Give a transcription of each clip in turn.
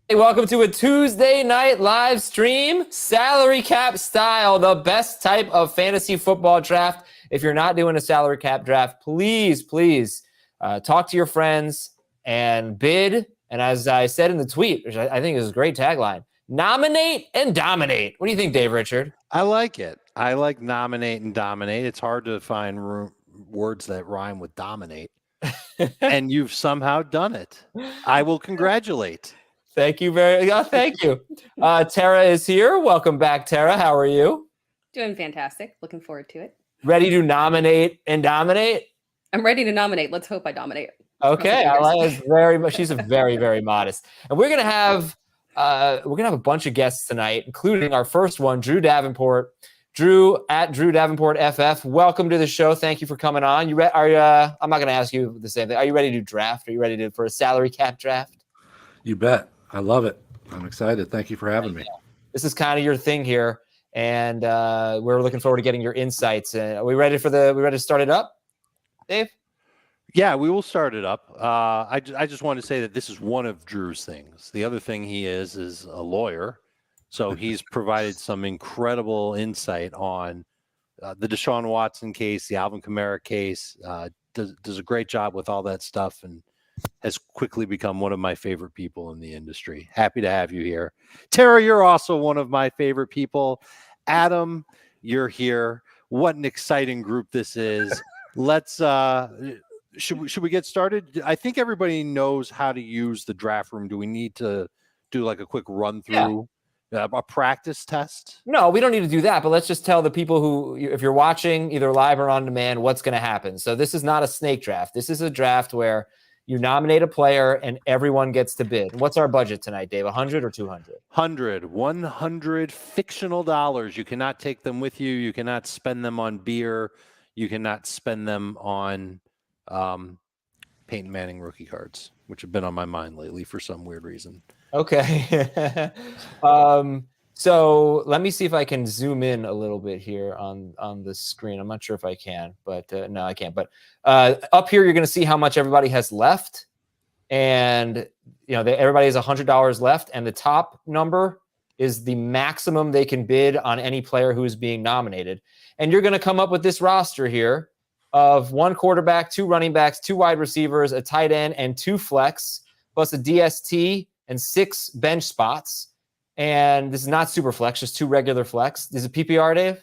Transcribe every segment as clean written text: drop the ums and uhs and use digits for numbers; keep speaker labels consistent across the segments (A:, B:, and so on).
A: Hey, welcome to a Tuesday night live stream, salary cap style, the best type of fantasy football draft. If you're not doing a salary cap draft, please talk to your friends and bid. And as I said in the tweet, which I think is a great tagline, nominate and dominate. What do you think, Dave Richard?
B: I like it. I like nominate and dominate. It's hard to find words that rhyme with dominate. And you've somehow done it. I will congratulate.
A: Thank you thank you. Tara is here. Welcome back, Tara. How are you?
C: Doing fantastic. Looking forward to it.
A: Ready to nominate and dominate?
C: I'm ready to nominate. Let's hope I dominate.
A: Okay, I like it very much. She's a very, very modest. And we're gonna have a bunch of guests tonight, including our first one, Drew Davenport. Drew at Drew Davenport FF. Welcome to the show. Thank you for coming on. I'm not gonna ask you the same thing. Are you ready to draft? Are you ready for a salary cap draft?
D: You bet. I love it. I'm excited. Thank you for having me.
A: This is kind of your thing here, and we're looking forward to getting your insights. Are we ready to start it up, Dave?
B: Yeah, we will start it up. I just want to say that this is one of Drew's things. The other thing he is a lawyer, so he's provided some incredible insight on the Deshaun Watson case, the Alvin Kamara case. Does a great job with all that stuff, and has quickly become one of my favorite people in the industry. Happy to have you here. Tara, you're also one of my favorite people. Adam, you're here. What an exciting group this is. Let's should we get started? I think everybody knows how to use the draft room. Do we need to do like a quick run through? Yeah. A practice test?
A: No, we don't need to do that, but let's just tell the people who, if you're watching either live or on demand, what's going to happen. So this is not a snake draft. This is a draft where you nominate a player and everyone gets to bid. What's our budget tonight, Dave? 100 or 200?
B: 100 fictional dollars. You cannot take them with you. You cannot spend them on beer. You cannot spend them on Peyton Manning rookie cards, which have been on my mind lately for some weird reason.
A: Okay. So let me see if I can zoom in a little bit here on the screen. I'm not sure if I can, but no, I can't. But up here, you're going to see how much everybody has left. And, everybody has $100 left. And the top number is the maximum they can bid on any player who is being nominated. And you're going to come up with this roster here of 1 quarterback, 2 running backs, 2 wide receivers, a tight end, and 2 flex, plus a DST and 6 bench spots. And this is not super flex, just 2 regular flex. Is it PPR, Dave?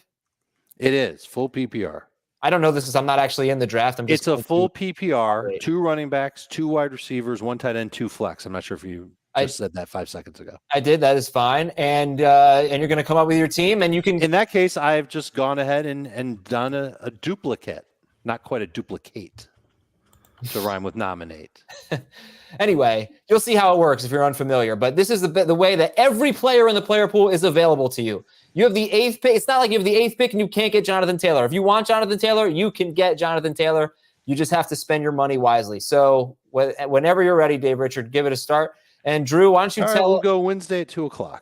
B: It is full PPR.
A: I don't know this because I'm not actually in the draft.
B: It's a full PPR, 2 running backs, 2 wide receivers, 1 tight end, 2 flex. I'm not sure if you just said that 5 seconds ago.
A: I did. That is fine. And you're going to come up with your team, and you can.
B: In that case, I've just gone ahead and done a duplicate, not quite a duplicate, to rhyme with nominate.
A: Anyway, you'll see how it works if you're unfamiliar. But this is the way that every player in the player pool is available to you. You have the 8th pick. It's not like you have the 8th pick and you can't get Jonathan Taylor. If you want Jonathan Taylor, you can get Jonathan Taylor. You just have to spend your money wisely. So whenever you're ready, Dave Richard, give it a start. And Drew, why don't you tell?
B: We'll go Wednesday at 2:00.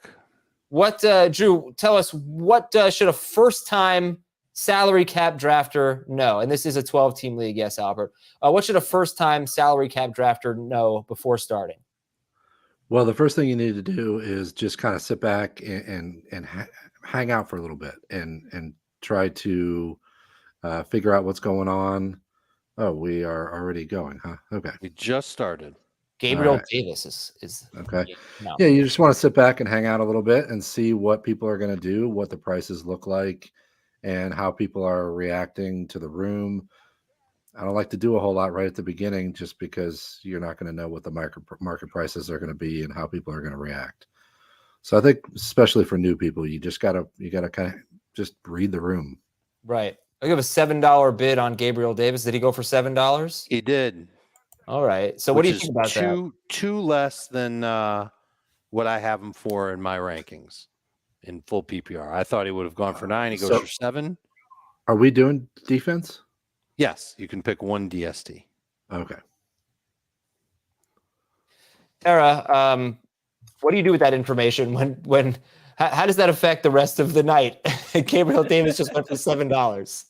A: What, Drew? Tell us what should a first-time salary cap drafter know? And this is a 12-team league. Yes, Albert. What should a first-time salary cap drafter know before starting?
D: Well, the first thing you need to do is just kind of sit back and hang out for a little bit and try to figure out what's going on. Oh, we are already going, huh? Okay.
B: We just started.
A: Gabriel Davis is
D: okay. No. Yeah, you just want to sit back and hang out a little bit and see what people are going to do, what the prices look like, and how people are reacting to the room. I don't like to do a whole lot right at the beginning just because you're not going to know what the market prices are going to be and how people are going to react. So I think especially for new people, you got to kind of just read the room.
A: Right. I give a $7 bid on Gabriel Davis. Did he go for $7?
B: He did.
A: All right. So what do you think about that?
B: Two less than what I have him for in my rankings in full PPR. I thought he would have gone for 9. He goes for 7.
D: Are we doing defense?
B: Yes, you can pick 1 DST.
D: Okay.
A: Tara, what do you do with that information when how does that affect the rest of the night? Gabriel Davis just went for $7.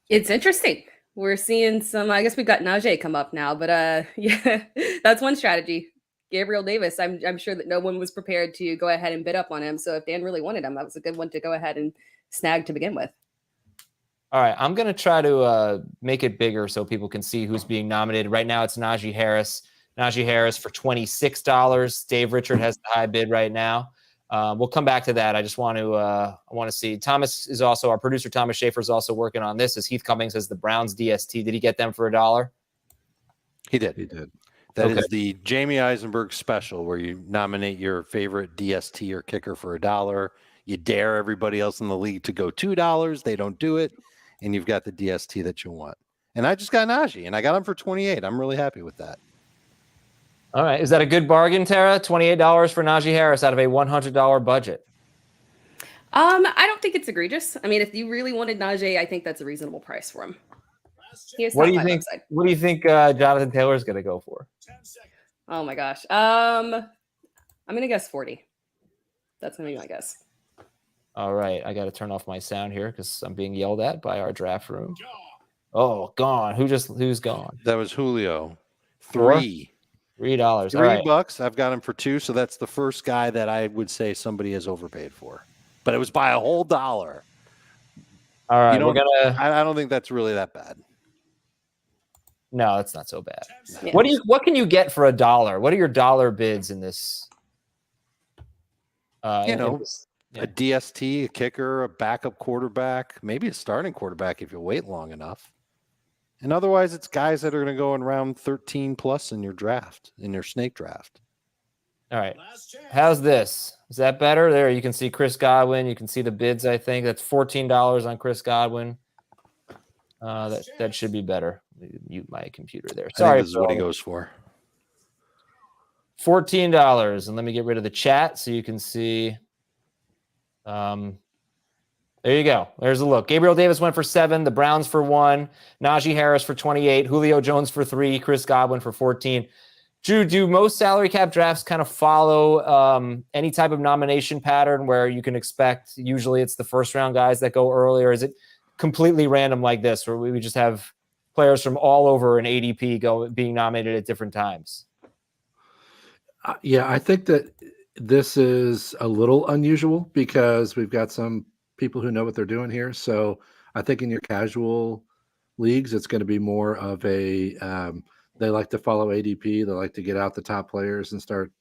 C: It's interesting. We're seeing some, I guess we've got Najee come up now, but yeah, that's one strategy. Gabriel Davis. I'm sure that no one was prepared to go ahead and bid up on him. So if Dan really wanted him, that was a good one to go ahead and snag to begin with.
A: All right, I'm going to try to make it bigger so people can see who's being nominated. Right now, it's Najee Harris. Najee Harris for $26. Dave Richard has the high bid right now. We'll come back to that. I just want to see. Thomas is also, our producer Thomas Schaefer is also working on this. As Heath Cummings has the Browns DST. Did he get them for $1?
B: He did. That
A: Okay.
B: is the Jamie Eisenberg special where you nominate your favorite DST or kicker for $1. You dare everybody else in the league to go $2. They don't do it. And you've got the DST that you want. And I just got Najee, and I got him for $28. I'm really happy with that.
A: All right. Is that a good bargain, Tara? $28 for Najee Harris out of a $100 budget.
C: I don't think it's egregious. I mean, if you really wanted Najee, I think that's a reasonable price for him.
A: What do you think? What do you think Jonathan Taylor is going to go for?
C: Oh my gosh. I'm gonna guess 40. That's gonna be my guess.
A: All right, I got to turn off my sound here because I'm being yelled at by our draft room. Oh, gone. Who's gone?
B: That was Julio.
A: $3. All right.
B: $3. I've got him for $2. So that's the first guy that I would say somebody has overpaid for. But it was by a whole $1.
A: All right,
B: I don't think that's really that bad.
A: No, it's not so bad.
C: Yeah.
A: What can you get for $1? What are your dollar bids in this?
B: A DST, a kicker, a backup quarterback, maybe a starting quarterback if you wait long enough. And otherwise, it's guys that are going to go in round 13 plus in your draft, in your snake draft.
A: All right. How's this? Is that better? There, you can see Chris Godwin. You can see the bids, I think. That's $14 on Chris Godwin. That should be better. Mute my computer there. Sorry.
B: This is what he goes for.
A: $14. And let me get rid of the chat so you can see. There you go. There's a look. Gabriel Davis went for 7. The Browns for 1. Najee Harris for 28. Julio Jones for 3. Chris Godwin for 14. Drew, do most salary cap drafts kind of follow any type of nomination pattern where you can expect usually it's the first round guys that go early, or is it completely random like this where we just have players from all over an ADP being nominated at different times?
D: Yeah, I think that this is a little unusual because we've got some people who know what they're doing here. So I think in your casual leagues, it's going to be more of a they like to follow ADP. They like to get out the top players and start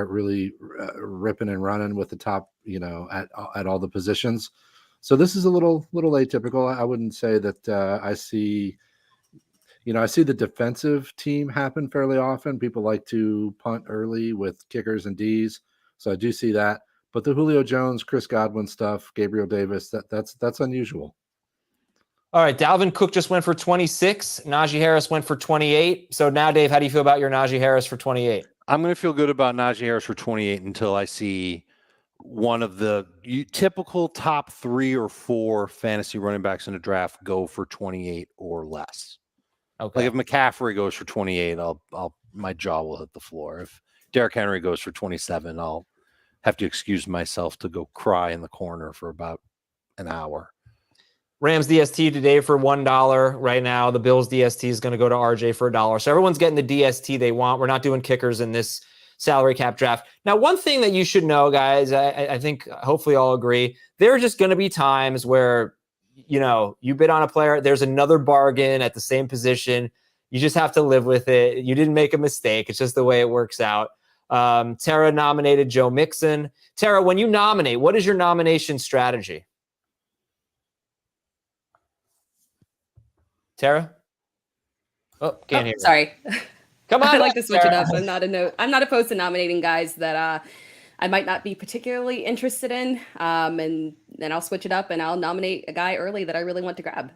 D: really ripping and running with the top, at all the positions. So this is a little atypical. I wouldn't say that I see the defensive team happen fairly often. People like to punt early with kickers and Ds. So I do see that. But the Julio Jones, Chris Godwin stuff, Gabriel Davis, that's unusual.
A: All right, Dalvin Cook just went for 26. Najee Harris went for 28. So now, Dave, how do you feel about your Najee Harris for 28?
B: I'm going to feel good about Najee Harris for 28 until I see one of the typical top 3 or 4 fantasy running backs in a draft go for 28 or less.
A: Okay.
B: Like if McCaffrey goes for 28, my jaw will hit the floor. If Derrick Henry goes for 27, I'll have to excuse myself to go cry in the corner for about an hour.
A: Rams DST today for $1 right now. The Bills DST is going to go to RJ for $1. So everyone's getting the DST they want. We're not doing kickers in this salary cap draft. Now, one thing that you should know, guys, I think hopefully all agree, there are just going to be times where, you bid on a player, there's another bargain at the same position. You just have to live with it. You didn't make a mistake. It's just the way it works out. Tara nominated Joe Mixon. Tara, when you nominate, what is your nomination strategy? Tara? Oh, can't hear.
C: Sorry.
A: Come on.
C: I like to switch
A: Tara.
C: it up. I'm not opposed to nominating guys that I might not be particularly interested in. And then I'll switch it up and I'll nominate a guy early that I really want to grab.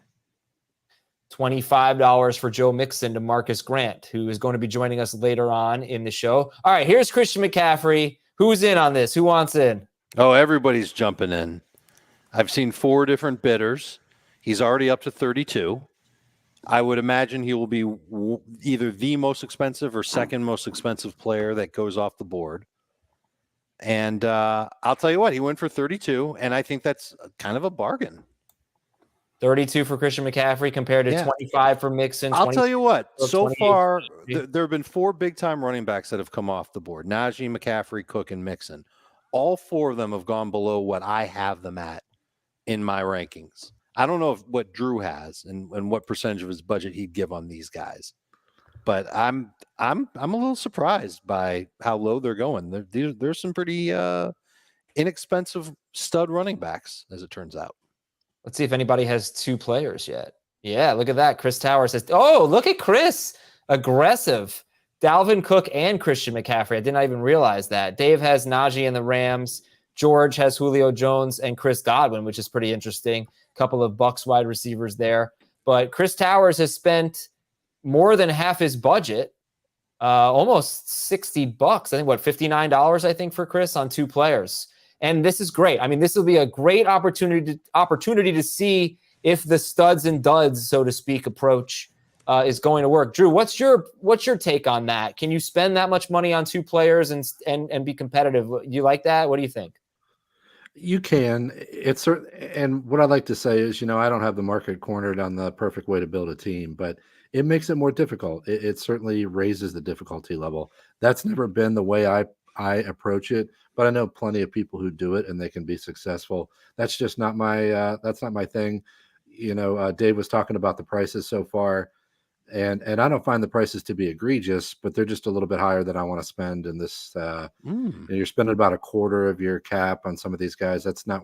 A: $25 for Joe Mixon to Marcus Grant, who is going to be joining us later on in the show. All right, here's Christian McCaffrey. Who's in on this? Who wants in?
B: Oh, everybody's jumping in. I've seen 4 different bidders. He's already up to 32. I would imagine he will be either the most expensive or second most expensive player that goes off the board. And I'll tell you what, he went for 32, and I think that's kind of a bargain.
A: 32 for Christian McCaffrey compared to 25 for Mixon.
B: I'll tell you what, so
A: 28.
B: far, there have been 4 big-time running backs that have come off the board. Najee, McCaffrey, Cook, and Mixon. All 4 of them have gone below what I have them at in my rankings. I don't know what Drew has and what percentage of his budget he'd give on these guys. But I'm a little surprised by how low they're going. There's some pretty inexpensive stud running backs, as it turns out.
A: Let's see if anybody has 2 players yet. Yeah, look at that. Chris Towers says, oh, look at Chris. Aggressive. Dalvin Cook and Christian McCaffrey. I did not even realize that. Dave has Najee and the Rams. George has Julio Jones and Chris Godwin, which is pretty interesting. A couple of Bucs wide receivers there. But Chris Towers has spent more than half his budget, almost $60. I think, $59, I think, for Chris on 2 players. And this is great. I mean, this will be a great opportunity to see if the studs and duds, so to speak, approach is going to work. Drew, what's your take on that? Can you spend that much money on 2 players and be competitive? You like that? What do you think?
D: You can. It's and what I'd like to say is, I don't have the market cornered on the perfect way to build a team, but it makes it more difficult. It certainly raises the difficulty level. That's never been the way I approach it, but I know plenty of people who do it and they can be successful. That's just not my thing. Dave was talking about the prices so far, and I don't find the prices to be egregious, but they're just a little bit higher than I want to spend in this. You're spending about a quarter of your cap on some of these guys. That's not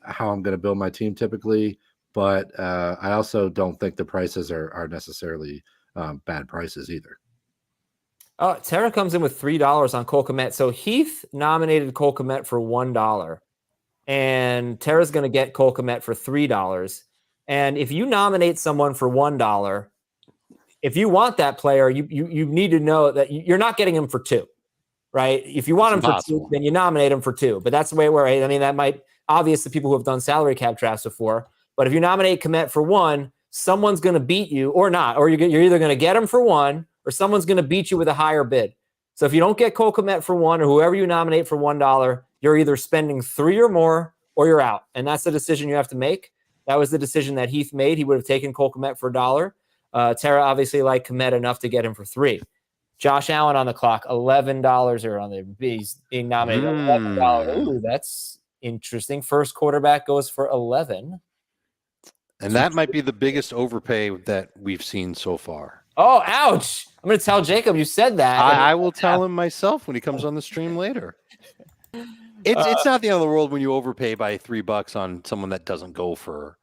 D: how I'm going to build my team typically, but I also don't think the prices are necessarily bad prices either.
A: Oh, Tara comes in with $3 on Cole Kmet. So Heath nominated Cole Kmet for $1, and Tara's going to get Cole Kmet for $3. And if you nominate someone for $1, if you want that player, you need to know that you're not getting him for $2, right? If you want him for $2, then you nominate him for $2. But that's the way it works. I mean, that might obvious to people who have done salary cap drafts before. But if you nominate Kmet for $1, someone's going to beat you or not, or you're either going to get him for $1 or someone's going to beat you with a higher bid. So if you don't get Cole Kmet for $1 or whoever you nominate for $1, you're either spending $3 or more or you're out. And that's the decision you have to make. That was the decision that Heath made. He would have taken Cole Kmet for $1. Tara obviously liked Kmet enough to get him for $3. Josh Allen on the clock, $11 or on the he's being nominated $11. Ooh, that's interesting. First quarterback goes for $11.
B: And that might be the biggest overpay that we've seen so far.
A: Oh, ouch. I'm going to tell Jacob you said that.
B: I will tell him myself when he comes on the stream later. It's not the end of the world when you overpay by $3 on someone that doesn't go for,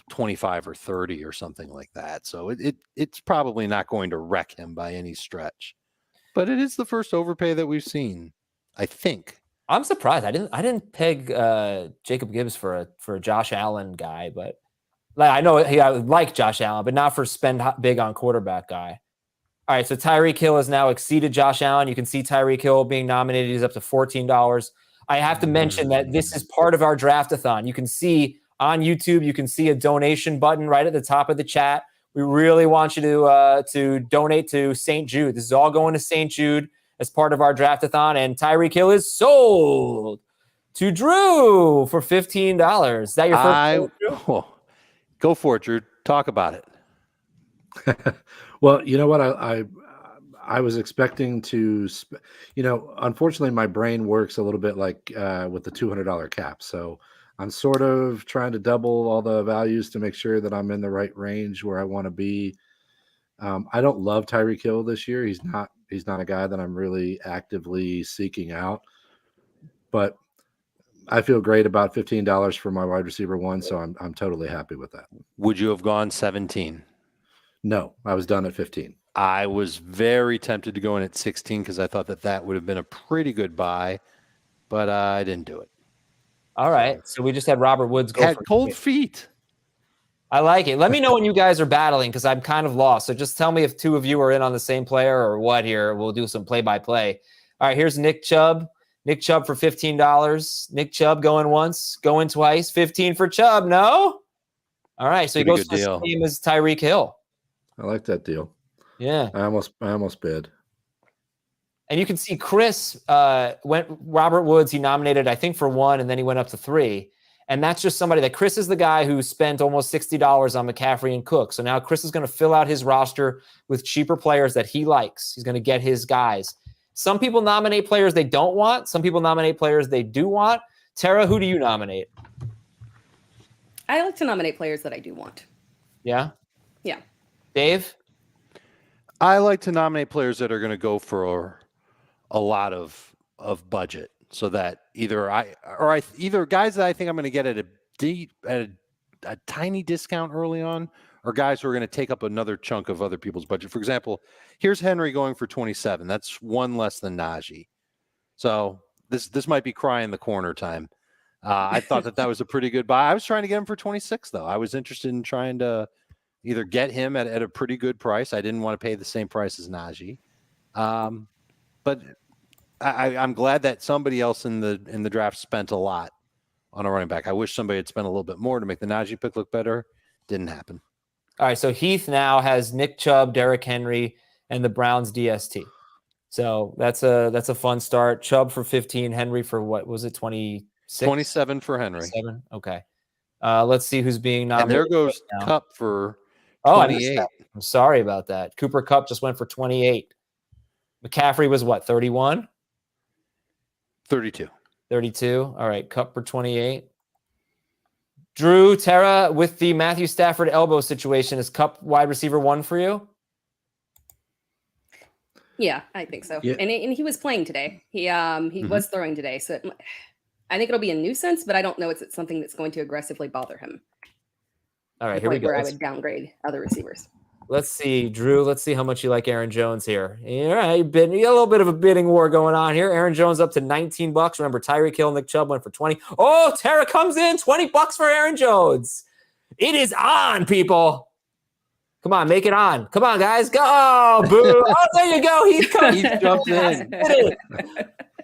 B: 25 or 30 or something like that. So it's probably not going to wreck him by any stretch. But it is the first overpay that we've seen, I think.
A: I'm surprised. I didn't peg Jacob Gibbs for a Josh Allen guy, but I know I would like Josh Allen, but not for spend big on quarterback guy. All right, so Tyreek Hill has now exceeded Josh Allen. You can see Tyreek Hill being nominated. He's up to $14. I have to mention that this is part of our draft-a-thon. You can see on YouTube, you can see a donation button right at the top of the chat. We really want you to donate to St. Jude. This is all going to St. Jude as part of our draft-a-thon, and Tyreek Hill is sold to Drew for $15. Is that your first? Drew?
B: Go for it, Drew. Talk about it.
D: Well, you know what? I was expecting to, unfortunately, my brain works a little bit like with the $200 cap. So I'm sort of trying to double all the values to make sure that I'm in the right range where I want to be. I don't love Tyreek Hill this year. He's not a guy that I'm really actively seeking out, but I feel great about $15 for my wide receiver 1, so I'm totally happy with that.
B: Would you have gone 17?
D: No, I was done at 15.
B: I was very tempted to go in at 16 because I thought that would have been a pretty good buy, but I didn't do it.
A: All right, so we just had Robert Woods go for
B: cold feet.
A: I like it. Let me know when you guys are battling because I'm kind of lost. So just tell me if 2 of you are in on the same player or what here. We'll do some play-by-play. All right, here's Nick Chubb. Nick Chubb for $15. Nick Chubb going once, going twice. 15 for Chubb. No? All right, so he goes to the same as Tyreek Hill.
D: I like that deal.
A: Yeah.
D: I almost bid.
A: And you can see Chris went Robert Woods. He nominated, I think, for 1, and then he went up to 3. And that's just somebody that Chris is the guy who spent almost $60 on McCaffrey and Cook. So now Chris is going to fill out his roster with cheaper players that he likes. He's going to get his guys. Some people nominate players they don't want. Some people nominate players they do want. Tara, who do you nominate?
C: I like to nominate players that I do want.
A: Yeah?
C: Yeah.
A: Dave?
B: I like to nominate players that are going to go for a lot of budget, so that either guys that I think I'm going to get at a tiny discount early on, or guys who are going to take up another chunk of other people's budget. For example, here's Henry going for 27. That's one less than Najee. So this might be cry in the corner time. I thought that was a pretty good buy. I was trying to get him for 26, though. I was interested in trying to either get him at a pretty good price. I didn't want to pay the same price as Najee. But I'm glad that somebody else in the draft spent a lot on a running back. I wish somebody had spent a little bit more to make the Najee pick look better. Didn't happen.
A: All right, so Heath now has Nick Chubb, Derrick Henry, and the Browns DST. So that's a fun start. Chubb for 15, Henry for what was it, 26?
B: 27 for Henry.
A: 27? Okay. Let's see who's being nominated.
B: And there goes
A: right
B: Cup for
A: Oh,
B: 28.
A: I'm sorry about that. Cooper Kupp just went for 28. McCaffrey was what, 31?
B: 32.
A: 32. All right, Kupp for 28. Drew, Tara, with the Matthew Stafford elbow situation, is Kupp wide receiver 1 for you?
C: Yeah, I think so.
D: Yeah.
C: And he was playing today. He was throwing today, so I think it'll be a nuisance, but I don't know it's something that's going to aggressively bother him.
A: All right,
C: The
A: here we
C: point
A: go.
C: where I would downgrade other receivers.
A: Let's see, Drew. Let's see how much you like Aaron Jones here. All right, you got a little bit of a bidding war going on here. Aaron Jones up to $19. Remember, Tyreek Hill, Nick Chubb went for 20. Oh, Tara comes in, $20 for Aaron Jones. It is on, people. Come on, make it on. Come on, guys. Go. Oh, boo. Oh, there you go. Heath Cummings.
B: He jumped in.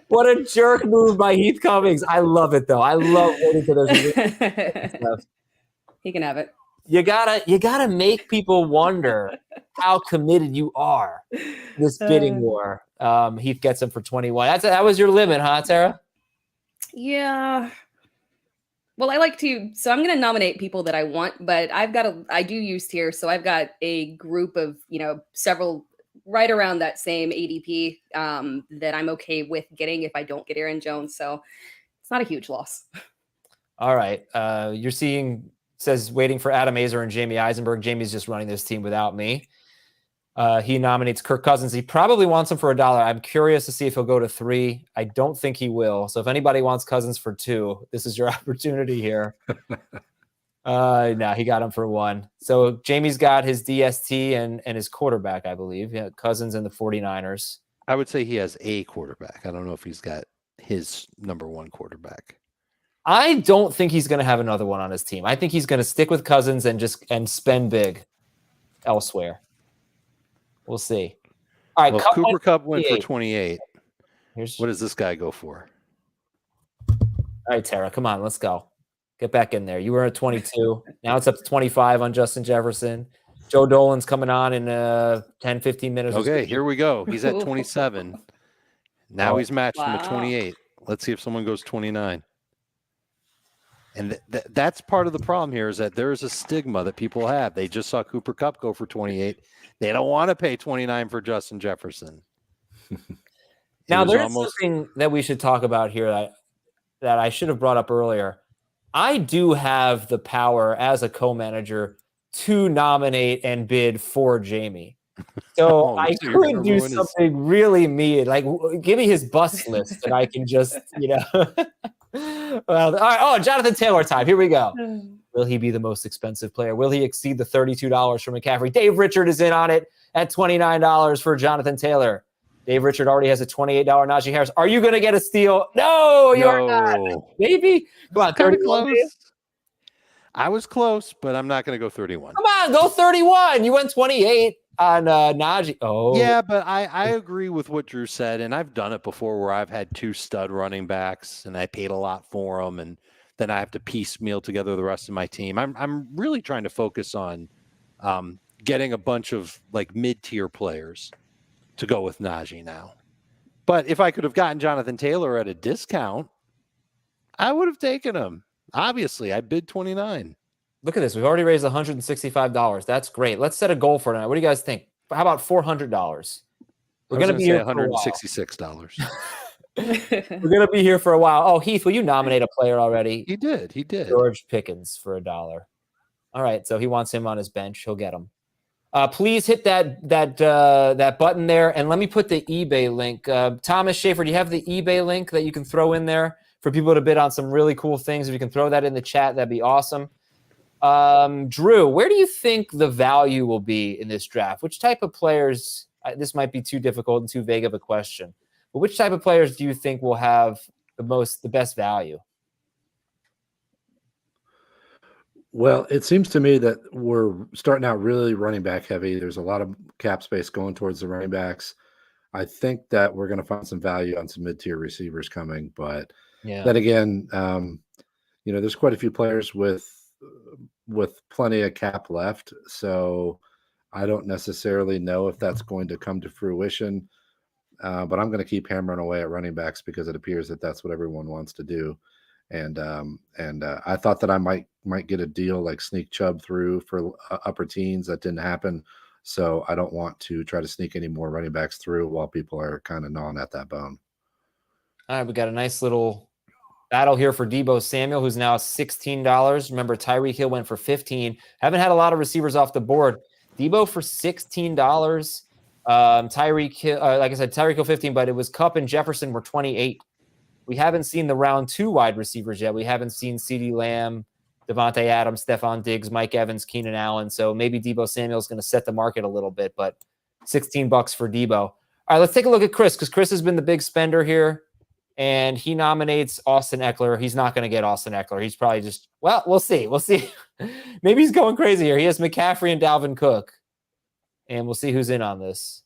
A: What a jerk move by Heath Cummings. I love it, though. I love waiting for those.
C: He can have it.
A: You gotta make people wonder how committed you are to this bidding war. Heath gets him for 21. That was your limit, huh, Tara?
C: Yeah. Well, I like to, so I'm going to nominate people that I want, but I do use tiers. So I've got a group of, several right around that same ADP that I'm okay with getting if I don't get Aaron Jones. So it's not a huge loss.
A: All right. You're seeing, says waiting for Adam Azer and Jamie Eisenberg. Jamie's just running this team without me. He nominates Kirk Cousins. He probably wants him for $1. I'm curious to see if he'll go to 3. I don't think he will. So if anybody wants Cousins for 2, this is your opportunity here. No, he got him for 1. So Jamie's got his DST and his quarterback, I believe. Yeah, Cousins and the 49ers.
B: I would say he has a quarterback. I don't know if he's got his number 1 quarterback.
A: I don't think he's going to have another one on his team. I think he's going to stick with Cousins and spend big elsewhere. We'll see. All right,
B: well, Cooper Kupp went for 28. What does this guy go for?
A: All right, Tara, come on, let's go. Get back in there. You were at 22. Now it's up to 25 on Justin Jefferson. Joe Dolan's coming on in 10, 15 minutes.
B: Okay, here we go. He's at 27. Now he's matched him at 28. Let's see if someone goes 29. And that's part of the problem here is that there is a stigma that people have. They just saw Cooper Kupp go for 28. They don't want to pay 29 for Justin Jefferson.
A: Now, there's something that we should talk about here that I should have brought up earlier. I do have the power as a co-manager to nominate and bid for Jamie. So I could do something really mean, like give me his bus list and I can just, Well, all right. Oh, Jonathan Taylor time. Here we go. Will he be the most expensive player? Will he exceed the $32 for McCaffrey? Dave Richard is in on it at $29 for Jonathan Taylor. Dave Richard already has a $28 Najee Harris. Are you going to get a steal? No, you're not. Maybe. Come on, 31.
B: I was close, but I'm not going to go 31.
A: Come on, go 31. You went 28 on Najee. Oh,
B: yeah, but I agree with what Drew said, and I've done it before where I've had 2 stud running backs, and I paid a lot for them, and then I have to piecemeal together the rest of my team. I'm really trying to focus on getting a bunch of like mid-tier players to go with Najee now. But if I could have gotten Jonathan Taylor at a discount, I would have taken him. Obviously, I bid 29.
A: Look at this. We've already raised $165. That's great. Let's set a goal for tonight. What do you guys think? How about $400? We're going to be
B: say
A: here for a while.
B: $166.
A: We're going to be here for a while. Oh, Heath, will you nominate a player already?
B: He did.
A: George Pickens for $1. All right, so he wants him on his bench. He'll get him. Please hit that button there, and let me put the eBay link. Thomas Schaefer, do you have the eBay link that you can throw in there for people to bid on some really cool things? If you can throw that in the chat, that'd be awesome. Drew, where do you think the value will be in this draft? Which type of players? This might be too difficult and too vague of a question, but which type of players do you think will have the best value?
D: Well, it seems to me that we're starting out really running back heavy. There's a lot of cap space going towards the running backs. I think that we're going to find some value on some mid-tier receivers coming, but then again, there's quite a few players with plenty of cap left, so I don't necessarily know if that's going to come to fruition. But I'm going to keep hammering away at running backs because it appears that that's what everyone wants to do. And I thought that I might get a deal like sneak Chubb through for upper teens. That didn't happen. So I don't want to try to sneak any more running backs through while people are kind of gnawing at that bone.
A: All right, we got a nice little battle here for Deebo Samuel, who's now $16. Remember, Tyreek Hill went for $15. Haven't had a lot of receivers off the board. Deebo for $16. Tyreek Hill, like I said, Tyreek Hill 15, but it was Kupp and Jefferson were 28. We haven't seen the round 2 wide receivers yet. We haven't seen CeeDee Lamb, Devontae Adams, Stephon Diggs, Mike Evans, Keenan Allen. So maybe Deebo Samuel is going to set the market a little bit, but $16 for Deebo. All right, let's take a look at Chris, because Chris has been the big spender here, and he nominates Austin Eckler. He's not going to get Austin Eckler. He's probably just, well, we'll see. We'll see. Maybe he's going crazy here. He has McCaffrey and Dalvin Cook, and we'll see who's in on this.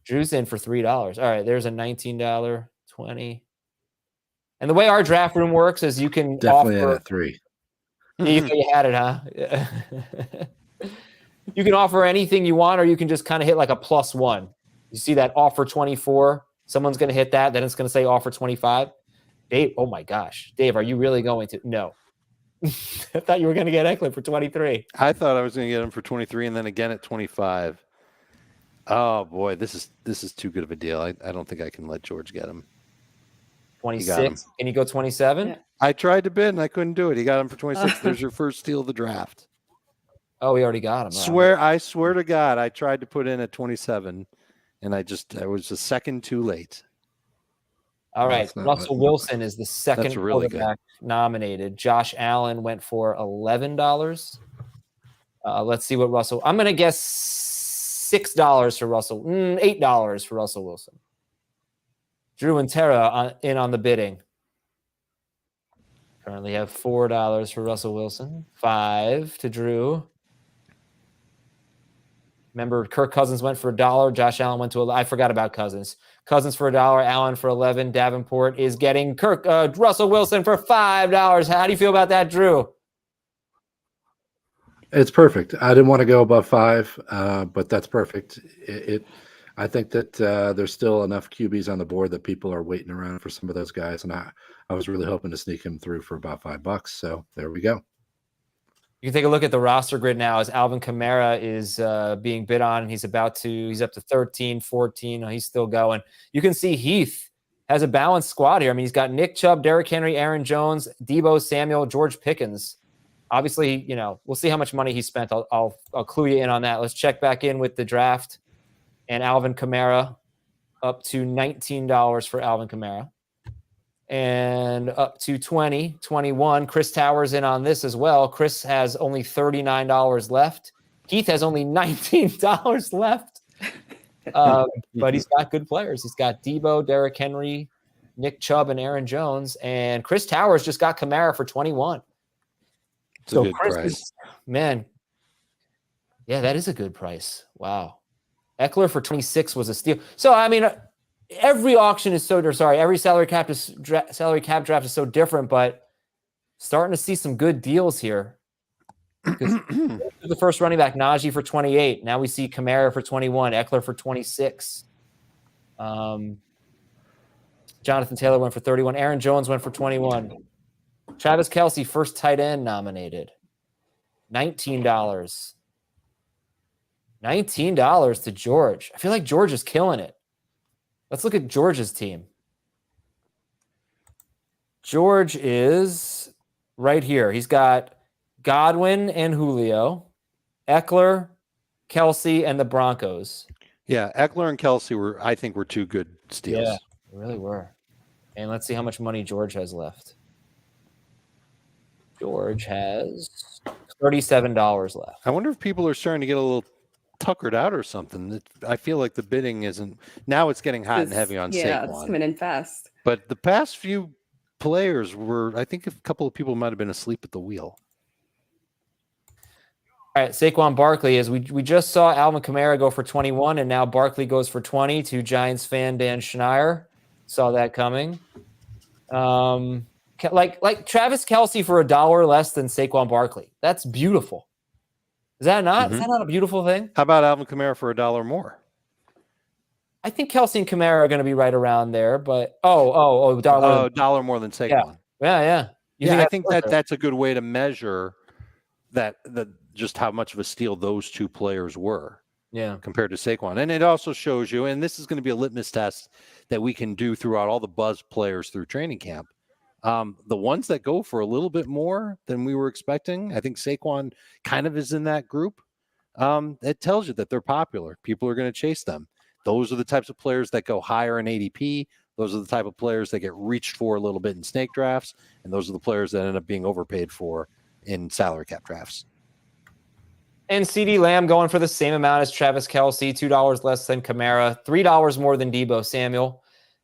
A: Drew's in for $3. All right, there's a $19, 20. And the way our draft room works is you can
D: definitely
A: offer
D: at 3.
A: You thought you had it, huh? You can offer anything you want, or you can just kind of hit like a +1. You see that offer 24? Someone's going to hit that. Then it's going to say offer 25. Dave, oh my gosh. Dave, are you really going to? No. I thought you were going to get Eckler for 23.
B: I thought I was going to get him for 23 and then again at 25. Oh boy, this is too good of a deal. I don't think I can let George get him.
A: 26. Can you go 27?
C: Yeah.
B: I tried to bid and I couldn't do it. He got him for 26. There's your first steal of the draft.
A: Oh, we already got him.
B: I swear to God, I tried to put in at 27 and I was a second too late.
A: All right. Russell Wilson is the second
B: really
A: quarterback nominated. Josh Allen went for $11. Let's see what Russell. I'm going to guess $6 for Russell. $8 for Russell Wilson. Drew and Tara in on the bidding. Currently have $4 for Russell Wilson. $5 to Drew. Remember, Kirk Cousins went for $1. Josh Allen went to $11. I forgot about Cousins. Cousins for $1. Allen for $11. Davenport is getting Russell Wilson for $5. How do you feel about that, Drew?
D: It's perfect. I didn't want to go above 5, but that's perfect. I think that there's still enough QBs on the board that people are waiting around for some of those guys, and I was really hoping to sneak him through for about $5. So there we go.
A: You can take a look at the roster grid now as Alvin Kamara is being bid on. He's up to 13, 14. He's still going. You can see Heath has a balanced squad here. I mean, he's got Nick Chubb, Derrick Henry, Aaron Jones, Deebo Samuel, George Pickens. Obviously, we'll see how much money he spent. I'll clue you in on that. Let's check back in with the draft. And Alvin Kamara up to $19 for Alvin Kamara. And up to 21. Chris Towers in on this as well. Chris has only $39 left. Keith has only $19 left. But he's got good players. He's got Deebo, Derrick Henry, Nick Chubb, and Aaron Jones. And Chris Towers just got Kamara for 21.
B: It's a good price.
A: Man. Yeah, that is a good price. Wow. Eckler for 26 was a steal. So, I mean, every auction is every salary cap draft is so different, but starting to see some good deals here. The first running back, Najee for 28. Now we see Kamara for 21, Eckler for 26. Jonathan Taylor went for 31. Aaron Jones went for 21. Travis Kelce, first tight end nominated. $19. $19 to George. I feel like George is killing it. Let's look at George's team. George is right here. He's got Godwin and Julio, Eckler, Kelce, and the Broncos.
B: Yeah, Eckler and Kelce I think were two good steals.
A: Yeah, they really were. And let's see how much money George has left. George has $37 left.
B: I wonder if people are starting to get a little tuckered out or something. I feel like the bidding isn't. Now it's getting hot and heavy on
C: Yeah,
B: Saquon.
C: it's coming in fast.
B: But the past few players were, I think a couple of people might have been asleep at the wheel.
A: All right, Saquon Barkley, as we just saw Alvin Kamara go for 21, and now Barkley goes for 20 to Giants fan Dan Schneier. Saw that coming. Like Travis Kelce for $1 less than Saquon Barkley. That's beautiful. Is that not?
B: Mm-hmm.
A: Is that not a beautiful thing?
B: How about Alvin Kamara for $1 more?
A: I think Kelce and Kamara are going to be right around there, but $1.
B: $1 more than Saquon.
A: Yeah.
B: I think that's a good way to measure that just how much of a steal those two players were.
A: Yeah.
B: Compared to Saquon. And it also shows you, and this is going to be a litmus test that we can do throughout all the buzz players through training camp. The ones that go for a little bit more than we were expecting, I think Saquon kind of is in that group. It tells you that they're popular. People are going to chase them. Those are the types of players that go higher in ADP. Those are the type of players that get reached for a little bit in snake drafts. And those are the players that end up being overpaid for in salary cap drafts.
A: And CeeDee Lamb going for the same amount as Travis Kelce, $2 less than Kamara, $3 more than Deebo Samuel.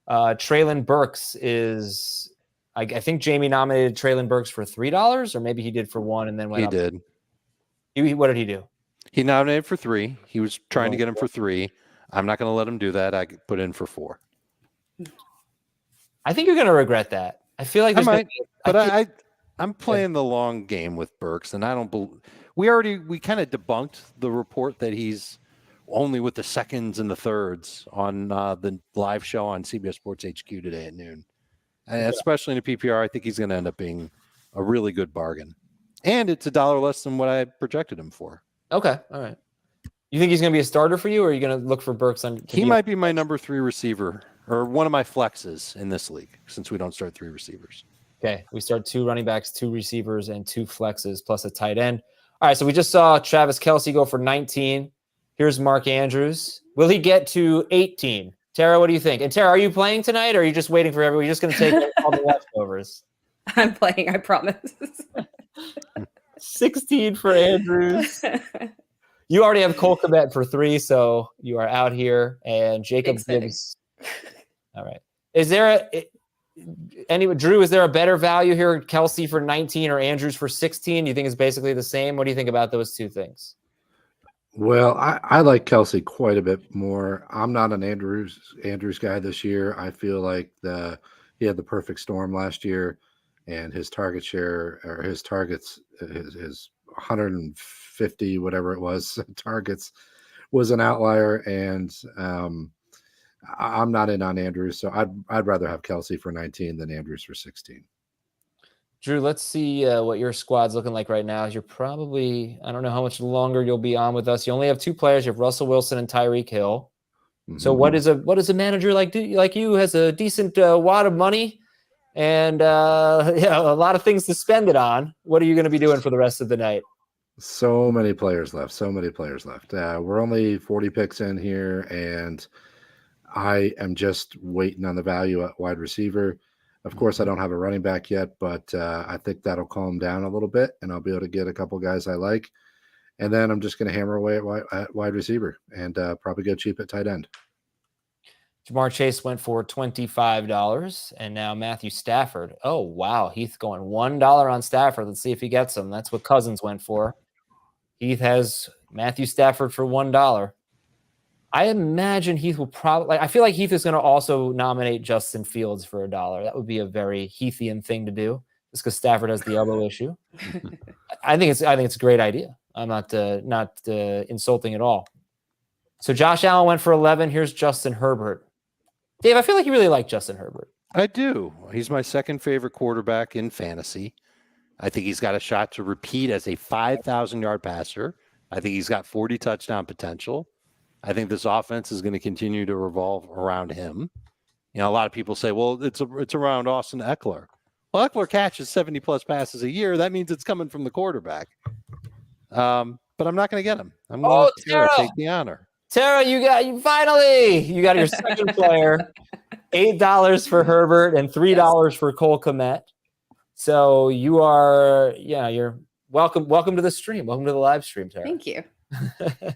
A: Traylon Burks is, I think Jamie nominated Traylon Burks for $3, or maybe he did for $1 and then went up.
B: He did.
A: What did he do?
B: He nominated for $3. He was trying to get him for $3. I'm not going to let him do that. I put in for $4.
A: I think you're going to regret that. I feel like
B: I might, but I'm playing the long game with Burks, and I don't believe. We kind of debunked the report that he's only with the seconds and the thirds on the live show on CBS Sports HQ today at noon. And especially in a PPR, I think he's going to end up being a really good bargain. And it's $1 less than what I projected him for.
A: Okay. All right. You think he's going to be a starter for you, or are you going to look for Burks?
B: He might be my number 3 receiver, or one of my flexes in this league, since we don't start 3 receivers.
A: Okay. We start 2 running backs, 2 receivers, and 2 flexes, plus a tight end. All right, so we just saw Travis Kelce go for 19. Here's Mark Andrews. Will he get to 18? Tara, what do you think? And Tara, are you playing tonight, or are you just waiting for everyone? You're just going to take all the leftovers?
C: I'm playing, I promise.
A: 16 for Andrews. You already have Cole Kmet for 3, so you are out here. And Jacob Gibbs. All right. Is there Drew, is there a better value here? Kelce for 19 or Andrews for 16? You think it's basically the same? What do you think about those two things?
D: Well, I like Kelce quite a bit more. I'm not an Andrews guy this year. I feel like he had the perfect storm last year, and his target share, or his targets, his 150 whatever it was targets, was an outlier. And I'm not in on Andrews, so I'd rather have Kelce for 19 than Andrews for 16.
A: Drew, let's see what your squad's looking like right now. You're probably, I don't know how much longer you'll be on with us. You only have 2 players. You have Russell Wilson and Tyreek Hill. Mm-hmm. So what is a manager like you has a decent wad of money and a lot of things to spend it on? What are you going to be doing for the rest of the night?
D: So many players left. We're only 40 picks in here, and I am just waiting on the value at wide receiver. Of course, I don't have a running back yet, but I think that'll calm down a little bit, and I'll be able to get a couple guys I like. And then I'm just going to hammer away at wide receiver and probably go cheap at tight end.
A: Jamar Chase went for $25, and now Matthew Stafford. Oh, wow. Heath going $1 on Stafford. Let's see if he gets him. That's what Cousins went for. Heath has Matthew Stafford for $1. I imagine Heath will probably, I feel like Heath is going to also nominate Justin Fields for $1. That would be a very Heathian thing to do, just because Stafford has the elbow issue. I think it's a great idea. I'm not insulting at all. So Josh Allen went for 11. Here's Justin Herbert. Dave, I feel like you really like Justin Herbert.
B: I do. He's my second favorite quarterback in fantasy. I think he's got a shot to repeat as a 5,000-yard passer. I think he's got 40 touchdown potential. I think this offense is going to continue to revolve around him. You know, a lot of people say, well, it's around Austin Eckler. Well, Eckler catches 70-plus passes a year. That means it's coming from the quarterback. But I'm not going to get him. I'm going to
A: Tara,
B: take the honor.
A: Tara, you got your second player. $8 for Herbert and $3 for Cole Kmet. So you're welcome. Welcome to the stream. Welcome to the live stream, Tara.
C: Thank you.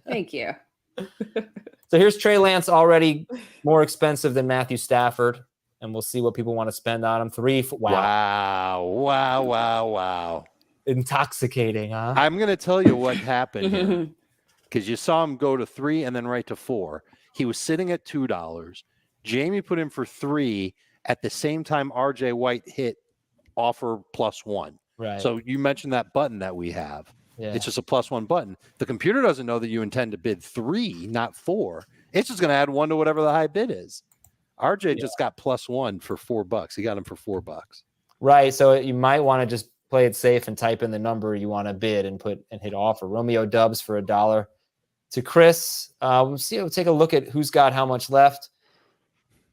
C: Thank you.
A: So here's Trey Lance, already more expensive than Matthew Stafford, and we'll see what people want to spend on him.
B: Wow.
A: Intoxicating, huh?
B: I'm going to tell you what happened here, because you saw him go to 3 and then right to 4. He was sitting at $2. Jamie put him for 3 at the same time RJ White hit offer +1.
A: Right.
B: So you mentioned that button that we have.
A: Yeah.
B: It's just a +1 button. The computer doesn't know that you intend to bid 3, not 4. It's just going to add 1 to whatever the high bid is. RJ just got +1 for $4. He got him for $4.
A: Right. So you might want to just play it safe and type in the number you want to bid and hit offer. Romeo Dubs for $1 to Chris. We'll take a look at who's got how much left.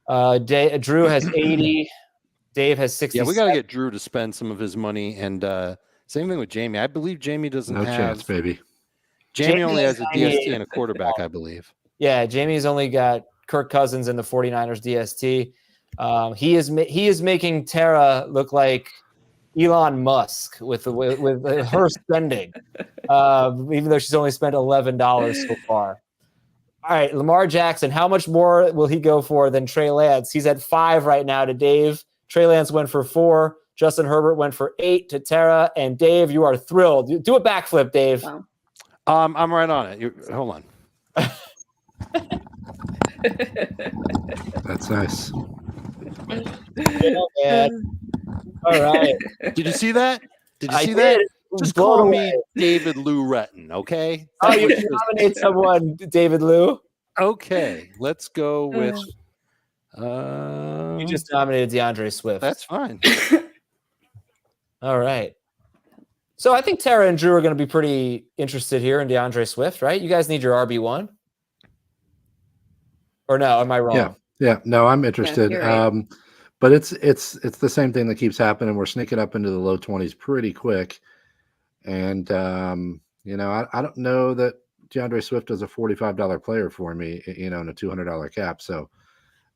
A: Drew has 80. Dave has 60.
B: Yeah, we got to get Drew to spend some of his money, and same thing with Jamie. I believe Jamie doesn't have.
D: No chance, baby.
B: Jamie only has a DST and a quarterback, I believe.
A: Yeah, Jamie's only got Kirk Cousins and the 49ers DST. He is making Tara look like Elon Musk with her spending, even though she's only spent $11 so far. All right, Lamar Jackson, how much more will he go for than Trey Lance? He's at 5 right now to Dave. Trey Lance went for 4. Justin Herbert went for 8 to Tara. And Dave, you are thrilled. Do a backflip, Dave.
C: Wow.
B: I'm right on it. Hold on.
D: That's nice.
A: Yeah, all right.
B: Did you see that? Did you
A: I
B: see that?
A: did.
B: Just
A: Blown
B: call
A: away.
B: me David Lou Retton, okay?
A: Oh, you can nominate someone, David Lou.
B: Okay, let's go with.
A: You just nominated DeAndre Swift.
B: That's fine.
A: All right. So I think Tara and Drew are going to be pretty interested here in DeAndre Swift, right? You guys need your RB1? Or no, am I wrong?
D: Yeah. No, I'm interested.
C: Yeah, right.
D: But it's the same thing that keeps happening. We're sneaking up into the low 20s pretty quick. And, I don't know that DeAndre Swift is a $45 player for me, in a $200 cap. So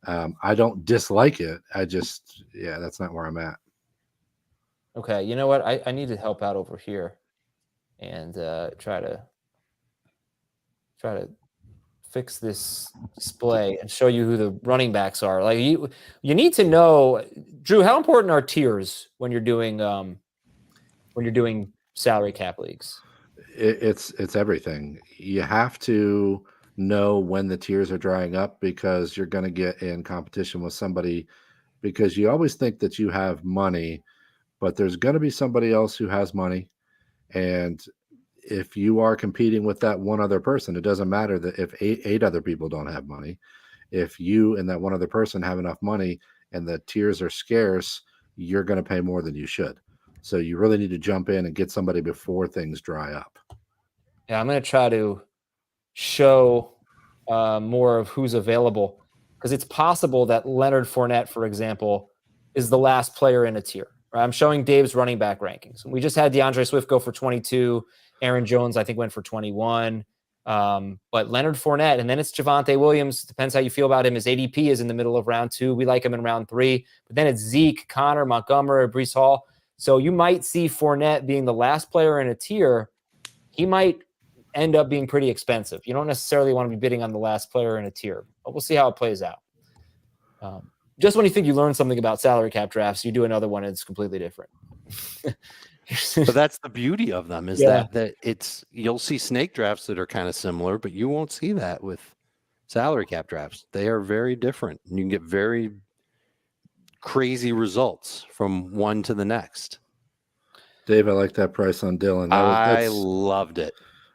D: I don't dislike it. That's not where I'm at.
A: Okay. You know what? I need to help out over here and try to fix this display and show you who the running backs are. Like you need to know, Drew, how important are tiers when you're doing salary cap leagues?
D: It's everything. You have to know when the tiers are drying up, because you're going to get in competition with somebody, because you always think that you have money, but there's going to be somebody else who has money. And if you are competing with that one other person, it doesn't matter that if eight other people don't have money. If you and that one other person have enough money and the tiers are scarce, you're going to pay more than you should. So you really need to jump in and get somebody before things dry up.
A: Yeah, I'm going to try to show more of who's available, because it's possible that Leonard Fournette, for example, is the last player in a tier. Right? I'm showing Dave's running back rankings. We just had DeAndre Swift go for 22. Aaron Jones, I think, went for 21. But Leonard Fournette, and then it's Javonte Williams. Depends how you feel about him. His ADP is in the middle of round 2. We like him in round 3. But then it's Zeke, Connor, Montgomery, Breece Hall. So you might see Fournette being the last player in a tier. He might end up being pretty expensive. You don't necessarily want to be bidding on the last player in a tier, but we'll see how it plays out. Just when you think you learned something about salary cap drafts, you do another one and it's completely different.
B: But that's the beauty of them, is that you'll see snake drafts that are kind of similar, but you won't see that with salary cap drafts. They are very different. You can get very crazy results from one to the next.
D: Dave, I like that price on Dylan.
B: I loved it.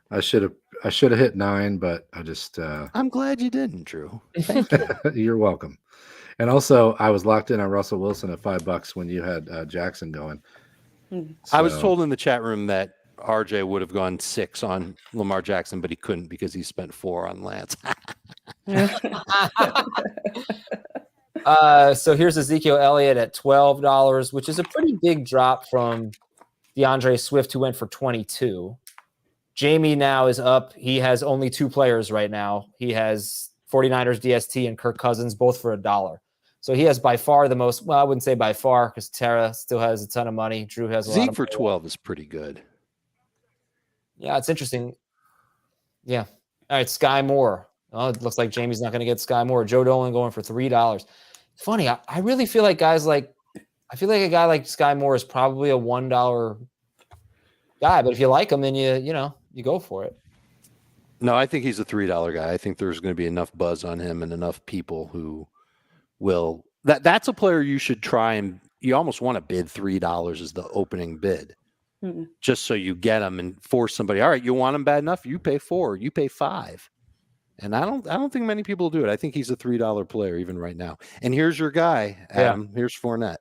D: I should have hit 9, but I just
B: I'm glad you didn't, Drew.
D: You're welcome. And also, I was locked in on Russell Wilson at $5 when you had Jackson going.
B: I was
D: So-
B: told in the chat room that RJ would have gone 6 on Lamar Jackson, but he couldn't because he spent 4 on Lance.
A: So here's Ezekiel Elliott at $12, which is a pretty big drop from DeAndre Swift, who went for 22. Jamie now is up. He has only 2 players right now. He has 49ers DST and Kirk Cousins, both for $1. So he has by far the most. Well, I wouldn't say by far because Tara still has a ton of money. Drew has a lot
B: Zeke
A: of
B: for
A: money.
B: 12 is pretty good.
A: Yeah, it's interesting. Yeah. All right, Sky Moore. Oh, it looks like Jamie's not going to get Sky Moore. Joe Dolan going for $3. Funny, I really feel like I feel like a guy like Sky Moore is probably a $1 guy, but if you like him, then you go for it.
B: No, I think he's a $3 guy. I think there's going to be enough buzz on him and enough people who will. That's a player you should try, and you almost want to bid $3 as the opening bid, just so you get him and force somebody. All right, you want him bad enough? You pay $4. You pay $5. And I don't think many people do it. I think he's a $3 player even right now. And here's your guy, Adam. Yeah. Here's Fournette.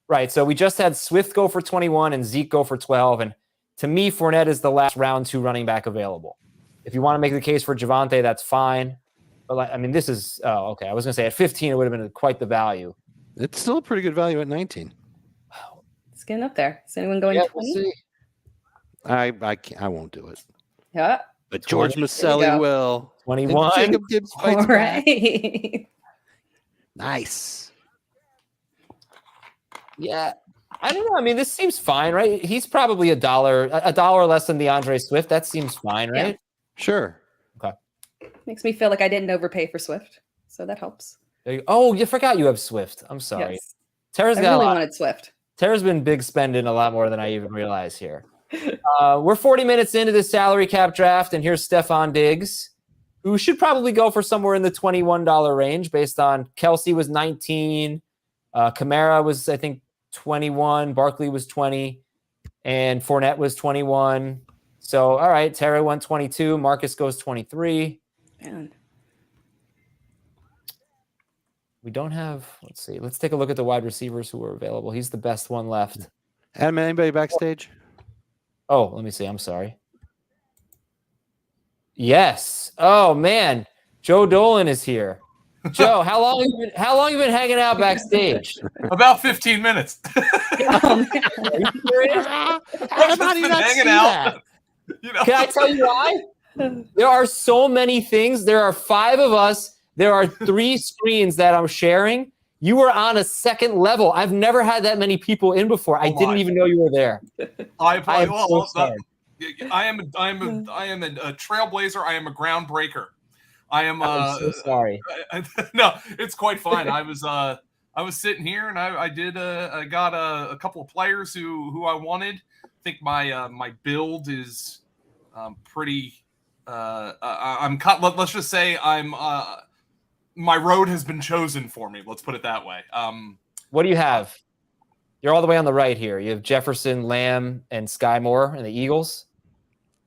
A: Right. So we just had Swift go for 21 and Zeke go for 12. And to me, Fournette is the last round 2 running back available. If you want to make the case for Javonte, that's fine. But this is okay. I was going to say at 15, it would have been quite the value.
B: It's still a pretty good value at 19.
C: It's getting up there. Is anyone going 20?
A: We'll see.
B: I won't do it.
C: Yeah.
B: But George Maselli will.
A: 21.
B: Jacob Gibbs fights
C: all right.
B: Nice.
A: Yeah. I don't know. I mean, this seems fine, right? He's probably $1 less than DeAndre Swift. That seems fine, right?
C: Yeah.
B: Sure.
A: Okay.
C: Makes me feel like I didn't overpay for Swift. So that helps.
A: Oh, you forgot you have Swift. I'm sorry.
C: Yes.
A: Tara's
C: I
A: got
C: really
A: a lot.
C: wanted Swift.
A: Tara's been big spending a lot more than I even realized here. We're 40 minutes into this salary cap draft, and here's Stephon Diggs, who should probably go for somewhere in the $21 range based on Kelsey was 19, Kamara was, I think, 21, Barkley was 20, and Fournette was 21. So, all right, Tara went 22, Marcus goes 23.
C: Man.
A: We don't have, let's see, let's take a look at the wide receivers who are available. He's the best one left.
B: Adam, anybody backstage?
A: Oh, let me see. I'm sorry. Yes. Oh man, Joe Dolan is here. Joe, how long you been hanging out backstage?
E: About 15 minutes.
C: Oh, man.
A: Are you serious?
B: How about you not see that?
A: Can I tell you why? There are so many things. There are 5 of us. There are 3 screens that I'm sharing. You were on a second level. I've never had that many people in before. I didn't even know you were there. I am so sorry.
E: I am a trailblazer. I am a groundbreaker. I'm
A: so sorry.
E: No, it's quite fine. I was sitting here and I got a couple of players who I wanted. I think my build is pretty. Let's just say my road has been chosen for me. Let's put it that way.
A: What do you have? You're all the way on the right here. You have Jefferson, Lamb, and Sky Moore and the Eagles.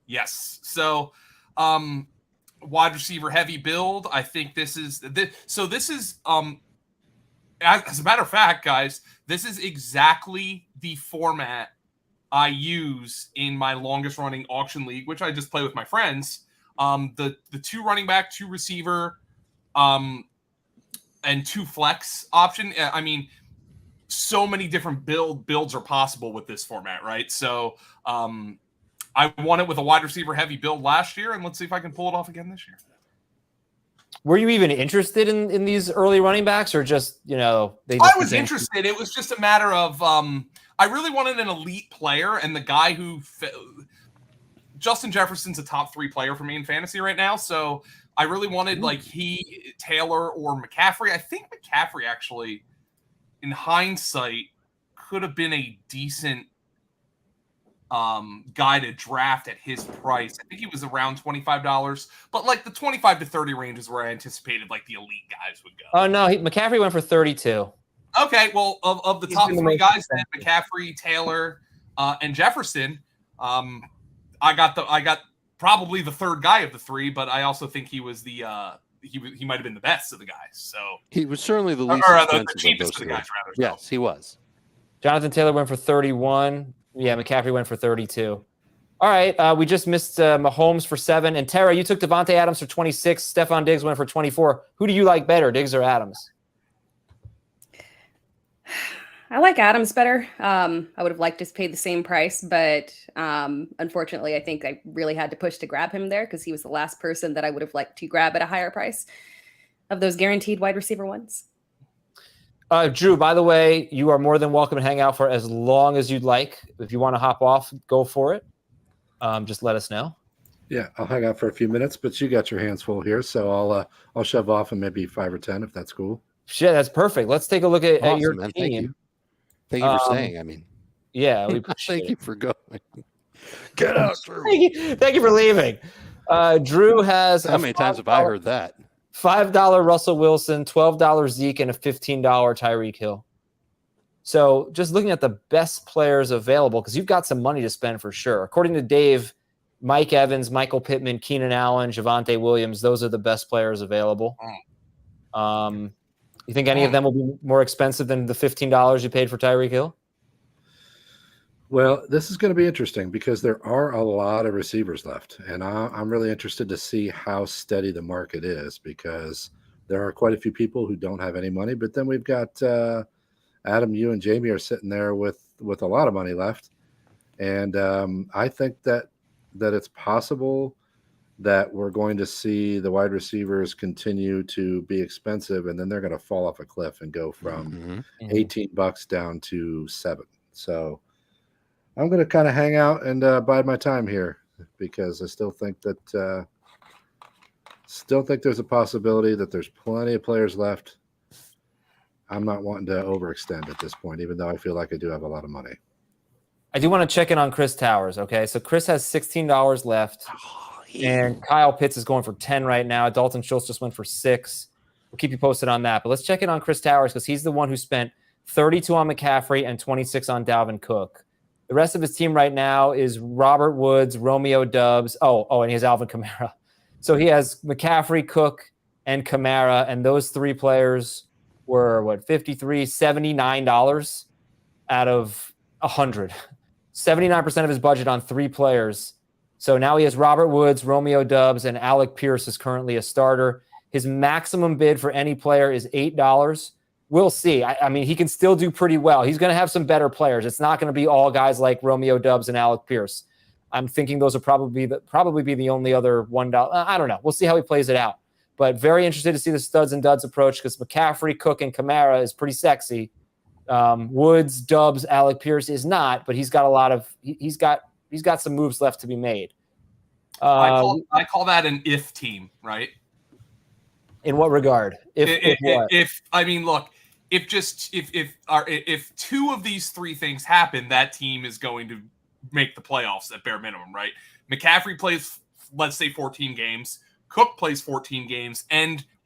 E: Yes. So, wide receiver heavy build. I think this is as a matter of fact, guys, this is exactly the format I use in my longest running auction league, which I just play with my friends. The 2 running back, 2 receiver, and 2 flex option. I mean, so many different builds are possible with this format, right? So I won it with a wide receiver heavy build last year, and let's see if I can pull it off again this year.
A: Were you even interested in these early running backs, or just I
E: was interested. It was just a matter of I really wanted an elite player, and the guy who Justin Jefferson's a top 3 player for me in fantasy right now, so I really wanted Taylor or McCaffrey. I think McCaffrey actually, in hindsight, could have been a decent guy to draft at his price. I think he was around $25, but the 25 to 30 range is where I anticipated the elite guys would go.
A: Oh no, McCaffrey went for 32.
E: Okay, well, of the top 3 guys, then McCaffrey, Taylor, and Jefferson, I got probably the 3rd guy of the 3, but I also think he was he might have been the best of the guys. So
B: he was certainly the least
E: or
B: expensive
E: the cheapest
B: of
E: of
B: those
E: the guys, rather.
B: Yes, he was.
A: Jonathan Taylor went for 31. Yeah, McCaffrey went for 32. All right, we just missed Mahomes for 7. And Tara, you took Devontae Adams for 26. Stephon Diggs went for 24. Who do you like better, Diggs or Adams?
C: I like Adams better. I would have liked to pay the same price, but unfortunately, I think I really had to push to grab him there because he was the last person that I would have liked to grab at a higher price of those guaranteed wide receiver ones.
A: Drew, by the way, you are more than welcome to hang out for as long as you'd like. If you want to hop off, go for it. Just let us know.
D: Yeah, I'll hang out for a few minutes, but you got your hands full here, so I'll shove off in maybe 5 or 10 if that's cool.
A: Shit, that's perfect. Let's take a look at your
B: man.
A: team.
B: Thank you for saying. I mean,
A: yeah, we appreciate
B: thank you for going. Get out, Drew.
A: Thank you for leaving. Drew has
B: how many times have I heard that?
A: $5 Russell Wilson, $12 Zeke, and a $15 Tyreek Hill. So just looking at the best players available, because you've got some money to spend for sure. According to Dave, Mike Evans, Michael Pittman, Keenan Allen, Javonte Williams, those are the best players available. You think any of them will be more expensive than the $15 you paid for Tyreek Hill?
D: Well, this is going to be interesting because there are a lot of receivers left, and I'm really interested to see how steady the market is because there are quite a few people who don't have any money, but then we've got Adam, you and Jamie are sitting there with a lot of money left, and I think that it's possible that we're going to see the wide receivers continue to be expensive, and then they're going to fall off a cliff and go from $18 down to $7. So I'm going to kind of hang out and bide my time here because I still think that there's a possibility that there's plenty of players left. I'm not wanting to overextend at this point, even though I feel like I do have a lot of money.
A: I do want to check in on Chris Towers. Okay, so Chris has $16 left, and Kyle Pitts is going for 10 right now. Dalton Schultz just went for 6. We'll keep you posted on that. But let's check in on Chris Towers because he's the one who spent 32 on McCaffrey and 26 on Dalvin Cook. The rest of his team right now is Robert Woods, Romeo Doubs. And he has Alvin Kamara. So he has McCaffrey, Cook, and Kamara, and those 3 players were $79 out of 100. 79% of his budget on 3 players. So now he has Robert Woods, Romeo Doubs, and Alec Pierce is currently a starter. His maximum bid for any player is $8. We'll see. I mean, he can still do pretty well. He's going to have some better players. It's not going to be all guys like Romeo Doubs and Alec Pierce. I'm thinking those will probably be the only other $1. I don't know. We'll see how he plays it out. But very interested to see the studs and duds approach because McCaffrey, Cook, and Kamara is pretty sexy. Woods, Doubs, Alec Pierce is not, but he's got a lot of he's got some moves left to be made.
E: I call that an if team, right?
A: In what regard?
E: If I mean, look, if 2 of these 3 things happen, that team is going to make the playoffs at bare minimum, right? McCaffrey plays, let's say, 14 games. Cook plays 14 games,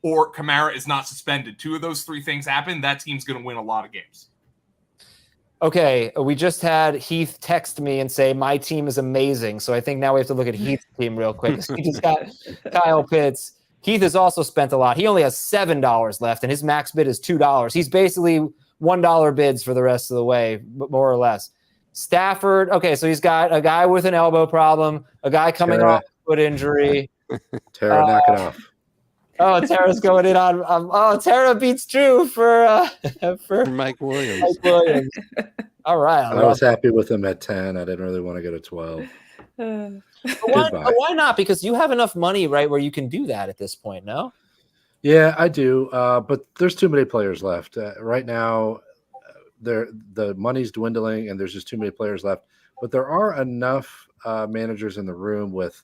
E: or Kamara is not suspended. 2 of those 3 things happen, that team's going to win a lot of games.
A: Okay, we just had Heath text me and say, my team is amazing. So I think now we have to look at Heath's team real quick. He just got Kyle Pitts. Heath has also spent a lot. He only has $7 left, and his max bid is $2. He's basically $1 bids for the rest of the way, more or less. Stafford, okay, so he's got a guy with an elbow problem, a guy coming off a foot injury.
D: Tara, knock it off.
A: Oh, Tara's going in on. Tara beats Drew for
B: Mike Williams.
A: All right.
D: I was happy with him at 10. I didn't really want to go to 12.
A: Why not? Because you have enough money, right, where you can do that at this point, no?
D: Yeah, I do. But there's too many players left. Right now, the money's dwindling, and there's just too many players left. But there are enough managers in the room with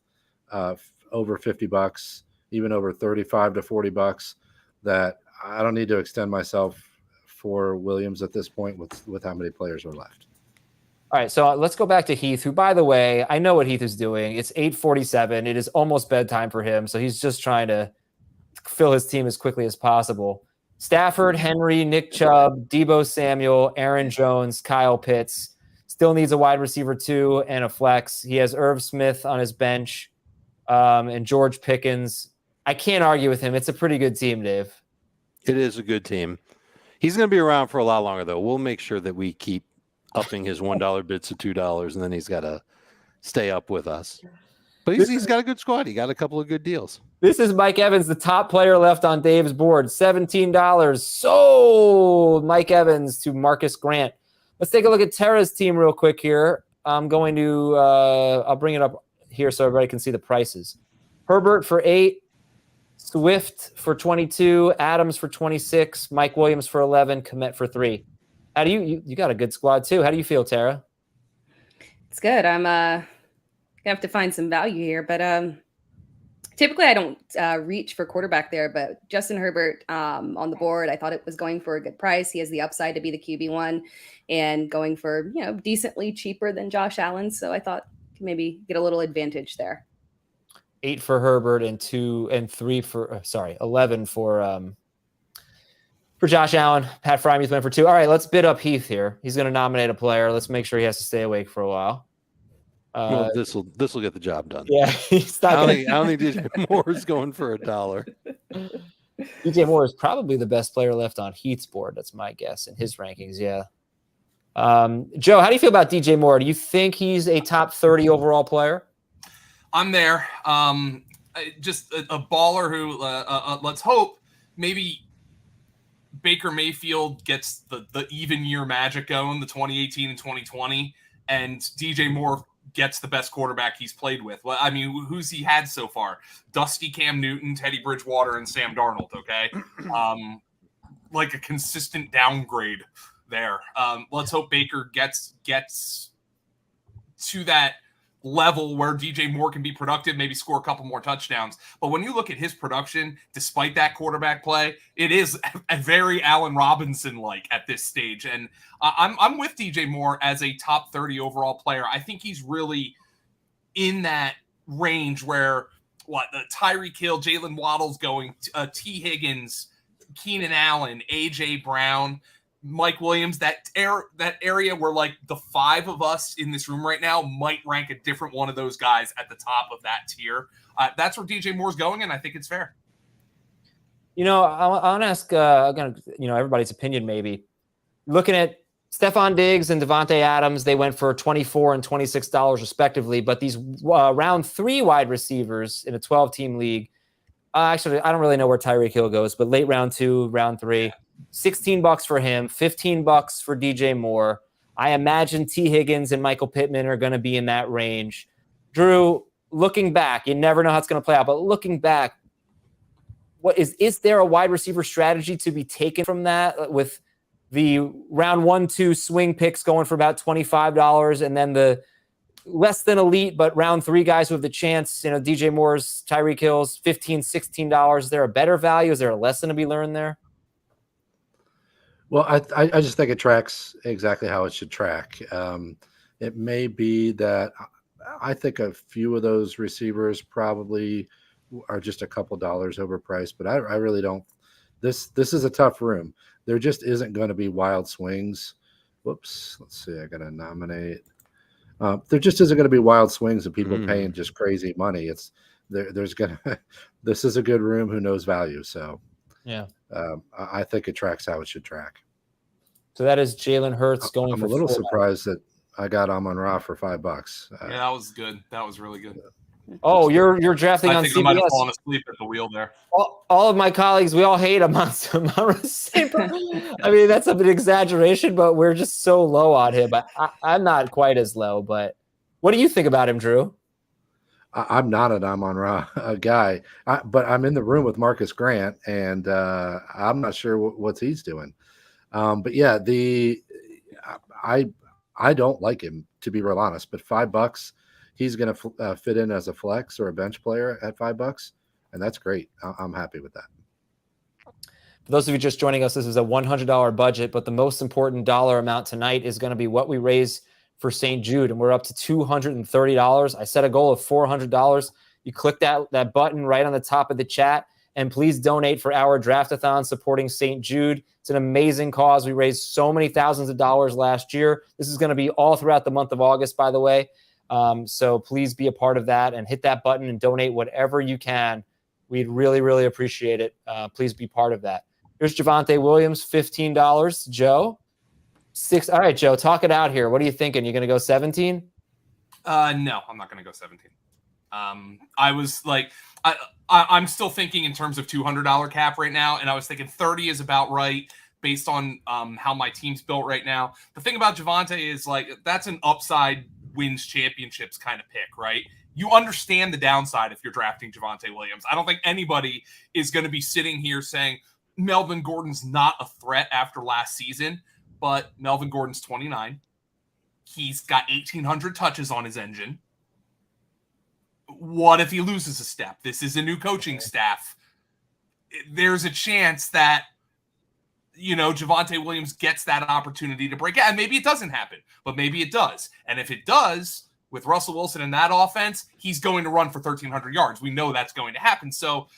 D: over $50, even over $35 to $40, that I don't need to extend myself for Williams at this point with how many players are left.
A: All right, so let's go back to Heath, who, by the way, I know what Heath is doing. It's 8:47. It is almost bedtime for him, so he's just trying to fill his team as quickly as possible. Stafford, Henry, Nick Chubb, Deebo Samuel, Aaron Jones, Kyle Pitts. Still needs a wide receiver 2 and a flex. He has Irv Smith on his bench and George Pickens. I can't argue with him. It's a pretty good team, Dave.
B: It is a good team. He's going to be around for a lot longer, though. We'll make sure that we keep upping his $1 bids to $2, and then he's got to stay up with us. But he's got a good squad. He got a couple of good deals.
A: This is Mike Evans, the top player left on Dave's board. $17. Sold Mike Evans to Marcus Grant. Let's take a look at Tara's team real quick here. I'm going to I'll bring it up here so everybody can see the prices. Herbert for 8, Swift for 22, Adams for 26, Mike Williams for 11, Kmet for 3. How do you got a good squad too? How do you feel, Tara?
C: It's good. I'm gonna have to find some value here, but typically I don't reach for quarterback there. But Justin Herbert on the board, I thought it was going for a good price. He has the upside to be the QB1 and going for decently cheaper than Josh Allen. So I thought maybe get a little advantage there.
A: 8 for Herbert and 11 for Josh Allen. Pat Frymuth went for 2. All right, let's bid up Heath here. He's going to nominate a player. Let's make sure he has to stay awake for a while.
B: Well, this will get the job done.
A: Yeah, he's not.
B: I don't think DJ Moore is going for $1.
A: DJ Moore is probably the best player left on Heath's board. That's my guess in his rankings. Yeah. Joe, how do you feel about DJ Moore? Do you think he's a top 30 overall player?
E: I'm there. Just a baller who let's hope maybe Baker Mayfield gets the even year magic going, the 2018 and 2020, and DJ Moore gets the best quarterback he's played with. Well, I mean, who's he had so far? Dusty Cam Newton, Teddy Bridgewater, and Sam Darnold, okay? Like a consistent downgrade there. Let's hope Baker gets to that level where DJ Moore can be productive, maybe score a couple more touchdowns. But when you look at his production, despite that quarterback play, it is a very Allen Robinson-like at this stage. And I'm with DJ Moore as a top 30 overall player. I think he's really in that range where Tyreek Hill, Jalen Waddle's going, T. Higgins, Keenan Allen, A.J. Brown, Mike Williams, that area where like the 5 of us in this room right now might rank a different one of those guys at the top of that tier. That's where DJ Moore's going, and I think it's fair.
A: I want to ask everybody's opinion maybe. Looking at Stephon Diggs and Devontae Adams, they went for $24 and $26 respectively, but these round 3 wide receivers in a 12-team league, actually, I don't really know where Tyreek Hill goes, but late round 2, round 3, $16 for him, $15 for DJ Moore. I imagine T. Higgins and Michael Pittman are going to be in that range. Drew, looking back, you never know how it's going to play out, but looking back, is there a wide receiver strategy to be taken from that with the round 1, 2 swing picks going for about $25 and then the less than elite, but round 3 guys who have the chance, DJ Moore's, Tyreek Hill's, $15, $16. Is there a better value? Is there a lesson to be learned there?
D: Well, I just think it tracks exactly how it should track. It may be that I think a few of those receivers probably are just a couple dollars overpriced, but I really don't. This is a tough room. There just isn't going to be wild swings. Whoops. Let's see. I got to nominate. There just isn't going to be wild swings of people paying just crazy money. This is a good room who knows value. So yeah. I think it tracks how it should track. So
A: that is Jalen Hurts going.
D: I'm a little surprised that I got Mon-Fri for $5.
E: Yeah, that was good. That was really good.
A: Oh, you're drafting on CBS. I
E: might have fallen asleep at the wheel there.
A: All of my colleagues, we all hate him on I mean, that's a bit exaggeration, but we're just so low on him. I'm not quite as low, but what do you think about him, Drew?
D: I'm not an Mon-Fri guy, but I'm in the room with Marcus Grant, and I'm not sure what he's doing. But yeah, I don't like him, to be real honest, but $5, he's going to fit in as a flex or a bench player at $5, and that's great. I'm happy with that.
A: For those of you just joining us, this is a $100 budget, but the most important dollar amount tonight is going to be what we raise for St. Jude, and we're up to $230. I set a goal of $400. You click that button right on the top of the chat, and please donate for our Draft-a-thon supporting St. Jude. It's an amazing cause. We raised so many thousands of dollars last year. This is going to be all throughout the month of August, by the way. So please be a part of that and hit that button and donate whatever you can. We'd really, really appreciate it. Please be part of that. Here's Javonte Williams, $15. Joe? 6. All right, Joe, talk it out here. What are you thinking? You're going to go 17?
E: No, I'm not going to go 17. I was like, I'm still thinking in terms of $200 cap right now, and I was thinking 30 is about right based on how my team's built right now. The thing about Javonte is like that's an upside wins championships kind of pick, right? You understand the downside if you're drafting Javonte Williams. I don't think anybody is going to be sitting here saying Melvin Gordon's not a threat after last season, but Melvin Gordon's 29. He's got 1,800 touches on his engine. What if he loses a step? This is a new coaching staff. There's a chance that, Javonte Williams gets that opportunity to break out. And maybe it doesn't happen, but maybe it does. And if it does, with Russell Wilson in that offense, he's going to run for 1,300 yards. We know that's going to happen. So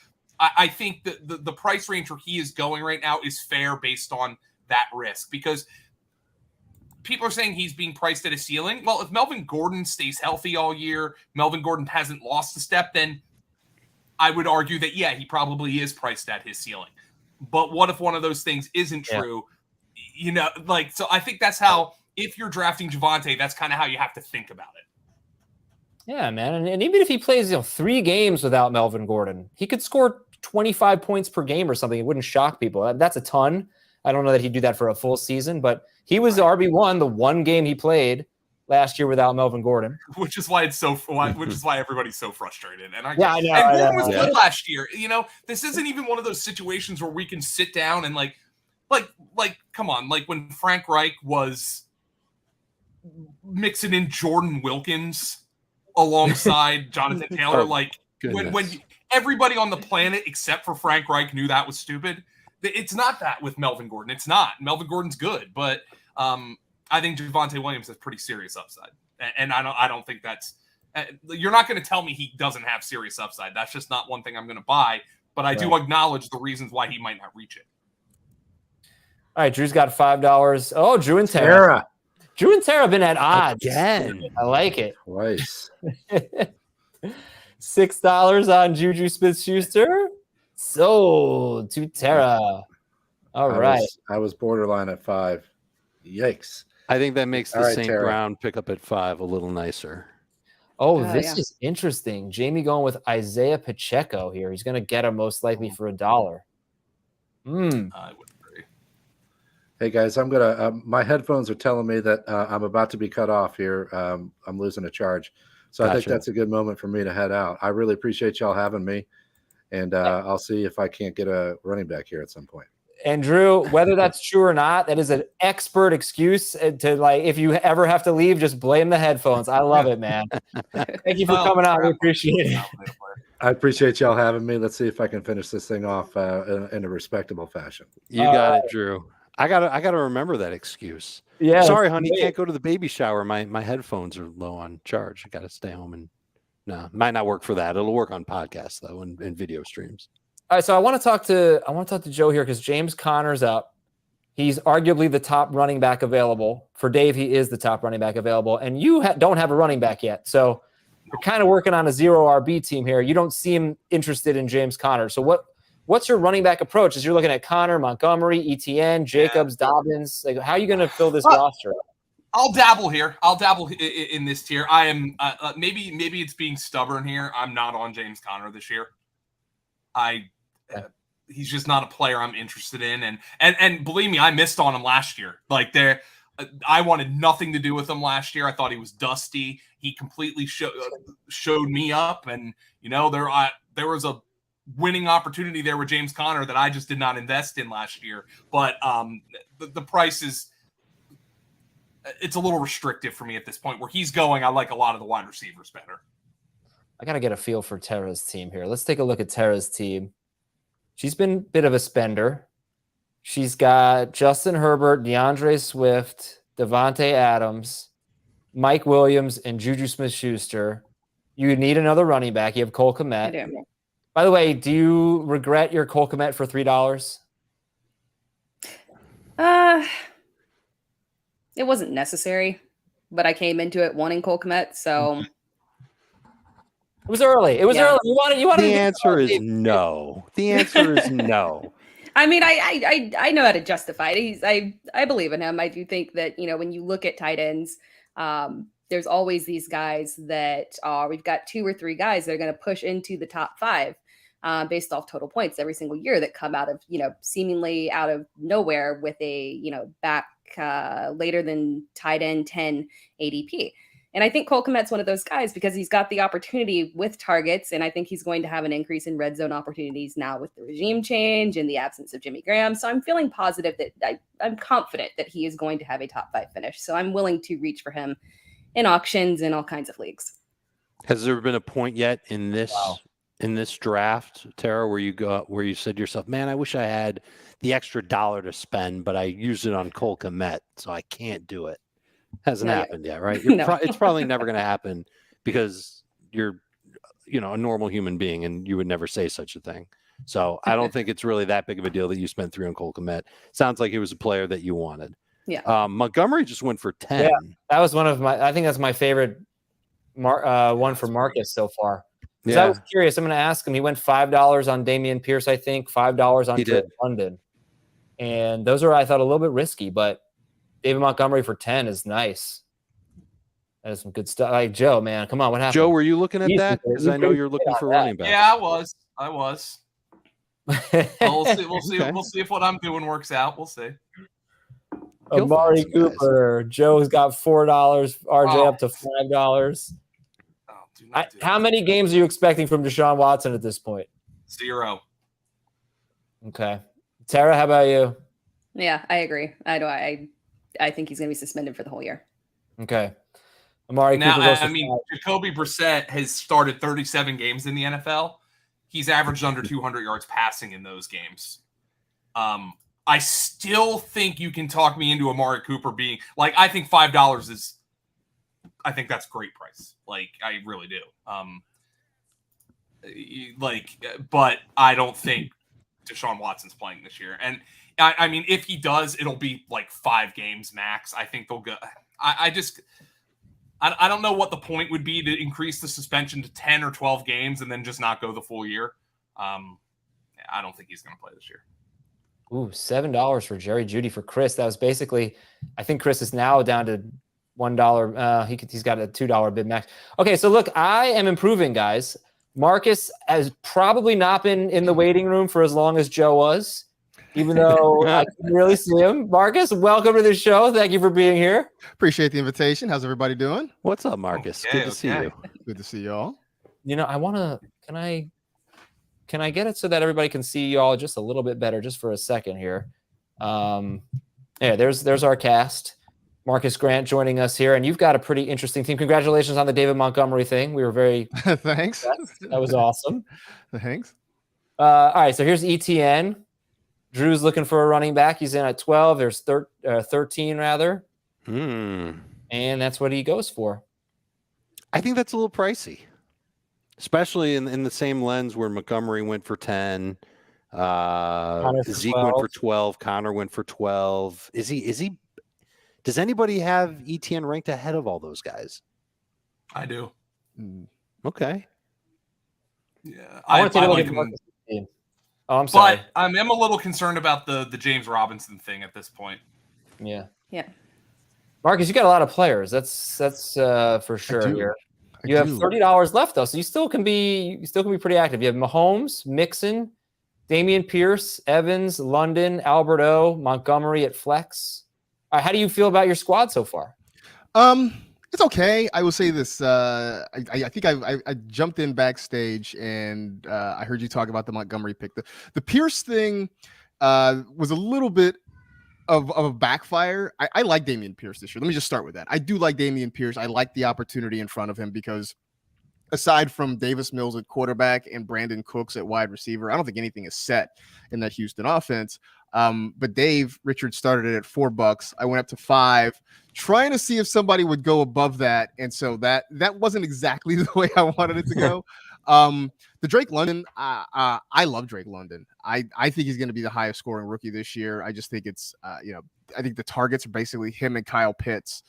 E: I think that the price range where he is going right now is fair based on that risk, because people are saying he's being priced at a ceiling. Well, if Melvin Gordon stays healthy all year, Melvin Gordon hasn't lost a step, then I would argue that, yeah, he probably is priced at his ceiling. But what if one of those things isn't true? So I think that's how, if you're drafting Javonte, that's kind of how you have to think about it.
A: Yeah, man. And even if he plays 3 games without Melvin Gordon, he could score 25 points per game or something. It wouldn't shock people. That's a ton. I don't know that he'd do that for a full season, but he was the RB1 the one game he played last year without Melvin Gordon.
E: Which is why why everybody's so frustrated. And I know.
A: And
E: Gordon was good last year. This isn't even one of those situations where we can sit down and like come on, like when Frank Reich was mixing in Jordan Wilkins alongside Jonathan Taylor, when everybody on the planet except for Frank Reich knew that was stupid. It's not that with Melvin Gordon. It's not. Melvin Gordon's good, but I think Javonte Williams has pretty serious upside, and I don't think that's. You're not going to tell me he doesn't have serious upside. That's just not one thing I'm going to buy. But I do acknowledge the reasons why he might not reach it.
A: All right, Drew's got $5. Oh, Drew and Tara. Drew and Tara have been at odds.
B: Again.
A: I like it.
D: Twice.
A: $6 on Juju Smith-Schuster. Sold to Tara. All right.
D: I was borderline at 5. Yikes.
B: I think that makes the
D: All right,
B: St.
D: Tara.
B: Brown pickup at 5 a little nicer.
A: Oh, this is interesting. Jamie going with Isaiah Pacheco here. He's going to get him most likely for $1.
E: I would agree.
D: Hey guys, I'm gonna. My headphones are telling me that I'm about to be cut off here. I'm losing a charge, so I think that's a good moment for me to head out. I really appreciate y'all having me, and I'll see if I can't get a running back here at some point.
A: And Drew, whether that's true or not, that is an expert excuse to, like, if you ever have to leave, just blame the headphones. I love it, man. Thank you for coming out. We appreciate it.
D: I appreciate y'all having me. Let's see if I can finish this thing off in a respectable fashion.
B: You got it, Drew. I gotta remember that excuse.
A: Yeah.
B: Sorry, honey, can't go to the baby shower. My headphones are low on charge. I gotta stay home, and might not work for that. It'll work on podcasts though, and video streams.
A: All right, so I want to talk to Joe here because James Conner's up. He's arguably the top running back available. For Dave, he is the top running back available, and you don't have a running back yet. So you're kind of working on a 0 RB team here. You don't seem interested in James Conner. So what's your running back approach? As you're looking at Conner, Montgomery, ETN, Jacobs, Dobbins, like how are you going to fill this roster?
E: I'll dabble here. I'll dabble in this tier. I am maybe it's being stubborn here. I'm not on James Conner this year. He's just not a player I'm interested in, and believe me, I missed on him last year. I wanted nothing to do with him last year. I thought he was dusty. He completely showed me up, and there was a winning opportunity there with James Conner that I just did not invest in last year. But the price it's a little restrictive for me at this point. Where he's going, I like a lot of the wide receivers better.
A: I got to get a feel for Tara's team here. Let's take a look at Tara's team. She's been a bit of a spender. She's got Justin Herbert, DeAndre Swift, Devontae Adams, Mike Williams, and Juju Smith-Schuster. You need another running back. You have Cole Kmet.
C: I do.
A: By the way, do you regret your Cole Kmet for $3?
C: It wasn't necessary, but I came into it wanting Cole Kmet, so
A: it was early. It was early. You wanted.
B: The answer is no. The answer is no.
C: I mean, I know how to justify it. I believe in him. I do think that, when you look at tight ends, there's always these guys that we've got 2 or 3 guys that are going to push into the top 5 based off total points every single year that come out of, seemingly out of nowhere with a, back later than tight end 10 ADP. And I think Cole Kmet's one of those guys because he's got the opportunity with targets. And I think he's going to have an increase in red zone opportunities now with the regime change and the absence of Jimmy Graham. So I'm feeling positive that I'm confident that he is going to have a top 5 finish. So I'm willing to reach for him in auctions and all kinds of leagues.
B: Has there been a point yet in this draft, Tara, where you said to yourself, man, I wish I had the extra dollar to spend, but I used it on Cole Kmet, so I can't do it? Hasn't happened yet, right?
C: No.
B: It's probably never going to happen because you're, a normal human being and you would never say such a thing. So I don't think it's really that big of a deal that you spent 3 on Cole Kmet. Sounds like he was a player that you wanted.
C: Yeah.
B: Montgomery just went for 10.
A: Yeah, that was I think that's my favorite one for Marcus so far.
B: Yeah.
A: I was curious. I'm going to ask him. He went $5 on Dameon Pierce, I think, $5 on Drake London. And those are, I thought, a little bit risky, but David Montgomery for 10 is nice. That is some good stuff. Like, Joe, man, come on, what happened?
B: Joe, were you looking at that? Because I know you're looking for running back.
E: Yeah, I was. We'll see.
B: Okay.
E: We'll see if what I'm doing works out. We'll see.
A: Amari Cooper. Joe's got $4. RJ up to $5. How many games are you expecting from Deshaun Watson at this point?
E: 0.
A: Okay. Tara, how about you?
C: Yeah, I agree. I think he's going to be suspended for the whole year.
A: Okay. Amari
E: now,
A: Cooper goes
E: I mean, Jacoby Brissett has started 37 games in the NFL. He's averaged under 200 yards passing in those games. I still think you can talk me into Amari Cooper being like, I think $5 is, I think that's a great price. Like, I really do. But I don't think Deshaun Watson's playing this year. And I mean, if he does, it'll be like 5 games max. I think they'll go. I don't know what the point would be to increase the suspension to 10 or 12 games and then just not go the full year. I don't think he's going to play this year.
A: Ooh, $7 for Jerry Jeudy for Chris. That was basically, I think Chris is now down to $1. He's got a $2 bid max. Okay, so look, I am improving, guys. Marcus has probably not been in the waiting room for as long as Joe was, even though I can really see him. Marcus, welcome to the show. Thank you for being here.
F: Appreciate the invitation. How's everybody doing?
B: What's up, Marcus? Good to see you.
F: Good to see you all.
A: I want to, can I get it so that everybody can see you all just a little bit better just for a second here? There's our cast. Marcus Grant joining us here, and you've got a pretty interesting team. Congratulations on the David Montgomery thing. We were very
F: thanks.
A: That was awesome.
F: Thanks.
A: All right, so here's ETN. Drew's looking for a running back. He's in at 12. There's 13 rather, and that's what he goes for.
B: I think that's a little pricey, especially in the same lens where Montgomery went for 10. Zeke went for 12. Connor went for 12. Is he? Does anybody have ETN ranked ahead of all those guys?
E: I do.
B: Okay.
E: Yeah,
A: I want to take a look at Marcus' team. Oh, I'm sorry.
E: But I'm a little concerned about the James Robinson thing at this point.
A: Yeah.
C: Yeah.
A: Marcus, you got a lot of players. That's for sure here. You have $30 left though, so you still can be pretty active. You have Mahomes, Mixon, Dameon Pierce, Evans, London, Albert O, Montgomery at flex. How do you feel about your squad so far?
F: It's okay. I will say this. I think I jumped in backstage and I heard you talk about the Montgomery pick. The Pierce thing was a little bit of a backfire. I like Dameon Pierce this year. Let me just start with that. I do like Dameon Pierce. I like the opportunity in front of him because aside from Davis Mills at quarterback and Brandon Cooks at wide receiver, I don't think anything is set in that Houston offense. But Dave Richards started it at $4. I went up to $5, trying to see if somebody would go above that. And so that wasn't exactly the way I wanted it to go. The Drake London, I love Drake London. I think he's going to be the highest scoring rookie this year. I just think it's, I think the targets are basically him and Kyle Pitts.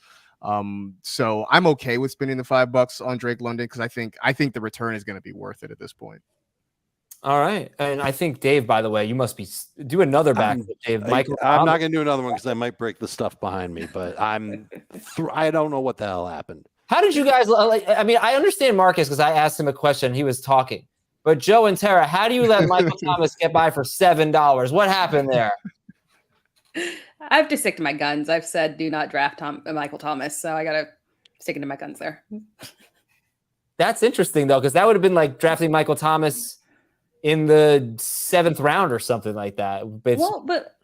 F: So I'm okay with spending the $5 on Drake London because I think the return is going to be worth it at this point.
A: All right. And I think Dave, by the way, you must be do another back, Dave. Michael,
B: I'm not going to do another one because I might break the stuff behind me, but I don't know what the hell happened.
A: How did you guys I mean, I understand Marcus because I asked him a question. He was talking. But Joe and Tara, how do you let Michael Thomas get by for $7? What happened there?
C: I have to stick to my guns. I've said do not draft Michael Thomas, so I got to stick to my guns there.
A: That's interesting, though, because that would have been like drafting Michael Thomas in the 7th round or something like that.
C: But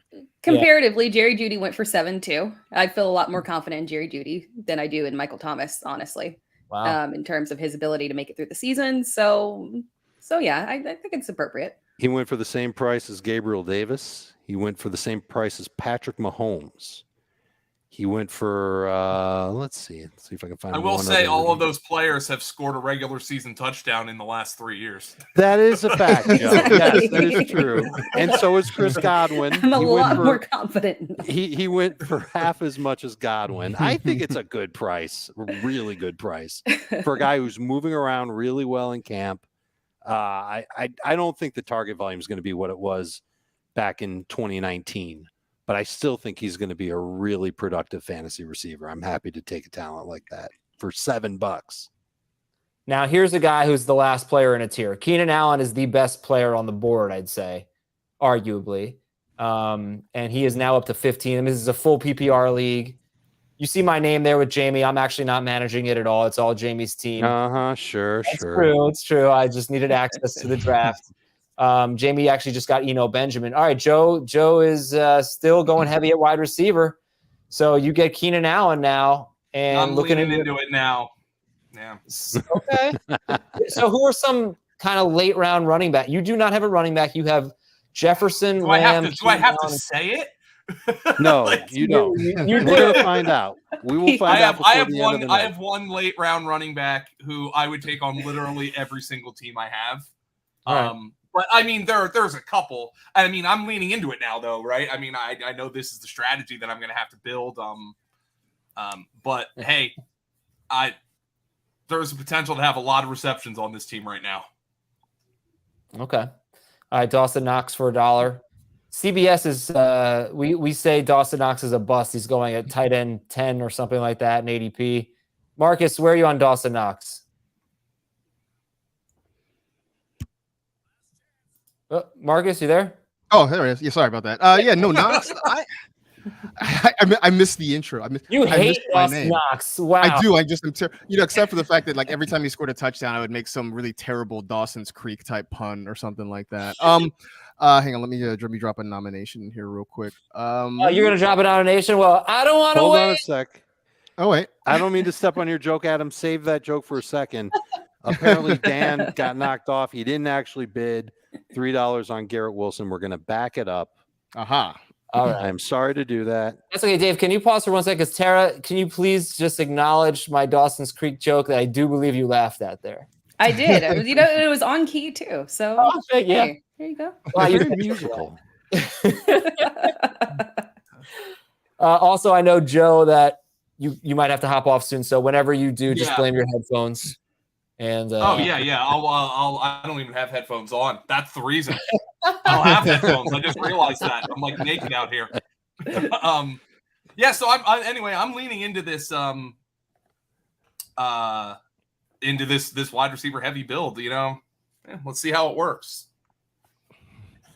C: comparatively, Jerry Jeudy went for 7 too. I feel a lot more confident in Jerry Jeudy than I do in Michael Thomas, honestly.
A: Wow.
C: In terms of his ability to make it through the season. So yeah, I think it's appropriate.
B: He went for the same price as Gabriel Davis. He went for the same price as Patrick Mahomes. He went for let's see if I can find.
E: I will say all of those players have scored a regular season touchdown in the last 3 years.
B: That is a fact, Joe. Yes, that is true. And so is Chris Godwin.
C: I'm a lot more confident.
B: He went for half as much as Godwin. I think it's a good price, a really good price for a guy who's moving around really well in camp. I don't think the target volume is going to be what it was back in 2019. But I still think he's going to be a really productive fantasy receiver. I'm happy to take a talent like that for $7.
A: Now, here's a guy who's the last player in a tier. Keenan Allen is the best player on the board, I'd say, arguably. And he is now up to 15. And this is a full PPR league. You see my name there with Jamie. I'm actually not managing it at all. It's all Jamie's team.
B: Sure.
A: It's true. I just needed access to the draft. Jamie actually just got Benjamin. All right, Joe is still going heavy at wide receiver. So you get Keenan Allen now, and
E: I'm
A: looking
E: into it now. Yeah.
A: Okay. So who are some kind of late round running back? You do not have a running back. You have Jefferson.
E: Do I have to say it?
B: No, you don't. We're going to find out. We will find out. I
E: have one late round running back who I would take on literally every single team I have.
A: All right.
E: But I mean, there's a couple. I mean, I'm leaning into it now, though, right? I mean, I know this is the strategy that I'm going to have to build. But hey, there's a potential to have a lot of receptions on this team right now.
A: Okay. All right, Dawson Knox for $1. CBS is we say Dawson Knox is a bust. He's going at tight end 10 or something like that in ADP. Marcus, where are you on Dawson Knox? Marcus, you there?
F: Oh, there it is. Yeah, sorry about that. Yeah, no, Knox. I missed the intro. I
A: hate Dawson Knox. Wow.
F: I do. I just except for the fact that like every time he scored a touchdown, I would make some really terrible Dawson's Creek type pun or something like that. Hang on, let me drop a nomination here real quick.
A: You're gonna drop a nomination? Well, I don't want to wait.
B: Hold on a sec.
F: Oh wait,
B: I don't mean to step on your joke, Adam. Save that joke for a second. Apparently, Dan got knocked off. He didn't actually bid $3 on Garrett Wilson. We're going to back it up.
F: Aha.
A: All right.
B: I'm sorry to do that.
A: That's okay, Dave. Can you pause for 1 second? Because Tara, can you please just acknowledge my Dawson's Creek joke that I do believe you laughed at there?
C: I did. It was on key too. So
A: yeah.
C: Hey, there you go.
A: Wow,
B: You're very musical.
A: Also, I know, Joe, that you might have to hop off soon. So whenever you do, just blame your headphones. And
E: I don't even have headphones on. That's the reason. I don't have headphones. I just realized that. I'm like naked out here. So I'm leaning into this this wide receiver heavy build, let's see how it works.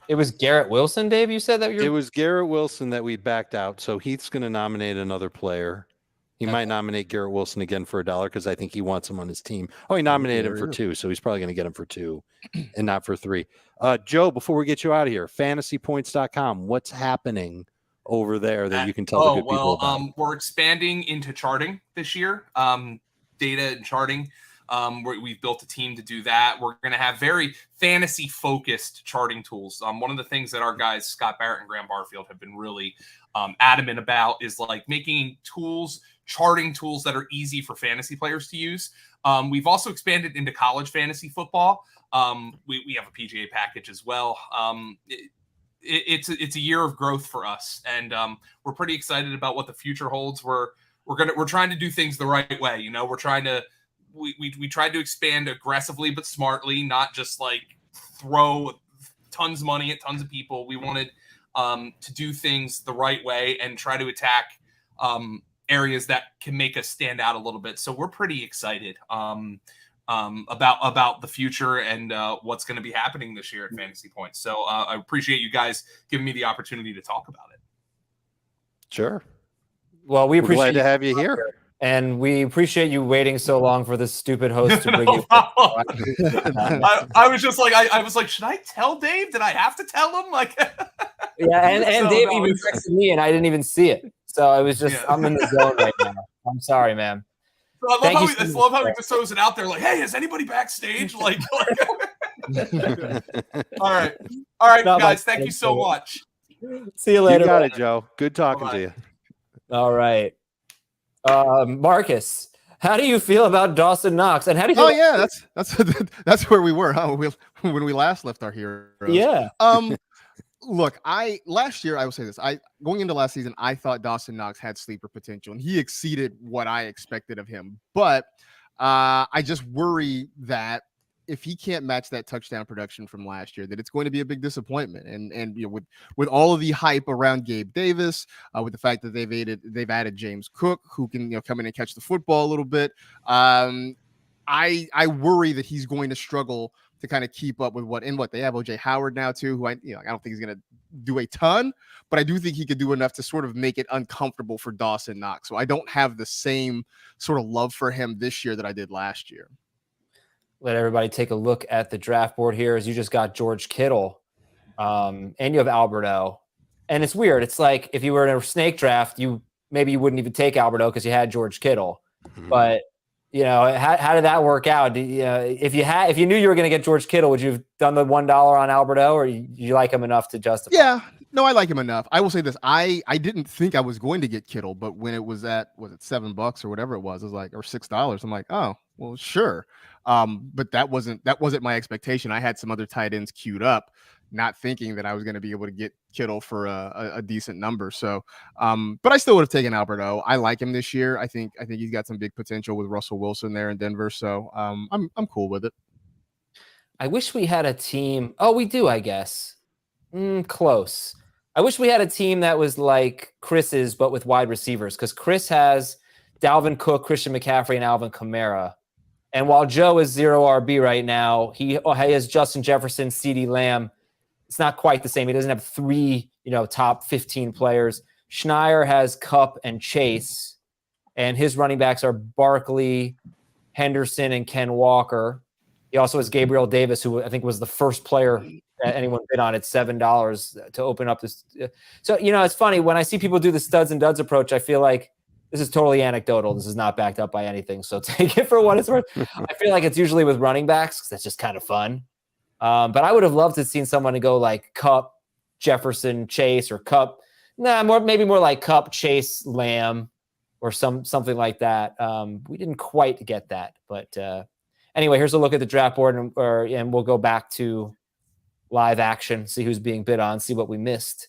A: It was Garrett Wilson, Dave. You said that
B: it was Garrett Wilson that we backed out. So Heath's going to nominate another player. He might nominate Garrett Wilson again for $1 because I think he wants him on his team. Oh, he nominated him for 2, so he's probably going to get him for 2 and not for 3. Joe, before we get you out of here, fantasypoints.com, what's happening over there that you can tell the good people about?
E: We're expanding into charting this year, data and charting. We've built a team to do that. We're going to have very fantasy-focused charting tools. One of the things that our guys, Scott Barrett and Graham Barfield, have been really adamant about is like making charting tools that are easy for fantasy players to use. We've also expanded into college fantasy football. We have a PGA package as well. It's a year of growth for us, and we're pretty excited about what the future holds. We're trying to do things the right way. We're trying to we tried to expand aggressively but smartly, not just like throw tons of money at tons of people. We wanted to do things the right way and try to attack areas that can make us stand out a little bit. So we're pretty excited about the future and what's going to be happening this year at Fantasy Points. So I appreciate you guys giving me the opportunity to talk about it.
B: Sure.
A: Well, we
B: We're
A: appreciate
B: glad to have you here.
A: and we appreciate you waiting so long for this stupid host to bring
E: No
A: you.
E: problem. I was just like, I was like, should I tell Dave? Did I have to tell him? Like,
A: Yeah, and
E: So,
A: Dave
E: no,
A: even
E: it's-
A: texted me, and I didn't even see it. So I was just,
E: Yeah.
A: I'm in the zone right now. I'm sorry, man.
E: I love
A: Thank
E: how
A: you
E: he,
A: so
E: I love how he
A: much.
E: just throws it out there, like, "Hey, is anybody backstage?" Like all right,
A: Not
E: guys.
A: much
E: Thank you
A: better
E: so
A: for it.
E: much.
A: See you
B: You
A: later.
B: got
A: man.
B: it, Joe. Good talking
E: Bye-bye.
B: to you.
A: All right. Marcus, how do you feel about Dawson Knox? And how do you feel
F: Oh yeah, that's where we were, huh? When we last left our heroes.
A: Yeah.
F: Look, last year I will say this. Going into last season, I thought Dawson Knox had sleeper potential, and he exceeded what I expected of him. But I just worry that if he can't match that touchdown production from last year, that it's going to be a big disappointment. And you know, with all of the hype around Gabe Davis, with the fact that they've added James Cook, who can come in and catch the football a little bit. I worry that he's going to struggle to kind of keep up with what they have OJ Howard now too, who I don't think he's going to do a ton, but I do think he could do enough to sort of make it uncomfortable for Dawson Knox. So I don't have the same sort of love for him this year that I did last year.
A: Let everybody take a look at the draft board here as you just got George Kittle and you have Alberto. And it's weird. It's like if you were in a snake draft, maybe you wouldn't even take Alberto because you had George Kittle. But how did that work out? If you knew you were going to get George Kittle, would you have done the $1 on Alberto, or you like him enough to justify?
F: Yeah, no, I like him enough. I will say this: I didn't think I was going to get Kittle, but when it was at $7 or whatever it was like, or $6, I'm like, oh well, sure. But that wasn't my expectation. I had some other tight ends queued up, not thinking that I was going to be able to get Kittle for a decent number. So, but I still would have taken Alberto. I like him this year. I think he's got some big potential with Russell Wilson there in Denver. So, I'm cool with it.
A: I wish we had a team. Oh, we do, I guess. Close. I wish we had a team that was like Chris's, but with wide receivers, because Chris has Dalvin Cook, Christian McCaffrey, and Alvin Kamara. And while Joe is 0 RB right now, he has Justin Jefferson, CeeDee Lamb. It's not quite the same. He doesn't have 3, top 15 players. Schneier has Kupp and Chase, and his running backs are Barkley, Henderson, and Ken Walker. He also has Gabriel Davis, who I think was the first player that anyone bid on at $7 to open up this. So, it's funny. When I see people do the studs and duds approach, I feel like this is totally anecdotal. This is not backed up by anything. So take it for what it's worth. I feel like it's usually with running backs because that's just kind of fun. But I would have loved to have seen someone to go like Kupp, Jefferson, Chase, or Kupp. Maybe more like Kupp, Chase, Lamb, or something like that. We didn't quite get that. But anyway, here's a look at the draft board, and we'll go back to live action, see who's being bid on, see what we missed.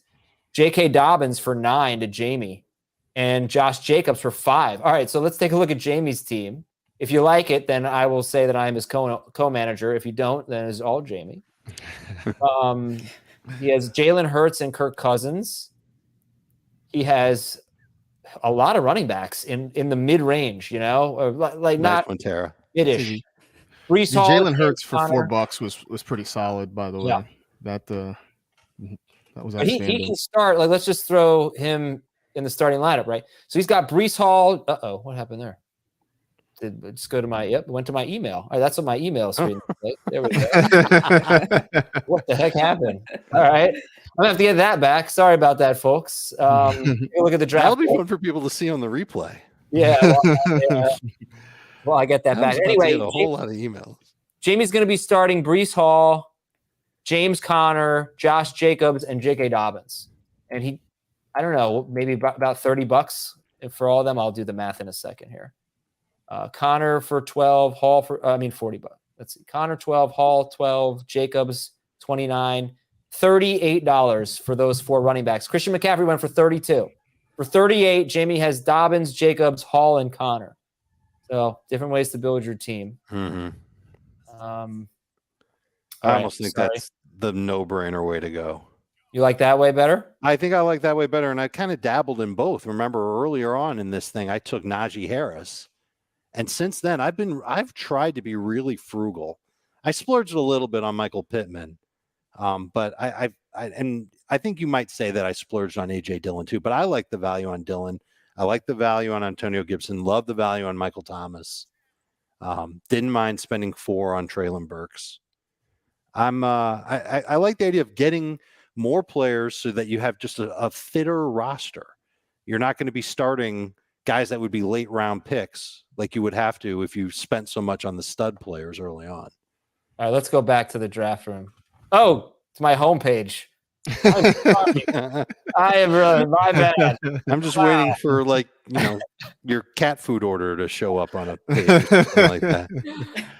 A: J.K. Dobbins for 9 to Jamie, and Josh Jacobs for 5. All right, so let's take a look at Jamie's team. If you like it, then I will say that I am his co-manager. If you don't, then it's all Jamie. He has Jalen Hurts and Kirk Cousins. He has a lot of running backs in the mid-range, or like not
B: Montera.
A: mid-ish. Brees Hall,
F: Jalen Hurts for
A: Connor.
F: $4 was pretty solid, by the way.
A: Yeah.
F: That was
A: He
F: outstanding.
A: can start. Like, let's just throw him in the starting lineup, right? So he's got Brees Hall. Uh-oh, what happened there? Just go to went to my email. All right, that's what my email screen is. Like. There we go. What the heck happened? All right. I'm gonna have to get that back. Sorry about that, folks. Look at the draft.
B: That'll be fun for people to see on the replay.
A: Yeah. Well, I get that
B: I
A: back.
B: was about to
A: Anyway,
B: get a whole lot of emails.
A: Jamie's going to be starting Brees Hall, James Conner, Josh Jacobs, and J.K. Dobbins. And I don't know, maybe about $30 for all of them. I'll do the math in a second here. Conner for 12, Hall for $40. Let's see. Conner 12, Hall 12, Jacobs 29, $38 for those 4 running backs. Christian McCaffrey went for 32. For 38, Jamie has Dobbins, Jacobs, Hall, and Conner. So different ways to build your team.
B: Mm-hmm. I
A: All right,
B: almost think
A: sorry.
B: that's the no-brainer way to go.
A: You like that way better?
B: I think I like that way better, and I kind of dabbled in both. Remember earlier on in this thing, I took Najee Harris, and since then I've tried to be really frugal. I splurged a little bit on Michael Pittman, but I think you might say that I splurged on AJ Dillon too. But I like the value on Dillon. I like the value on Antonio Gibson. Love the value on Michael Thomas. Didn't mind spending 4 on Treylon Burks. I like the idea of getting more players so that you have just a fitter roster. You're not going to be starting guys that would be late round picks like you would have to if you spent so much on the stud players early on.
A: All right, let's go back to the draft room. Oh, it's my homepage. I'm sorry. I am really my bad.
B: I'm just waiting for your cat food order to show up on a page or something like that.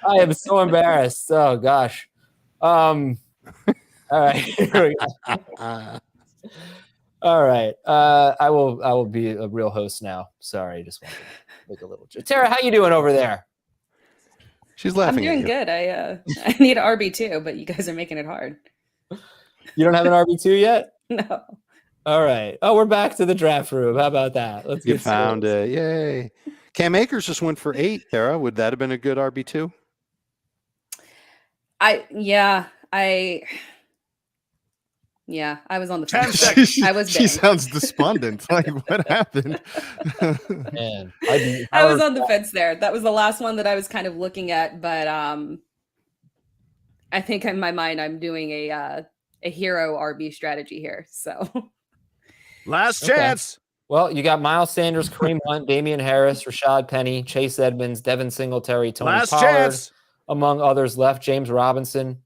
A: I am so embarrassed. Oh gosh. All right. Here we go. All right. I will be a real host now. Sorry, just want to make a little joke. Tara, how you doing over there?
B: She's
C: I'm
B: laughing
C: doing
B: at you.
C: good. I need an RB2, but you guys are making it hard.
A: You don't have an RB2 yet?
C: No.
A: All right. Oh, we're back to the draft room. How about that? Let's
B: You
A: get
B: found
A: serious.
B: it. Yay. Cam Akers just went for 8, Tara. Would that have been a good RB2?
C: I was on the
G: 10
C: fence.
G: seconds.
C: I was
F: She
C: bang.
F: sounds despondent. Like, what happened?
A: Man,
C: I was on the fence there. That was the last one that I was kind of looking at, but I think in my mind I'm doing a hero RB strategy here. So
G: Last
A: Okay.
G: chance.
A: Well, you got Miles Sanders, Kareem Hunt, Damian Harris, Rashad Penny, Chase Edmonds, Devin Singletary, Tony
G: Last
A: Pollard,
G: chance.
A: among others left. James Robinson.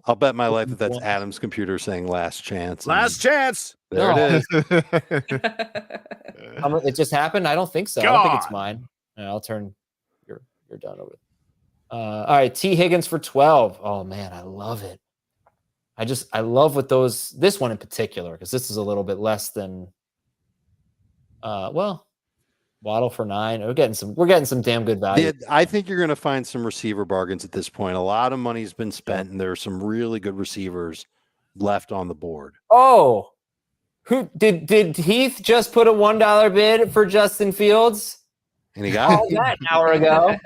B: I'll bet my life that that's Adam's computer saying last chance. and
G: Last chance.
B: There
A: No.
B: it is.
A: It just happened. I don't think so. I don't think it's
G: God.
A: mine. Yeah, I'll turn. You're done over. All right, T Higgins for 12. Oh man, I love it. I love what this one in particular, because this is a little bit less than Waddle for 9. We're getting some damn good value.
B: I think you're going to find some receiver bargains at this point. A lot of money's been spent, and there are some really good receivers left on the board.
A: Oh, who did Heath just put a $1 bid for Justin Fields?
B: And he got
A: Oh, that an hour ago.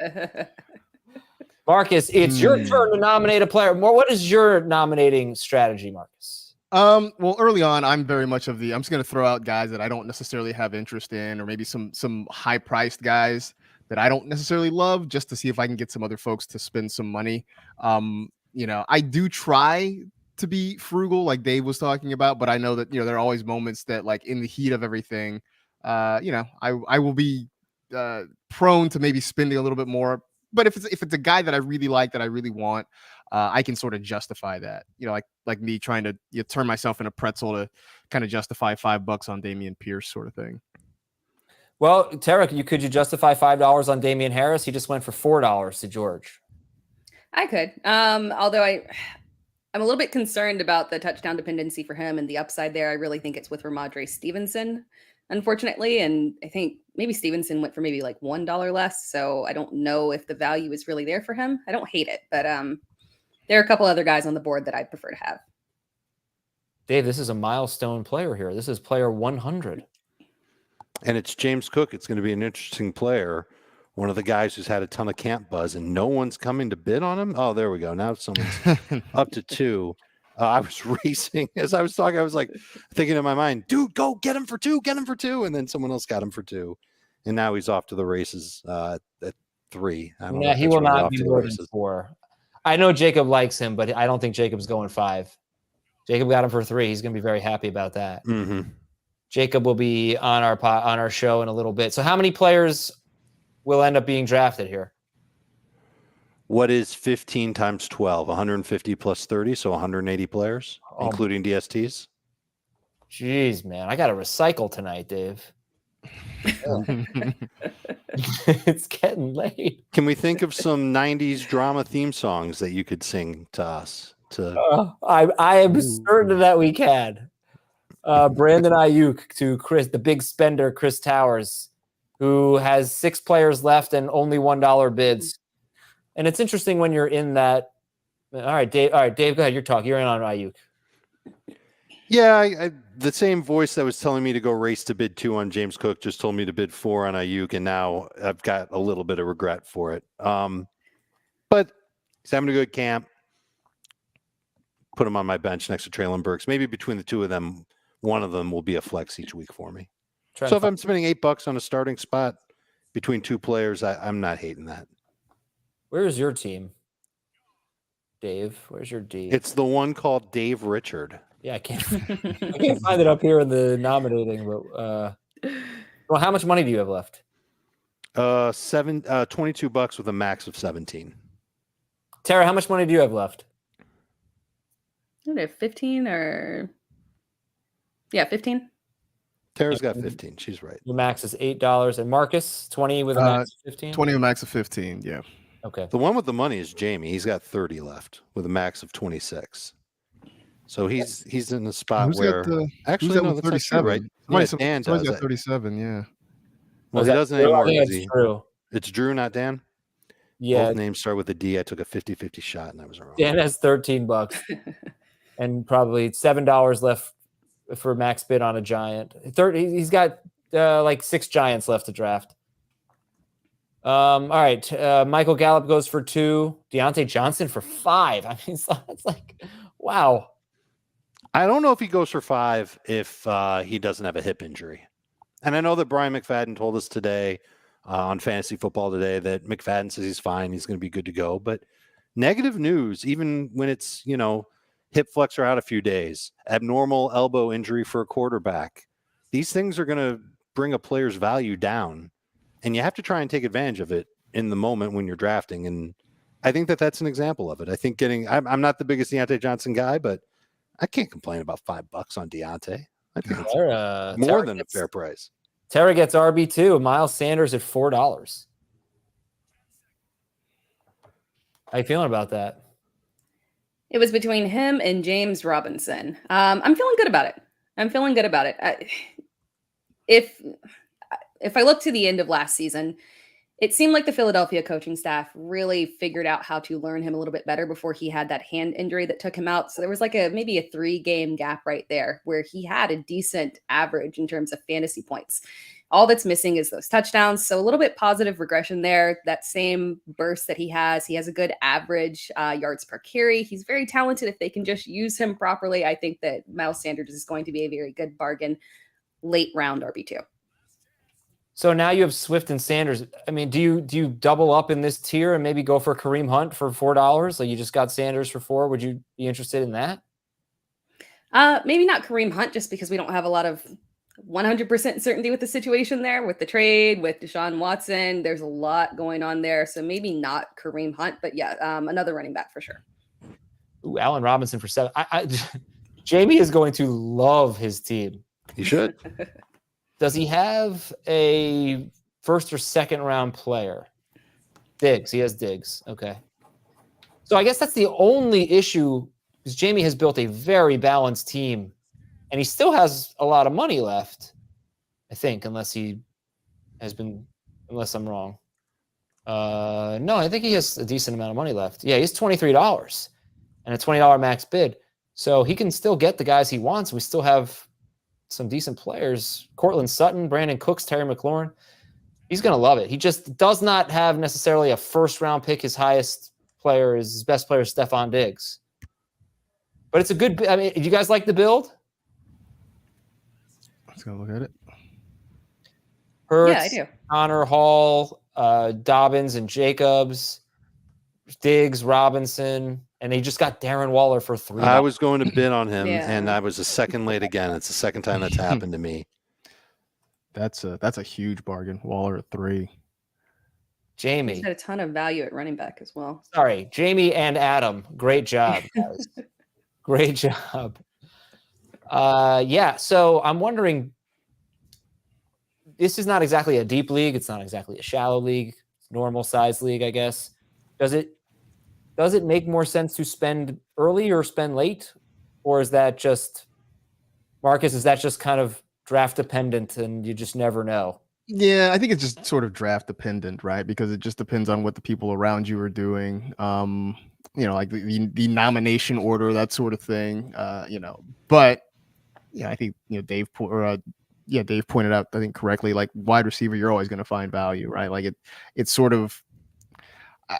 A: Marcus, it's your turn to nominate a player. What is your nominating strategy, Marcus?
F: Well, early on, I'm very much I'm just going to throw out guys that I don't necessarily have interest in, or maybe some high priced guys that I don't necessarily love, just to see if I can get some other folks to spend some money. I do try to be frugal, like Dave was talking about, but I know that, there are always moments that, like, in the heat of everything, I will be prone to maybe spending a little bit more. But if it's a guy that I really like, that I really want, I can sort of justify that. Like me trying to turn myself in a pretzel to kind of justify $5 on Dameon Pierce, sort of thing.
A: Well, Tara, could you justify $5 on Damian Harris? He just went for $4 to George.
C: I could. Although I'm a little bit concerned about the touchdown dependency for him and the upside there. I really think it's with Ramondre Stevenson, unfortunately. And I think maybe Stevenson went for maybe like $1 less. So I don't know if the value is really there for him. I don't hate it, but there are a couple other guys on the board that I'd prefer to have.
A: Dave, this is a milestone player here. This is player 100.
B: And it's James Cook. It's going to be an interesting player. One of the guys who's had a ton of camp buzz, and no one's coming to bid on him. Oh, there we go. Now someone's up to 2. I was racing as I was talking. I was like thinking in my mind, dude, go get him for 2, get him for 2. And then someone else got him for 2. And now he's off to the races at 3. I don't know
A: Yeah,
B: if
A: he
B: that's
A: will
B: really
A: not
B: off
A: be
B: to the
A: more than
B: races.
A: 4. I know Jacob likes him, but I don't think Jacob's going 5. Jacob got him for 3. He's going to be very happy about that.
B: Mm-hmm.
A: Jacob will be on our show in a little bit. So how many players will end up being drafted here?
B: What is 15 times 12? 150 plus 30, so 180 players, including DSTs.
A: Jeez, man. I got to recycle tonight, Dave. It's getting late.
B: Can we think of some 90s drama theme songs that you could sing to us?
A: I am certain that we can. Brandon Ayuk to Chris, the big spender, Chris Towers, who has 6 players left and only $1 bids. And it's interesting when you're in that All right, Dave. All right, Dave. Go ahead. You're talking. You're in on Ayuk.
B: Yeah, the same voice that was telling me to go race to bid 2 on James Cook just told me to bid 4 on Ayuk, and now I've got a little bit of regret for it. But he's having a good camp. Put him on my bench next to Traylon Burks. Maybe between the two of them, one of them will be a flex each week for me. So if I'm spending $8 on a starting spot between 2 players, I'm not hating that.
A: Where's your team, Dave? Where's your D?
B: It's the one called Dave Richard.
A: Yeah, I can't find it up here in the nominating. But well, how much money do you have left?
B: $22 with a max of 17.
A: Tara, how much money do you have left?
C: I don't know, 15 or 15.
B: Tara's got 15. She's right.
A: Your max is $8, and Marcus 20 with a max of 15.
F: 20 with a max of 15. Yeah.
A: Okay.
B: The one with the money is Jamie. He's got 30 left with a max of 26. So he's in the spot
F: Who's
B: where
F: got
B: actually
F: who's
B: no,
F: got
B: that's
F: 37?
B: actually right.
F: Somebody's,
B: Dan
F: somebody's
B: does
F: got
B: it.
F: 37. Yeah.
B: Well,
A: Is
B: he
A: that
B: doesn't
A: Drew?
B: anymore.
A: I think
B: does
A: it's
B: he?
A: Drew.
B: It's Drew, not Dan.
A: Yeah,
B: Both names start with a D. I took a 50-50 shot and I was wrong.
A: Dan has $13 and probably $7 left for max bid on a giant. He's got like 6 giants left to draft. All right, Michael Gallup goes for 2. Deontay Johnson for 5. I mean, it's like, wow.
B: I don't know if he goes for 5 if he doesn't have a hip injury. And I know that Brian McFadden told us today on Fantasy Football Today that McFadden says he's fine. He's going to be good to go. But negative news, even when it's, hip flexor out a few days, abnormal elbow injury for a quarterback, these things are going to bring a player's value down. And you have to try and take advantage of it in the moment when you're drafting. And I think that that's an example of it. I think I'm not the biggest Deontay Johnson guy, but I can't complain about $5 on Deontay. I think it's more than a fair price.
A: Tara gets RB2. Miles Sanders at $4. How you feeling about that?
C: It was between him and James Robinson. I'm feeling good about it. If I look to the end of last season, it seemed like the Philadelphia coaching staff really figured out how to learn him a little bit better before he had that hand injury that took him out. So there was like maybe a 3-game gap right there where he had a decent average in terms of fantasy points. All that's missing is those touchdowns. So a little bit positive regression there. That same burst that he has a good average yards per carry. He's very talented. If they can just use him properly, I think that Miles Sanders is going to be a very good bargain. Late round RB2.
A: So now you have Swift and Sanders. I mean, do you double up in this tier and maybe go for Kareem Hunt for $4? Like you just got Sanders for 4. Would you be interested in that?
C: Maybe not Kareem Hunt, just because we don't have a lot of 100% certainty with the situation there, with the trade, with Deshaun Watson. There's a lot going on there. So maybe not Kareem Hunt, but yeah, another running back for sure.
A: Ooh, Allen Robinson for 7. Jamie is going to love his team.
B: He should.
A: Does he have a first or second round player? Diggs. He has Diggs. Okay. So I guess that's the only issue, because Jamie has built a very balanced team, and he still has a lot of money left, I think, unless I'm wrong. No, I think he has a decent amount of money left. Yeah, he's $23 and a $20 max bid. So he can still get the guys he wants. We still have some decent players. Cortland Sutton, Brandon Cooks, Terry McLaurin. He's going to love it. He just does not have necessarily a first-round pick. His best player is Stephon Diggs. But it's a good – I mean, do you guys like the build?
F: Let's go look at it.
A: Hurts,
C: Yeah, I do.
A: Connor, Hall, Dobbins, and Jacobs, Diggs, Robinson, and they just got Darren Waller for $3.
B: I was going to bid on him,
C: Yeah.
B: and I was a second late again. It's the second time that's happened to me.
F: That's a huge bargain. Waller at 3.
A: Jamie.
C: He's had a ton of value at running back as well.
A: Sorry, Jamie and Adam. Great job, guys. Great job. Yeah, so I'm wondering, this is not exactly a deep league. It's not exactly a shallow league. It's normal size league, I guess. Does it make more sense to spend early or spend late? Or is that just, Marcus, is that just kind of draft dependent and you just never know?
F: Yeah, I think it's just sort of draft dependent, right? Because it just depends on what the people around you are doing. like the nomination order, that sort of thing. But I think Dave pointed out, I think correctly, like wide receiver, you're always going to find value, right? Like it's sort of,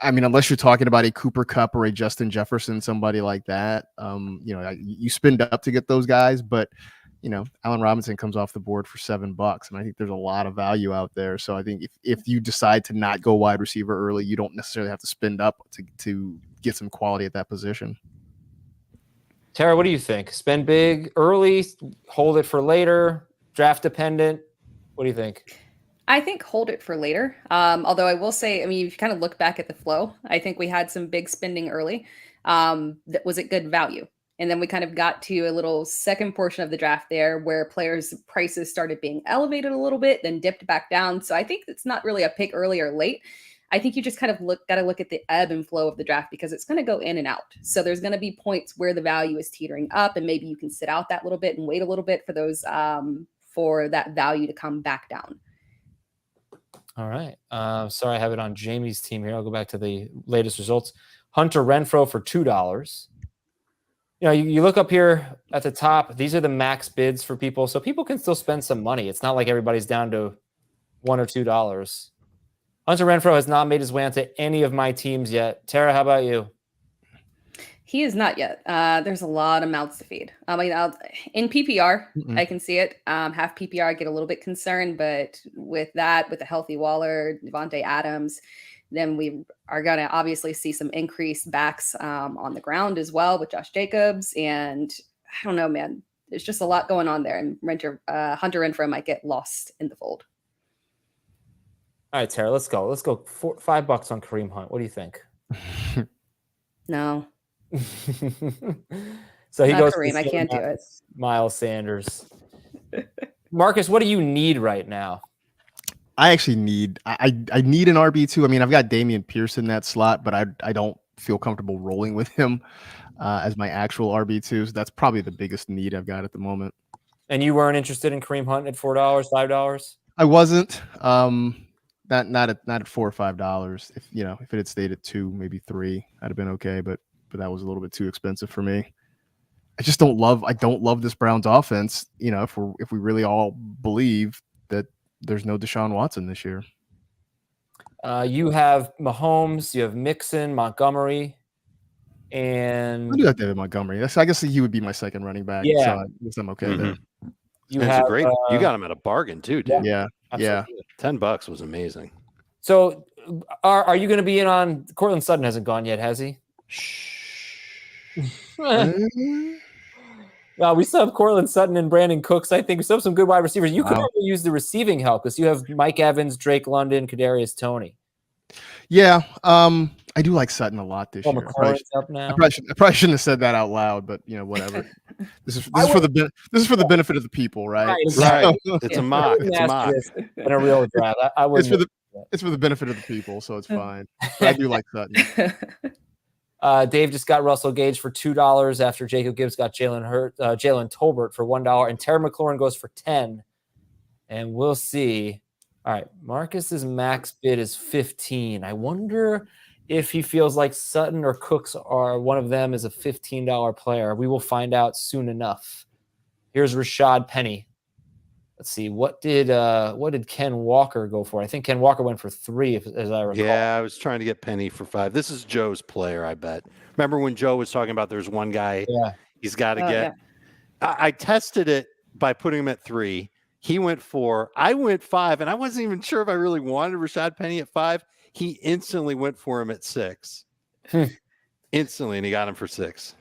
F: I mean, unless you're talking about a Cooper Kupp or a Justin Jefferson, somebody like that, you spend up to get those guys, but Allen Robinson comes off the board for $7, and I think there's a lot of value out there. So I think if you decide to not go wide receiver early, you don't necessarily have to spend up to get some quality at that position.
A: Tara, what do you think? Spend big early, hold it for later, draft dependent? What do you think?
C: I think hold it for later. Although I will say, I mean, if you kind of look back at the flow, I think we had some big spending early. That was at good value. And then we kind of got to a little second portion of the draft there where players' prices started being elevated a little bit, then dipped back down. So I think it's not really a pick early or late. I think you just kind of got to look at the ebb and flow of the draft because it's going to go in and out. So there's going to be points where the value is teetering up, and maybe you can sit out that little bit and wait a little bit for those for that value to come back down.
A: All right. Sorry, I have it on Jamie's team here. I'll go back to the latest results. Hunter Renfrow for $2. You look up here at the top. These are the max bids for people, so people can still spend some money. It's not like everybody's down to $1 or $2. Hunter Renfrow has not made his way onto any of my teams yet. Tara, how about you?
C: He is not yet. There's a lot of mouths to feed. I mean, in PPR, I can see it. Half PPR, I get a little bit concerned, but with a healthy Waller, Devontae Adams, then we are going to obviously see some increased backs on the ground as well with Josh Jacobs. And I don't know, man. There's just a lot going on there. And Hunter Renfrow might get lost in the fold.
A: All right, Tara, let's go. Let's go $5 on Kareem Hunt. What do you think?
C: No.
A: So he goes.
C: Kareem, I can't do it.
A: Miles Sanders. Marcus, what do you need right now?
F: I actually need I need an RB2. I mean, I've got Dameon Pierce in that slot, but I don't feel comfortable rolling with him as my actual RB2. So that's probably the biggest need I've got at the moment. And
A: you weren't interested in Kareem Hunt at $4, $5?
F: I wasn't. Not at $4 or $5. If it had stayed at $2, maybe $3, I'd have been okay. But that was a little bit too expensive for me. I don't love this Browns offense. If we really all believe that there's no Deshaun Watson this year.
A: You have Mahomes, you have Mixon, Montgomery, and
F: I do have David Montgomery. I guess he would be my second running back.
A: Yeah,
F: so I guess I'm okay there.
B: You got him at a bargain too, dude.
F: Yeah.
A: Absolutely.
B: $10 was amazing.
A: So, are you going to be in on Cortland Sutton? Hasn't gone yet, has he? Well, we still have Cortland Sutton and Brandon Cooks. I think we still have some good wide receivers. You could probably use the receiving help because you have Mike Evans, Drake London, Kadarius Toney.
F: Yeah, I do like Sutton a lot this year.
A: McLaurin's up now.
F: I probably shouldn't have said that out loud, but whatever. This is for the benefit of the people, right?
A: Right.
B: It's a mock. It's a mock.
A: In a real draft,
F: it's for the benefit of the people, so it's fine. But I do like Sutton.
A: Dave just got Russell Gage for $2 after Jacob Gibbs got Jalen Tolbert for $1, and Terry McLaurin goes for $10. And we'll see. All right, Marcus's max bid is $15. I wonder if he feels like Sutton or Cooks are one of them is a $15 player. We will find out soon enough. Here's Rashad Penny. Let's see, what did Ken Walker go for? I think Ken Walker went for $3, as I recall.
B: Yeah, I was trying to get Penny for $5. This is Joe's player, I bet. Remember when Joe was talking about there's one guy he's got to get? Yeah. I tested it by putting him at 3. He went 4. I went 5, and I wasn't even sure if I really wanted Rashad Penny at 5. He instantly went for him at 6. Instantly, and he got him for 6.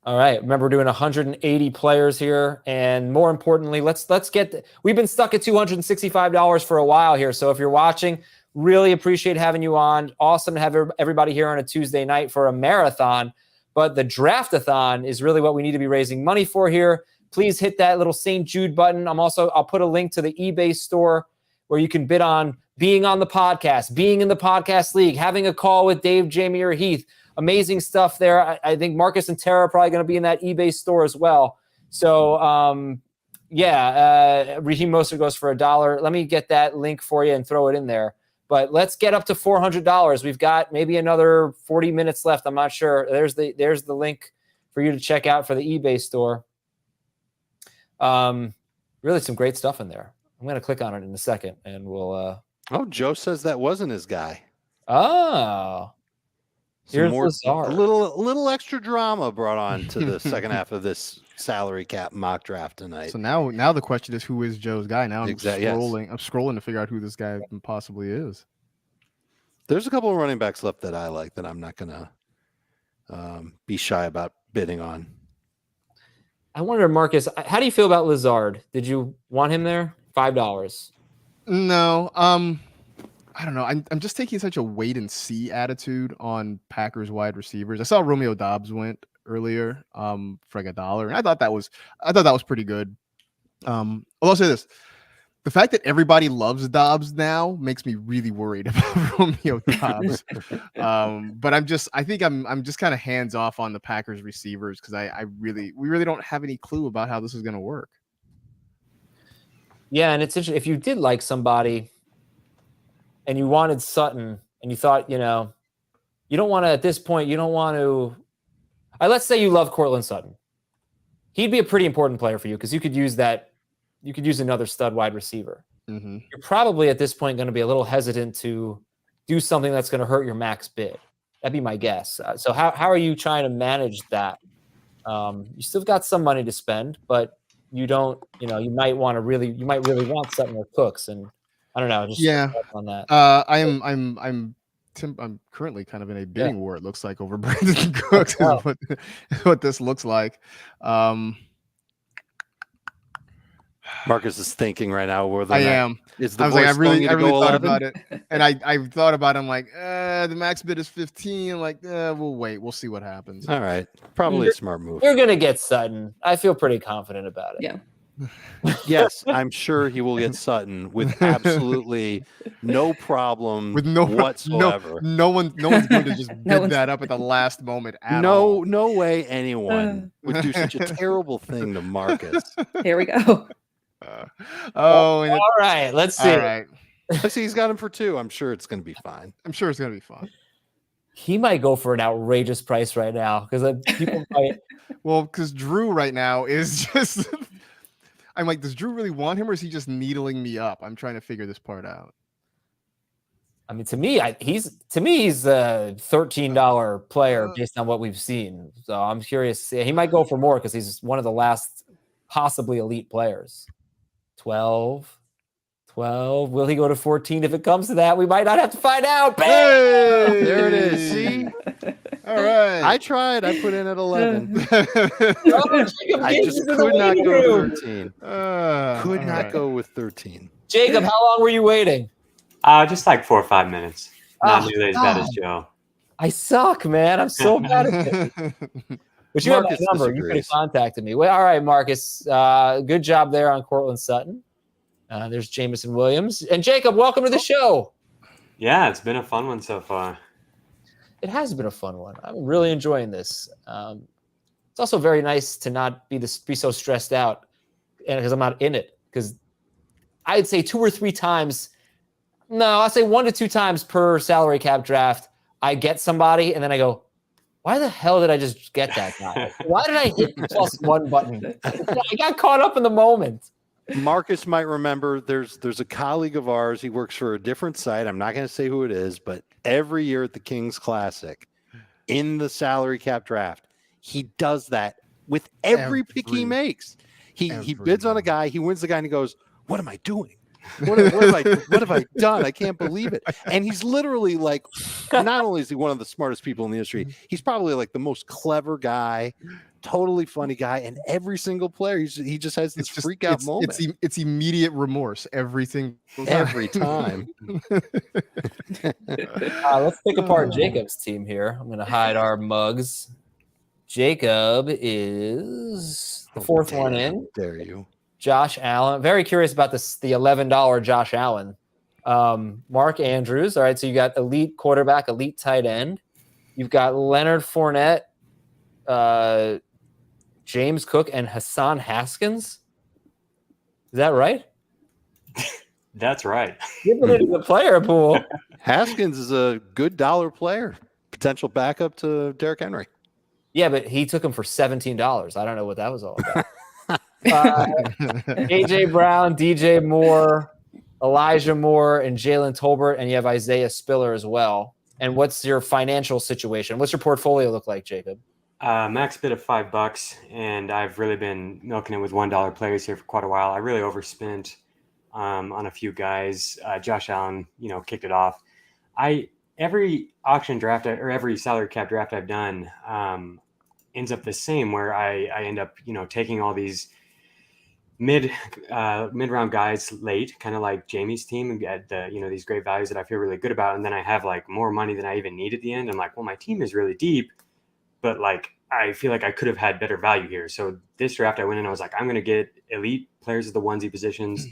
A: All right. Remember, we're doing 180 players here. And more importantly, we've been stuck at $265 for a while here. So if you're watching, really appreciate having you on. Awesome to have everybody here on a Tuesday night for a marathon. But the Draft-a-thon is really what we need to be raising money for here. Please hit that little St. Jude button. I'll put a link to the eBay store where you can bid on being on the podcast, being in the podcast league, having a call with Dave, Jamie, or Heath. Amazing stuff there. I think Marcus and Tara are probably going to be in that eBay store as well. So, Raheem Mostert goes for $1. Let me get that link for you and throw it in there. But let's get up to $400. We've got maybe another 40 minutes left. I'm not sure. There's the link for you to check out for the eBay store. Really some great stuff in there. I'm going to click on it in a second, and we'll.
B: Oh, Joe says that wasn't his guy.
A: Oh, here's Lazard.
B: A little extra drama brought on to the second half of this salary cap mock draft tonight.
F: So now the question is, who is Joe's guy? Now I'm scrolling.
B: Yes.
F: I'm scrolling to figure out who this guy possibly is.
B: There's a couple of running backs left that I like that I'm not gonna be shy about bidding on.
A: I wonder, Marcus, how do you feel about Lazard? Did you want him there? $5.
F: No, I don't know. I'm just taking such a wait and see attitude on Packers wide receivers. I saw Romeo Doubs went earlier for like $1, and I thought that was pretty good. I'll say this: the fact that everybody loves Doubs now makes me really worried about Romeo Doubs. But I think I'm just kind of hands off on the Packers receivers because we really don't have any clue about how this is going to work.
A: Yeah, and it's interesting. If you did like somebody and you wanted Sutton and you thought, you don't want to, at this point, you don't want to, let's say you love Cortland Sutton. He'd be a pretty important player for you because you could use another stud wide receiver.
F: Mm-hmm.
A: You're probably at this point going to be a little hesitant to do something that's going to hurt your max bid. That'd be my guess. So how are you trying to manage that? You still got some money to spend, but you don't, you might really want Sutton or Cooks, and I don't know. Just on that.
F: I'm currently kind of in a bidding war. It looks like over Brandon Cooks is what this looks like.
B: Marcus is thinking right now whether
F: I am.
B: Is the
F: I was like, I really thought
B: 11?
F: about it, and I thought about it. I'm like, the max bid is 15. Like, we'll wait. We'll see what happens.
B: All right, probably a smart move.
A: You're gonna get Sutton. I feel pretty confident about it.
C: Yeah.
B: Yes, I'm sure he will get Sutton with absolutely no problem whatsoever.
F: No one's going to just bid that up at the last moment at all.
B: No way anyone would do such a terrible thing to Marcus.
C: Here we go.
A: All right, let's see.
F: All right.
B: Let's see, he's got him for 2. I'm sure it's going to be fine.
F: I'm sure it's going to be fun.
A: He might go for an outrageous price right now because people might.
F: Well, because Drew right now is just. I'm like, does Drew really want him, or is he just needling me up? I'm trying to figure this part out.
A: I mean, to me, he's a $13 player based on what we've seen. So I'm curious. He might go for more because he's one of the last possibly elite players. 12. Will he go to 14 if it comes to that? We might not have to find out. Bam!
B: Hey, there it is. See?
F: All right.
B: I tried. I put in at 11.
A: I
B: just could not go with 13. Could not go with 13.
A: Jacob, how long were you waiting?
H: Just like 4 or 5 minutes. Not nearly as bad as Joe.
A: I suck, man. I'm so bad at it. But you have my number. You could have contacted me. Well, all right, Marcus. Good job there on Cortland Sutton. There's Jameson Williams. And Jacob, welcome to the show.
H: Yeah, it's been a fun one so far.
A: It has been a fun one. I'm really enjoying this. It's also very nice to not be so stressed out, and because I'm not in it. Because I'd say 2 or 3 times. No, I'll say 1 to 2 times per salary cap draft. I get somebody, and then I go, why the hell did I just get that guy? Why did I hit the +1 button? I got caught up in the moment.
B: Marcus might remember there's a colleague of ours. He works for a different site. I'm not going to say who it is, but every year at the Kings Classic, in the salary cap draft, he does that with every pick he makes. He bids on a guy, he wins the guy, and he goes, "What am I doing? What have I done? I can't believe it." And he's literally like, not only is he one of the smartest people in the industry, he's probably like the most clever guy, totally funny guy, and every single player he just has this freak out moment.
F: It's immediate remorse every time.
A: Let's pick apart Jacob's team here. I'm going to hide our mugs. Jacob is the 4th one in.
B: Dare you?
A: Josh Allen. Very curious about the $11 Josh Allen. Mark Andrews. All right, so you got elite quarterback, elite tight end. You've got Leonard Fournette, James Cook, and Hassan Haskins. Is that right?
H: That's right.
A: Give it into the player pool.
B: Haskins is a good dollar player, potential backup to Derrick Henry.
A: Yeah, but he took him for $17. I don't know what that was all about. AJ Brown, DJ Moore, Elijah Moore, and Jalen Tolbert, and you have Isaiah Spiller as well. And what's your financial situation? What's your portfolio look like, Jacob?
H: Max bid of $5, and I've really been milking it with $1 players here for quite a while. I really overspent on a few guys. Josh Allen, kicked it off. Every auction draft or every salary cap draft I've done ends up the same, where I end up taking all these mid round guys late, kind of like Jamie's team, and get these great values that I feel really good about, and then I have like more money than I even need at the end. I'm like, well, my team is really deep, but like I feel like I could have had better value here. So this draft I went in, I was like, I'm going to get elite players at the onesie positions,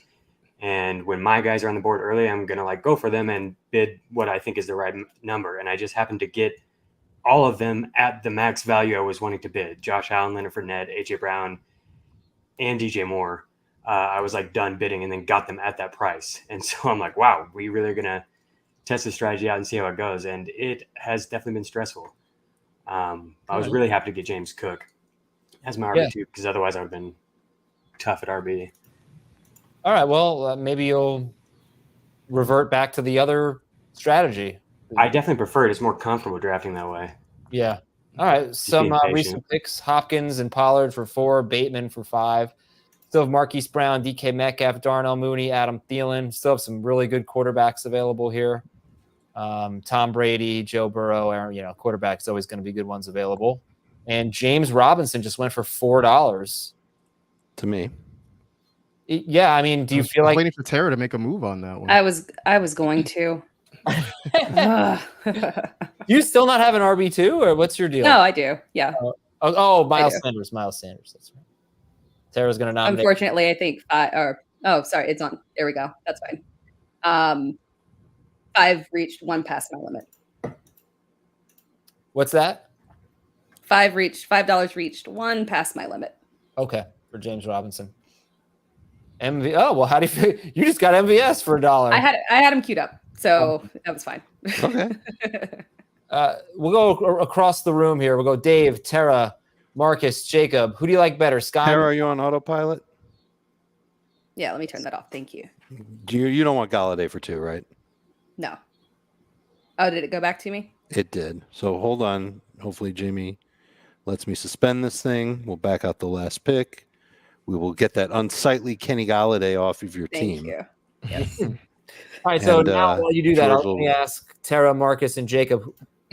H: and when my guys are on the board early, I'm going to like go for them and bid what I think is the right number. And I just happened to get all of them at the max value I was wanting to bid. Josh Allen, Leonard Fournette, AJ Brown, and DJ Moore. I was like done bidding and then got them at that price. And so I'm like, wow, we really are going to test the strategy out and see how it goes. And it has definitely been stressful. I was really happy to get James Cook as my RB2 because otherwise I would have been tough at RB.
A: All right, well, maybe you'll revert back to the other strategy.
H: I definitely prefer it. It's more comfortable drafting that way.
A: Yeah. All right, some recent picks: Hopkins and Pollard for 4, Bateman for 5. Still have Marquise Brown, DK Metcalf, Darnell Mooney, Adam Thielen. Still have some really good quarterbacks available here. Tom Brady, Joe Burrow, quarterbacks always going to be good ones available. And James Robinson just went for $4.
B: To me.
A: Yeah, I mean, do you feel like
F: waiting for Tara to make a move on that one?
C: I was going to.
A: You still not have an RB2, or what's your deal?
C: No, I do. Yeah.
A: Miles Sanders. That's right. Tara's going to nominate.
C: Unfortunately, I think sorry, it's on. There we go. That's fine. 5 reached 1 past my limit.
A: What's that?
C: $5 reached 1 past my limit.
A: Okay, for James Robinson. Oh, well, how do you feel? You just got MVS for $1.
C: I had him queued up, so that was fine.
B: Okay.
A: We'll go across the room here. We'll go Dave, Tara, Marcus, Jacob. Who do you like better? Scott?
B: Tara, are you on autopilot?
C: Yeah, let me turn that off. Thank you.
B: You don't want Galladay for 2, right?
C: No. Oh, did it go back to me?
B: It did. So hold on. Hopefully Jamie lets me suspend this thing. We'll back out the last pick. We will get that unsightly Kenny Galladay off of your team.
C: Thank you. Yes.
A: All right, so now while you do that, let me ask Tara, Marcus, and Jacob,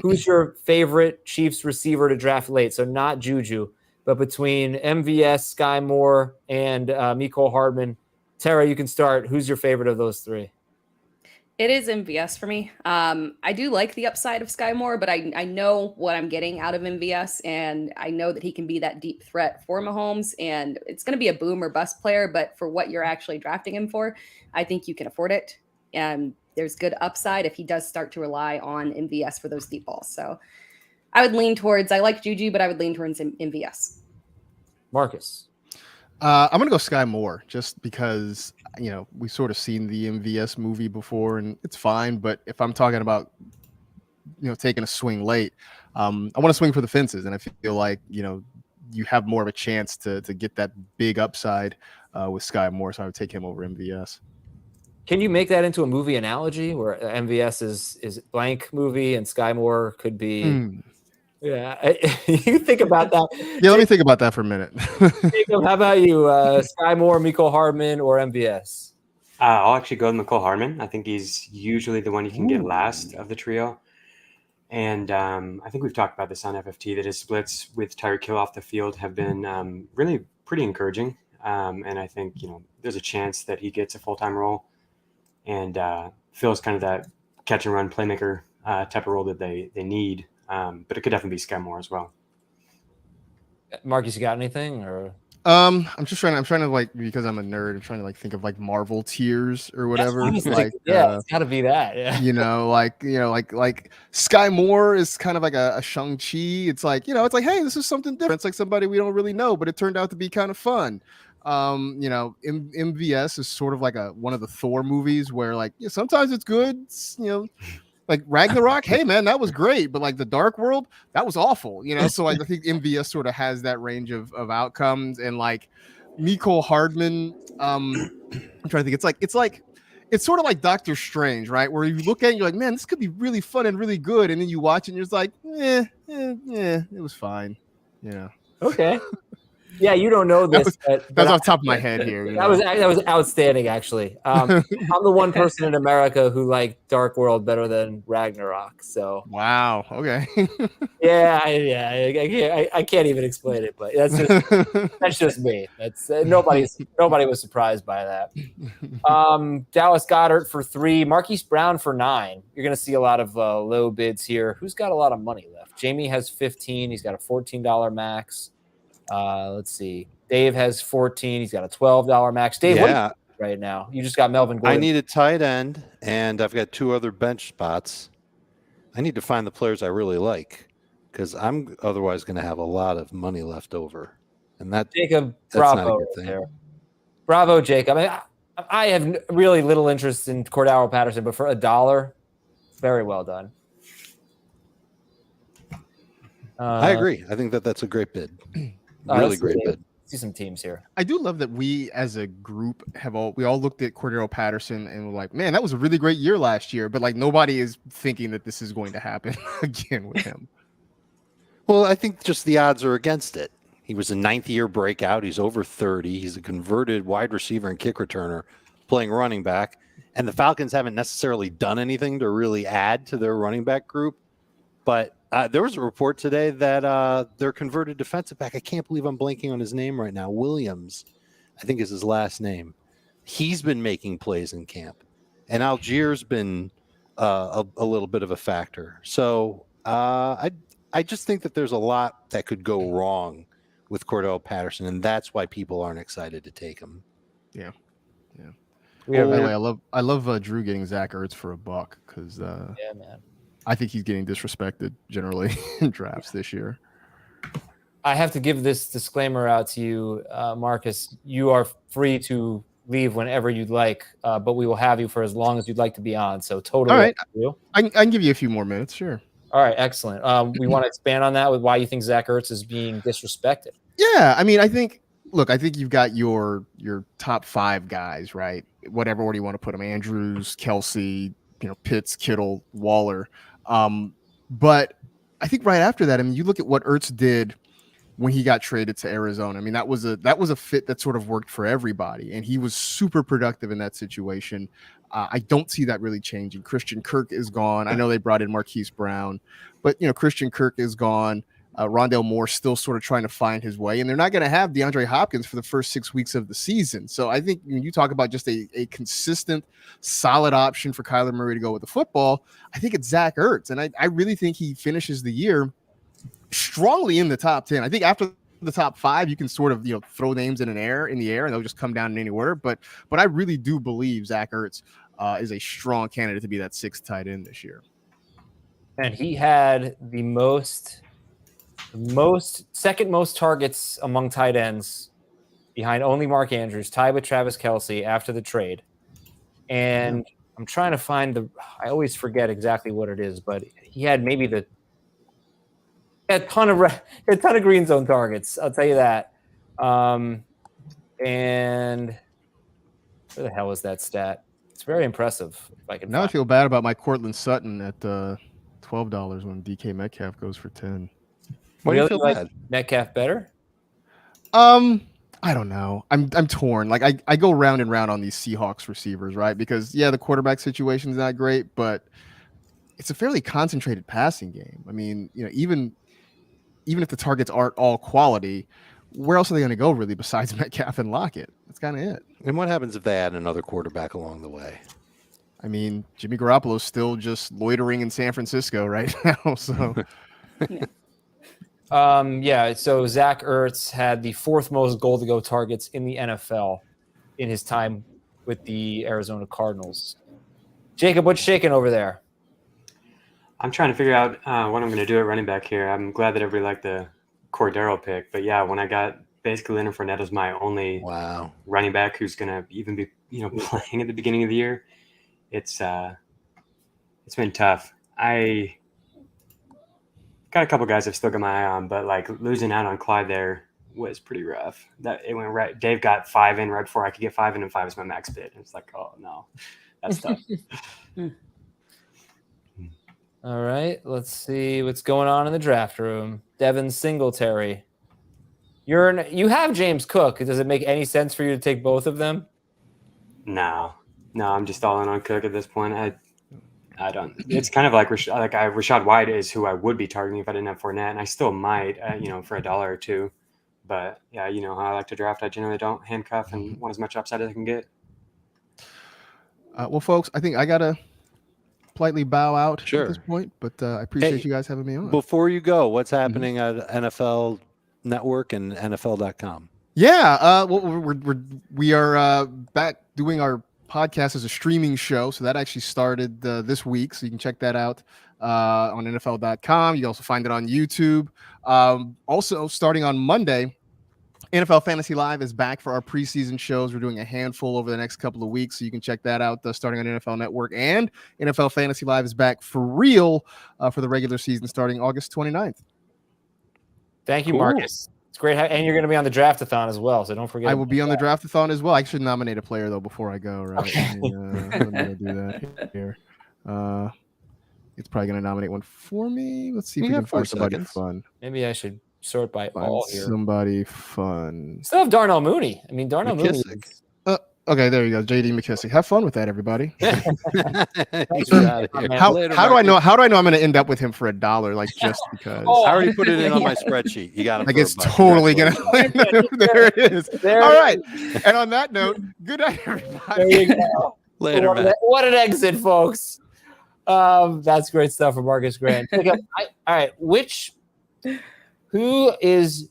A: who's your favorite Chiefs receiver to draft late? So not Juju, but between MVS, Sky Moore, and Mecole Hardman. Tara, you can start. Who's your favorite of those 3?
C: It is MVS for me. I do like the upside of Sky Moore, but I know what I'm getting out of MVS, and I know that he can be that deep threat for Mahomes, and it's going to be a boom or bust player, but for what you're actually drafting him for, I think you can afford it. And there's good upside if he does start to rely on MVS for those deep balls. So I would lean towards, I like Juju, but I would lean towards MVS.
A: Marcus.
F: I'm going to go Sky Moore just because, we sort of seen the MVS movie before and it's fine. But if I'm talking about, taking a swing late, I want to swing for the fences. And I feel like, you have more of a chance to get that big upside with Sky Moore. So I would take him over MVS.
A: Can you make that into a movie analogy where MVS is blank movie and Sky Moore could be... Yeah, you think about that.
F: Yeah, let me think about that for a minute.
A: Jacob, how about you? Sky Moore, Mecole Hardman, or MVS?
H: I'll actually go with Mecole Hardman. I think he's usually the one you can get last of the trio. And I think we've talked about this on FFT, that his splits with Tyreek Hill off the field have been really pretty encouraging. And I think, there's a chance that he gets a full-time role and fills kind of that catch and run playmaker type of role that they need. But it could definitely be Sky Moore as well.
A: Marcus, you got anything? Or
F: I'm trying to like, because I'm a nerd, I'm trying to like think of like Marvel tiers or whatever.
A: It's got to be that. Yeah.
F: Like Sky Moore is kind of like a Shang-Chi. It's like, it's like, hey, this is something different. It's like somebody we don't really know, but it turned out to be kind of fun. MVS is sort of like one of the Thor movies where like sometimes it's good, like Ragnarok. Hey man, that was great, but like the Dark World, that was awful. So I think MVS sort of has that range of outcomes, and like Mecole Hardman. I'm trying to think. It's sort of like Doctor Strange, right? Where you look at it, you're like, man, this could be really fun and really good, and then you watch it and you're just like, it was fine,
A: Okay. Yeah, you don't know this.
F: That's off the top of my head here.
A: That was outstanding, actually. I'm the one person in America who liked Dark World better than Ragnarok. So
F: wow. Okay.
A: I can't even explain it, but that's just me. That's nobody was surprised by that. Dallas Goedert for 3, Marquise Brown for 9. You're going to see a lot of low bids here. Who's got a lot of money left? Jamie has 15. He's got a $14 max. Let's see. Dave has 14. He's got a $12 max. Dave, what do you right now? You just got Melvin Gordon.
B: I need a tight end, and I've got 2 other bench spots. I need to find the players I really like because I'm otherwise going to have a lot of money left over. And
A: Jacob,
B: that's
A: bravo
B: not a good thing.
A: there. Bravo, Jacob. I have really little interest in Cordero Patterson, but for $1, very well done.
F: I agree. I think that's a great bid. Really great bid.
A: See some teams here.
F: I do love that we as a group we all looked at Cordero Patterson and were like, man, that was a really great year last year. But like nobody is thinking that this is going to happen again with him.
B: Well, I think just the odds are against it. He was a 9th-year breakout. He's over 30. He's a converted wide receiver and kick returner playing running back. And the Falcons haven't necessarily done anything to really add to their running back group. But there was a report today that their converted defensive back, I can't believe I'm blanking on his name right now, Williams, I think is his last name. He's been making plays in camp. And Algiers been a little bit of a factor. So I just think that there's a lot that could go wrong with Cordell Patterson, and that's why people aren't excited to take him.
F: Yeah. By the way, I love Drew getting Zach Ertz for $1 because
A: yeah, man.
F: I think he's getting disrespected generally in drafts this year.
A: I have to give this disclaimer out to you, Marcus. You are free to leave whenever you'd like, but we will have you for as long as you'd like to be on. So totally.
F: All right. I can give you a few more minutes. Sure.
A: All right. Excellent. We want to expand on that with why you think Zach Ertz is being disrespected.
F: Yeah. I mean, I think you've got your top 5 guys, right? Whatever order you want to put them, Andrews, Kelsey, Pitts, Kittle, Waller. But I think right after that, I mean, you look at what Ertz did when he got traded to Arizona. I mean, that was a fit that sort of worked for everybody, and he was super productive in that situation. I don't see that really changing. Christian Kirk is gone. I know they brought in Marquise Brown, but Christian Kirk is gone. Rondale Moore still sort of trying to find his way, and they're not going to have DeAndre Hopkins for the first 6 weeks of the season. So I think when you talk about just a consistent, solid option for Kyler Murray to go with the football, I think it's Zach Ertz, and I really think he finishes the year strongly in the top 10. I think after the top 5, you can sort of throw names in the air, and they'll just come down in any order. But I really do believe Zach Ertz is a strong candidate to be that 6th tight end this year.
A: And he had the second most targets among tight ends behind only Mark Andrews, tied with Travis Kelce after the trade. And I'm trying to find I always forget exactly what it is, but he had maybe a ton of green zone targets. I'll tell you that. And where the hell is that stat? It's very impressive. If I can.
F: Now I feel bad about my Cortland Sutton at $12 when DK Metcalf goes for 10.
A: What do you feel like Metcalf better?
F: I don't know. I'm torn. Like I go round and round on these Seahawks receivers, right? Because the quarterback situation is not great, but it's a fairly concentrated passing game. I mean, even if the targets aren't all quality, where else are they going to go really besides Metcalf and Lockett? That's kind of it.
B: And what happens if they add another quarterback along the way?
F: I mean, Jimmy Garoppolo's still just loitering in San Francisco right now. So,
A: So Zach Ertz had the 4th most goal-to-go targets in the NFL in his time with the Arizona Cardinals. Jacob, what's shaking over there?
H: I'm trying to figure out what I'm going to do at running back here. I'm glad that everybody liked the Cordero pick, but yeah, when I got basically Leonard Fournette is my only
B: Wow.
H: running back who's going to even be, playing at the beginning of the year. It's been tough. I got a couple guys I've still got my eye on, but like losing out on Clyde there was pretty rough. That it went right. Dave got 5 in right before I could get 5 in, and 5 is my max bid. It's like, oh no, that's tough.
A: All right, let's see what's going on in the draft room. Devin Singletary. You have James Cook. Does it make any sense for you to take both of them?
H: No, I'm just all in on Cook at this point. I don't. It's kind of like Rashad White is who I would be targeting if I didn't have Fournette, and I still might, for $1 or $2. But yeah, how I like to draft. I generally don't handcuff and want as much upside as I can get.
F: Well, folks, I think I gotta politely bow out
B: Sure.
F: at this point, but I appreciate you guys having me on.
B: Before you go, what's happening at NFL Network and NFL.com?
F: Yeah, well, we are back doing our podcast as a streaming show, so that actually started this week. So you can check that out on NFL.com. You can also find it on YouTube. Also, starting on Monday, NFL Fantasy Live is back for our preseason shows. We're doing a handful over the next couple of weeks, so you can check that out starting on NFL Network. And NFL Fantasy Live is back for real for the regular season starting August 29th.
A: Thank you,
B: Cool.
A: Marcus. It's great. And you're going to be on the Draft-a-thon as well, so don't forget.
F: I will be on the Draft-a-thon as well. I should nominate a player, though, before I go, right?
A: Okay.
F: Let me do that here. It's probably going to nominate one for me. Let's see if we can find somebody fun.
A: Maybe I should sort by all here.
F: Somebody fun.
A: Still have Darnell Mooney. I mean, Darnell Mooney.
F: Okay, there you go. JD McKissick. Have fun with that, everybody.
B: How
F: do I know? How do I know I'm going to end up with him for $1? Like just because.
B: I already put it in on my spreadsheet. You got to.
F: Like it's totally going to. There it is.
A: There
F: All
A: it
F: right. And on that note, good night, everybody.
A: There you go.
B: Later, man.
A: What an exit, folks. That's great stuff from Marcus Grant. All right, who is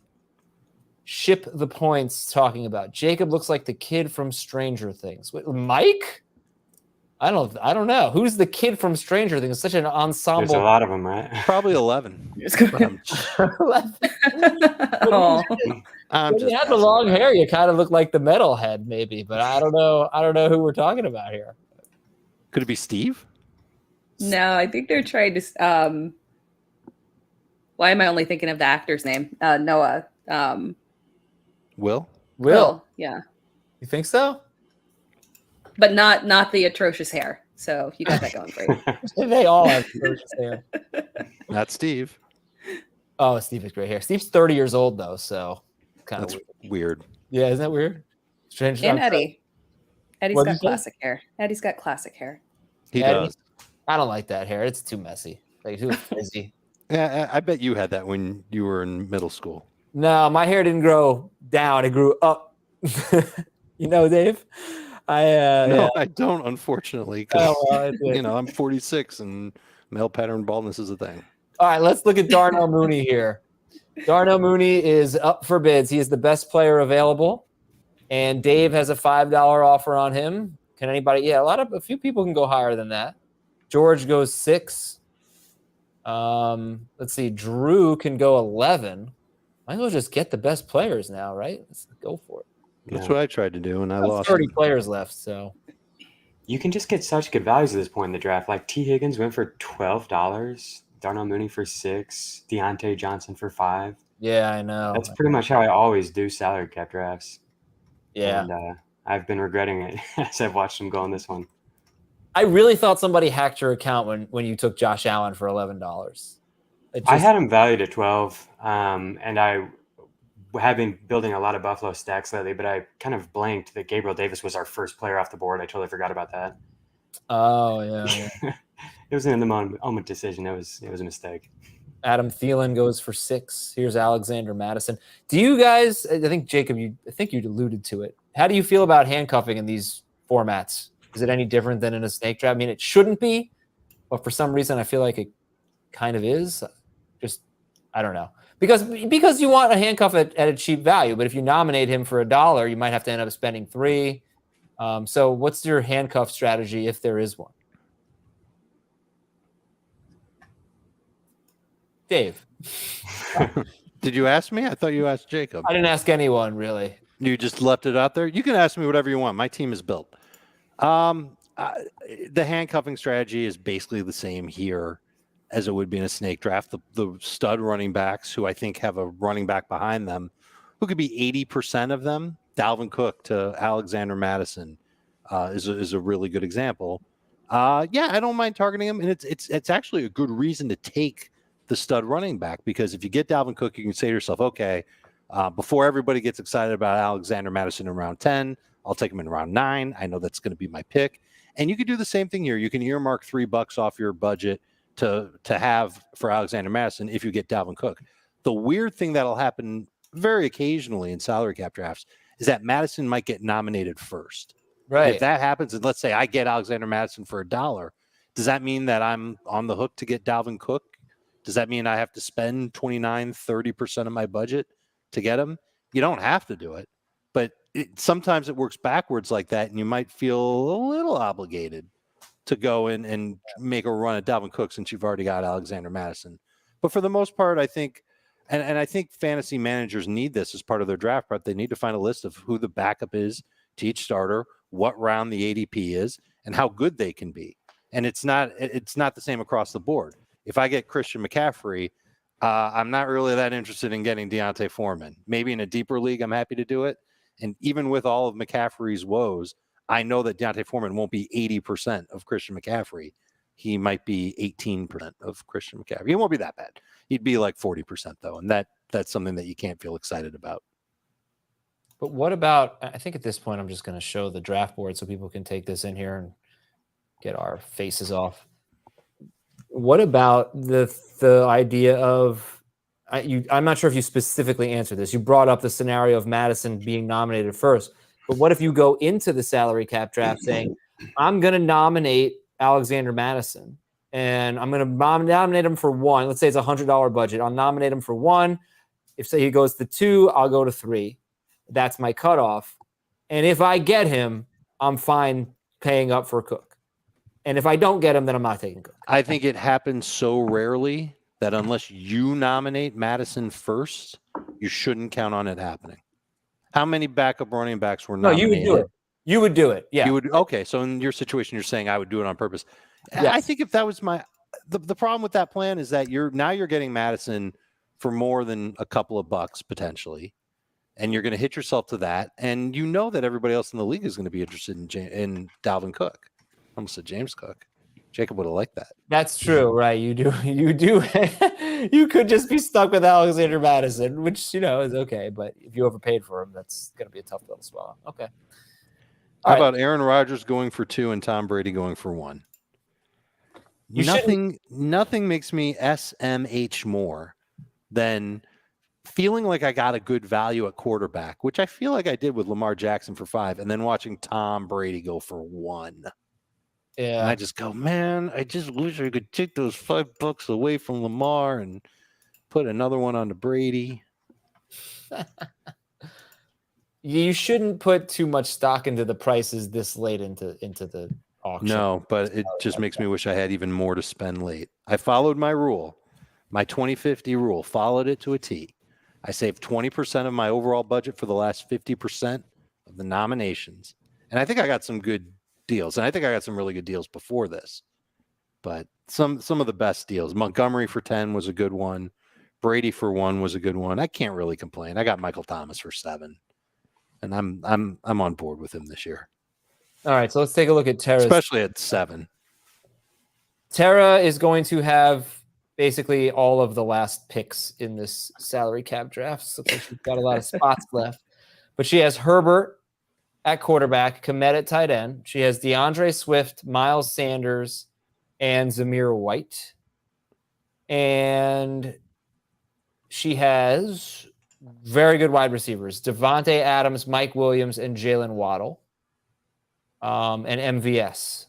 A: Ship the Points talking about? Jacob looks like the kid from Stranger Things. Mike? I don't know. Who's the kid from Stranger Things? Such an ensemble.
H: There's a lot of them, right?
B: Probably 11.
C: Oh.
A: When you had the long hair, you kind of look like the metalhead, maybe. But I don't know who we're talking about here.
B: Could it be Steve?
C: No, I think they're trying to. Why am I only thinking of the actor's name? Noah.
B: Will?
C: Yeah,
A: You think so?
C: but not the atrocious hair. So you got that going for you.
A: They all have atrocious hair.
B: Not Steve.
A: Oh, Steve has great hair. Steve's 30 years old though, so kind
B: That's
A: of
B: weird.
A: Yeah, isn't that weird? Strange.
C: And Eddie. Eddie's
A: What'd
C: got
A: you say?
C: classic hair. Eddie's got classic hair.
B: He
A: Eddie?
B: does.
A: I don't like that hair. It's too messy. Like too frizzy.
B: Yeah, I bet you had that when you were in middle school.
A: No, my hair didn't grow down. It grew up. Dave?
B: No, I don't, unfortunately. 'Cause,
A: well,
B: I'm 46 and male pattern baldness is a thing.
A: All right, let's look at Darnell Mooney here. Darnell Mooney is up for bids. He is the best player available, and Dave has a $5 offer on him. Can anybody? Yeah, a few people can go higher than that. George goes 6. Let's see. Drew can go 11. Might as well just get the best players now, right? Let's go for it.
B: That's what I tried to do, and I lost.
A: 30 players left, so
H: You can just get such good values at this point in the draft. Like T. Higgins went for $12, Darnell Mooney for 6, Deontay Johnson for 5.
A: yeah, I know.
H: That's pretty much how I always do salary cap drafts.
A: Yeah,
H: And I've been regretting it as I've watched them go on this one.
A: I really thought somebody hacked your account when you took Josh Allen for $11.
H: I had him valued at 12, and I have been building a lot of Buffalo stacks lately, but I kind of blanked that Gabriel Davis was our first player off the board. I totally forgot about that.
A: Oh yeah.
H: It was an in the moment decision. It was a mistake.
A: Adam Thielen goes for 6. Here's Alexander Madison. Do you guys? I think Jacob, you alluded to it. How do you feel about handcuffing in these formats? Is it any different than in a snake draft? I mean, it shouldn't be, but for some reason, I feel like it kind of is. Just I don't know. Because you want a handcuff at a cheap value, but if you nominate him for $1, you might have to end up spending 3. So what's your handcuff strategy if there is one? Dave.
B: Did you ask me? I thought you asked Jacob.
A: I didn't ask anyone really.
B: You just left it out there. You can ask me whatever you want. My team is built. The handcuffing strategy is basically the same here as it would be in a snake draft. The stud running backs who I think have a running back behind them who could be 80% of them. Dalvin Cook to Alexander Madison is a really good example. Yeah, I don't mind targeting him, and it's actually a good reason to take the stud running back, because if you get Dalvin Cook, you can say to yourself, okay, before everybody gets excited about Alexander Madison in round 10, I'll take him in round 9. I know that's going to be my pick. And you can do the same thing here. You can earmark $3 off your budget to have for Alexander Madison if you get Dalvin Cook. The weird thing that'll happen very occasionally in salary cap drafts is that Madison might get nominated first.
A: Right.
B: If that happens, and let's say I get Alexander Madison for $1, does that mean that I'm on the hook to get Dalvin Cook? Does that mean I have to spend 30% of my budget to get him? You don't have to do it, but sometimes it works backwards like that, and you might feel a little obligated to go in and make a run at Dalvin Cook since you've already got Alexander Madison. But for the most part, I think, and I think fantasy managers need this as part of their draft prep. They need to find a list of who the backup is to each starter, what round the ADP is, and how good they can be. And it's not the same across the board. If I get Christian McCaffrey, I'm not really that interested in getting Deontay Foreman. Maybe in a deeper league, I'm happy to do it. And even with all of McCaffrey's woes, I know that Deontay Foreman won't be 80% of Christian McCaffrey. He might be 18% of Christian McCaffrey. He won't be that bad. He'd be like 40% though. And that's something that you can't feel excited about.
A: But what about, I think at this point, I'm just going to show the draft board so people can take this in here and get our faces off. What about the idea of, I'm not sure if you specifically answered this. You brought up the scenario of Madison being nominated first, but what if you go into the salary cap draft saying, I'm going to nominate Alexander Madison and I'm going to nominate him for 1. Let's say it's $100 budget. I'll nominate him for 1. If say he goes to 2, I'll go to 3. That's my cutoff. And if I get him, I'm fine paying up for Cook. And if I don't get him, then I'm not taking Cook.
B: I think it happens so rarely that unless you nominate Madison first, you shouldn't count on it happening. How many backup running backs were nominated?
A: No, you would do it. You would do it. Yeah.
B: You would. Okay. So in your situation, you're saying I would do it on purpose.
A: Yes.
B: I think if that was the problem with that plan is that you're getting Madison for more than a couple of bucks potentially. And you're going to hit yourself to that. And you know that everybody else in the league is going to be interested in Dalvin Cook. I almost said James Cook. Jacob would have liked that.
A: That's true, right? You do. You could just be stuck with Alexander Madison, which, is okay. But if you overpaid for him, that's going to be a tough pill to swallow. Okay.
B: How about Aaron Rodgers going for 2 and Tom Brady going for 1? Nothing makes me SMH more than feeling like I got a good value at quarterback, which I feel like I did with Lamar Jackson for 5, and then watching Tom Brady go for 1. Yeah. And I just go, man, I just wish I could take those $5 away from Lamar and put another one on to Brady.
A: You shouldn't put too much stock into the prices this late into the auction.
B: No, but it just makes me wish I had even more to spend late. I followed my rule, my 20-50 rule, followed it to a T. I saved 20% of my overall budget for the last 50% of the nominations. And I think I got some good deals. And I think I got some really good deals before this. But some of the best deals. Montgomery for 10 was a good one. Brady for 1 was a good one. I can't really complain. I got Michael Thomas for 7. And I'm on board with him this year.
A: All right, so let's take a look at Tara.
B: Especially at 7.
A: Tara is going to have basically all of the last picks in this salary cap draft. So she's got a lot of spots left. But she has Herbert at quarterback, Kmet at tight end. She has DeAndre Swift, Miles Sanders, and Zamir White. And she has very good wide receivers, Devontae Adams, Mike Williams, and Jalen Waddle, and MVS.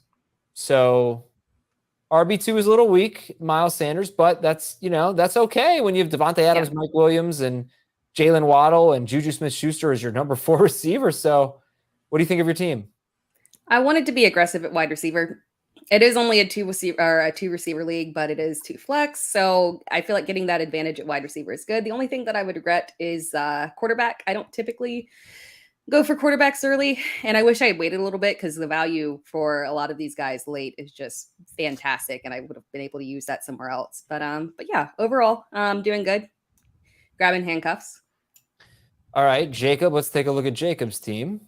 A: So RB2 is a little weak, Miles Sanders, but that's okay when you have Devontae Adams, Mike Williams, and Jalen Waddle, and Juju Smith-Schuster as your number 4 receiver. So what do you think of your team?
C: I wanted to be aggressive at wide receiver. It is only a two receiver league, but it is 2 flex. So I feel like getting that advantage at wide receiver is good. The only thing that I would regret is quarterback. I don't typically go for quarterbacks early, and I wish I had waited a little bit because the value for a lot of these guys late is just fantastic, and I would have been able to use that somewhere else. But yeah, overall, doing good. Grabbing handcuffs.
A: All right, Jacob. Let's take a look at Jacob's team.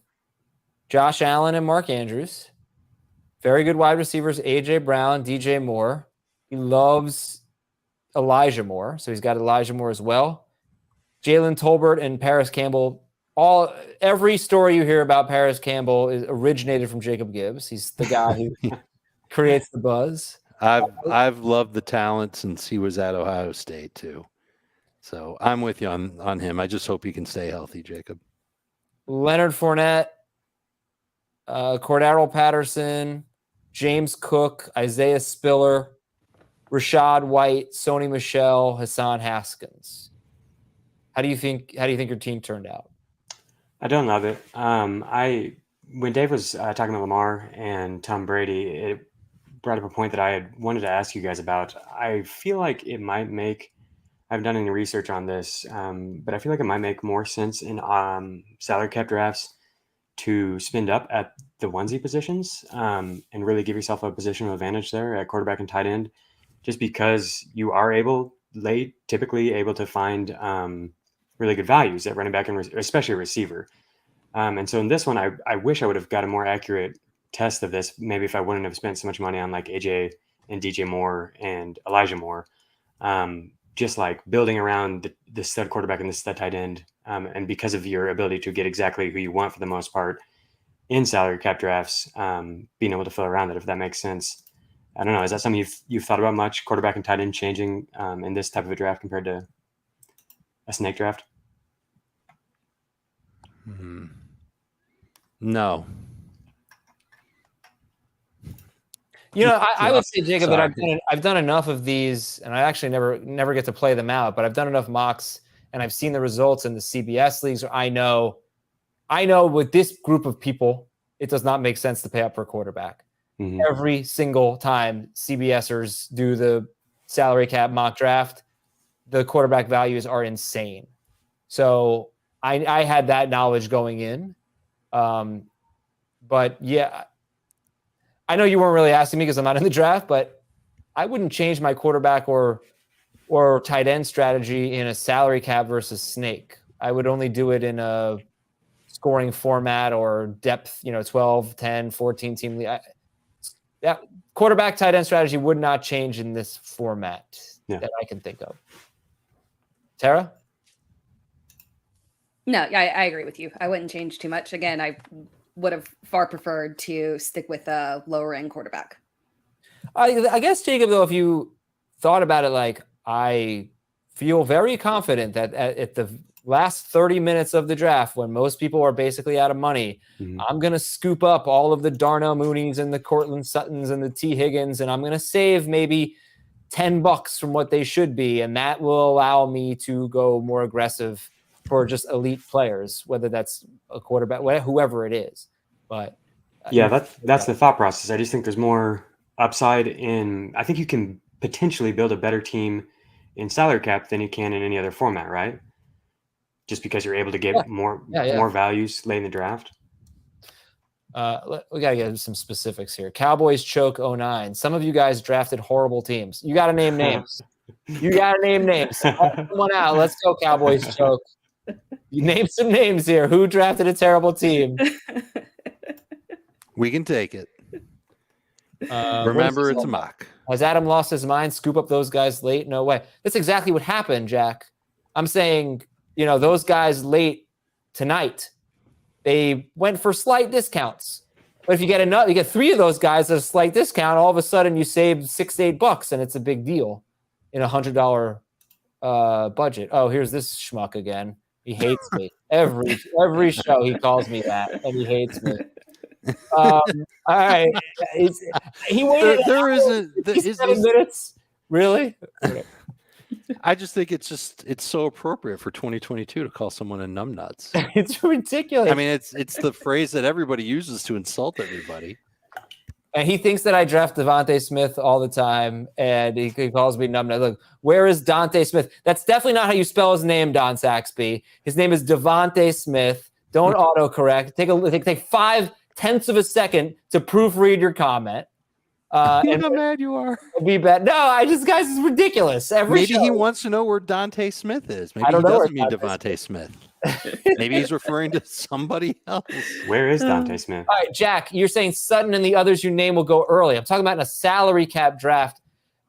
A: Josh Allen and Mark Andrews. Very good wide receivers, A.J. Brown, DJ Moore. He loves Elijah Moore, so he's got Elijah Moore as well. Jalen Tolbert and Paris Campbell. Every story you hear about Paris Campbell is originated from Jacob Gibbs. He's the guy who creates the buzz.
B: I've loved the talent since he was at Ohio State too. So I'm with you on him. I just hope he can stay healthy, Jacob.
A: Leonard Fournette, Cordero Patterson, James Cook, Isaiah Spiller, Rashad White, Sony Michel, Hassan Haskins. How do you think your team turned out?
H: I don't love it. When Dave was talking about Lamar and Tom Brady, it brought up a point that I had wanted to ask you guys about. I feel like it might make, I haven't done any research on this, but I feel like it might make more sense in salary cap drafts to spend up at the onesie positions and really give yourself a position of advantage there at quarterback and tight end, just because you are typically able to find really good values at running back and especially a receiver. And so in this one, I wish I would have got a more accurate test of this. Maybe if I wouldn't have spent so much money on like AJ and DJ Moore and Elijah Moore, just like building around the stud quarterback and the stud tight end. And because of your ability to get exactly who you want for the most part in salary cap drafts, being able to fill around it, if that makes sense. I don't know. Is that something you've thought about much, quarterback and tight end changing in this type of a draft compared to a snake draft?
B: No.
A: You know, I would say, Jacob, that I've done enough of these, and I actually never get to play them out, but I've done enough mocks and I've seen the results in the CBS leagues. I know with this group of people, it does not make sense to pay up for a quarterback. Mm-hmm. Every single time CBSers do the salary cap mock draft, the quarterback values are insane. So I had that knowledge going in. But yeah, I know you weren't really asking me because I'm not in the draft, but I wouldn't change my quarterback or tight end strategy in a salary cap versus snake. I would only do it in a scoring format or depth, 12, 10, 14 team league. That quarterback tight end strategy would not change in this format that I can think of. Tara?
C: No, I agree with you. I wouldn't change too much. Again, I would have far preferred to stick with a lower end quarterback.
A: I guess, Jacob, though, if you thought about it, like, I feel very confident that at the last 30 minutes of the draft, when most people are basically out of money, I'm going to scoop up all of the Darnell Mooneys and the Cortland Suttons and the T. Higgins, and I'm going to save maybe $10 from what they should be. And that will allow me to go more aggressive for just elite players, whether that's a quarterback, whoever it is. But
H: yeah, that's the thought process. I just think there's more upside I think you can potentially build a better team in salary cap than you can in any other format, right? Just because you're able to get more values late in the draft.
A: We got to get some specifics here. Cowboys choke 09. Some of you guys drafted horrible teams. You got to name names. Call one out. Let's go, Cowboys choke. You name some names here. Who drafted a terrible team?
B: We can take it. Remember, it's a mock.
A: Has Adam lost his mind? Scoop up those guys late? No way. That's exactly what happened, Jack. I'm saying, those guys late tonight, they went for slight discounts. But if you get 3 of those guys at a slight discount, all of a sudden you save $6 to $8, and it's a big deal in $100 budget. Oh, here's this schmuck again. He hates me. Every show he calls me that, and he hates me. All right. He waited.
B: There isn't
A: 7 minutes. Really?
B: I just think it's so appropriate for 2022 to call someone a numbnuts.
A: It's ridiculous.
B: I mean, it's the phrase that everybody uses to insult everybody.
A: And he thinks that I draft Devontae Smith all the time, and he calls me numb. Look, where is Dante Smith? That's definitely not how you spell his name, Don Saxby. His name is Devontae Smith. Don't autocorrect. Take 5/10 of a second to proofread your comment.
B: And how mad you are.
A: Be bad. No, guys, it's ridiculous. Maybe
B: he wants to know where Dante Smith is. Maybe he doesn't mean Devontae Smith. Maybe he's referring to somebody else.
H: Where is Dante Smith?
A: All right, Jack, you're saying Sutton and the others you name will go early. I'm talking about in a salary cap draft.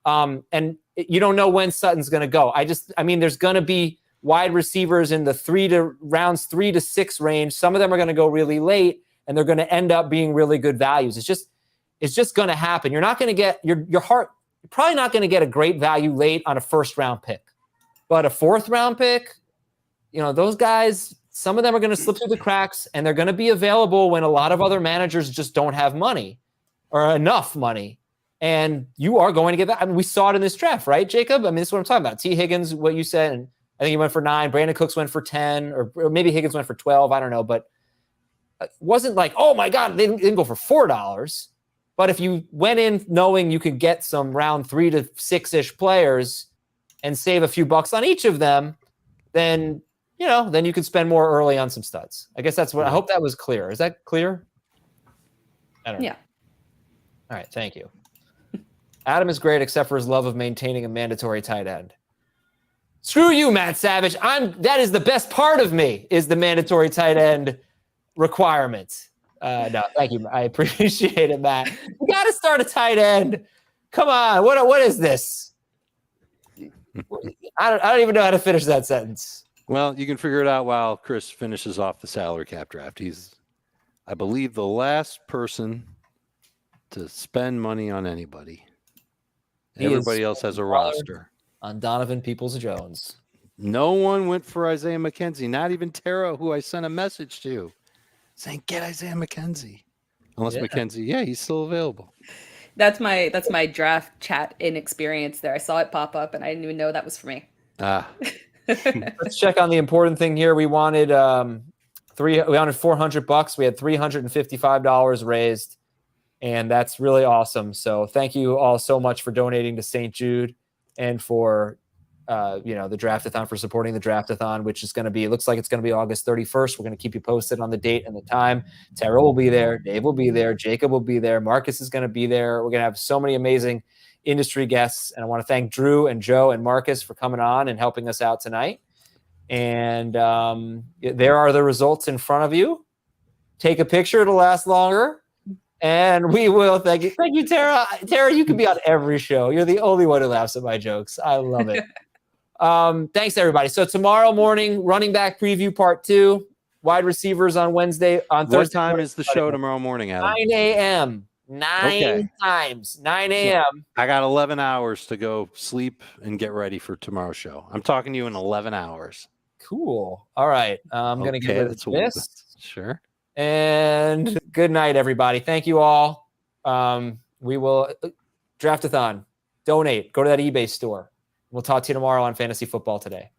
A: And you don't know when Sutton's going to go. There's going to be wide receivers in the rounds 3 to 6 range. Some of them are going to go really late, and they're going to end up being really good values. It's just going to happen. You're not going to get you're probably not going to get a great value late on a first-round pick, but a fourth-round pick, those guys, some of them are going to slip through the cracks, and they're going to be available when a lot of other managers just don't have money or enough money. And you are going to get that. I mean, we saw it in this draft, right, Jacob? I mean, this is what I'm talking about. T. Higgins, what you said, and I think he went for 9. Brandon Cooks went for 10, or maybe Higgins went for 12. I don't know, but it wasn't like, oh my God, they didn't go for $4. But if you went in knowing you could get some round 3 to 6-ish players and save a few bucks on each of them, then you could spend more early on some studs. I guess that's what I hope that was clear. Is that clear? I don't know.
C: Yeah.
A: All right. Thank you. Adam is great except for his love of maintaining a mandatory tight end. Screw you, Matt Savage. That is the best part of me, is the mandatory tight end requirement. No, thank you. I appreciate it, Matt. You got to start a tight end. Come on. What is this? I don't even know how to finish that sentence.
B: Well, you can figure it out while Chris finishes off the salary cap draft. He's, I believe, the last person to spend money on anybody. Everybody else has a roster.
A: On Donovan Peoples-Jones.
B: No one went for Isaiah McKenzie, not even Tara, who I sent a message to saying, get Isaiah McKenzie. Unless McKenzie, he's still available.
C: That's my draft chat inexperience there. I saw it pop up and I didn't even know that was for me.
A: Let's check on the important thing here. We wanted $400. We had $355 raised, and that's really awesome. So thank you all so much for donating to St. Jude and for the Draft-a-thon, for supporting the Draft-a-thon, which is going to be, it looks like it's going to be August 31st. We're going to keep you posted on the date and the time. Tara will be there. Dave will be there. Jacob will be there. Marcus is going to be there. We're going to have so many amazing industry guests. And I want to thank Drew and Joe and Marcus for coming on and helping us out tonight. And there are the results in front of you. Take a picture. It'll last longer. And we will. Thank you. Thank you, Tara. Tara, you can be on every show. You're the only one who laughs at my jokes. I love it. Thanks, everybody. So tomorrow morning, running back preview part 2, wide receivers on Thursday.
B: What time is the show tomorrow morning, Adam?
A: 9 a.m. 9 a.m.
B: I got 11 hours to go sleep and get ready for tomorrow's show. I'm talking to you in 11 hours.
A: Cool. All right. I'm going to get rid of this.
B: Sure.
A: And good night, everybody. Thank you all. We will Draft-a-thon. Donate. Go to that eBay store. We'll talk to you tomorrow on Fantasy Football Today.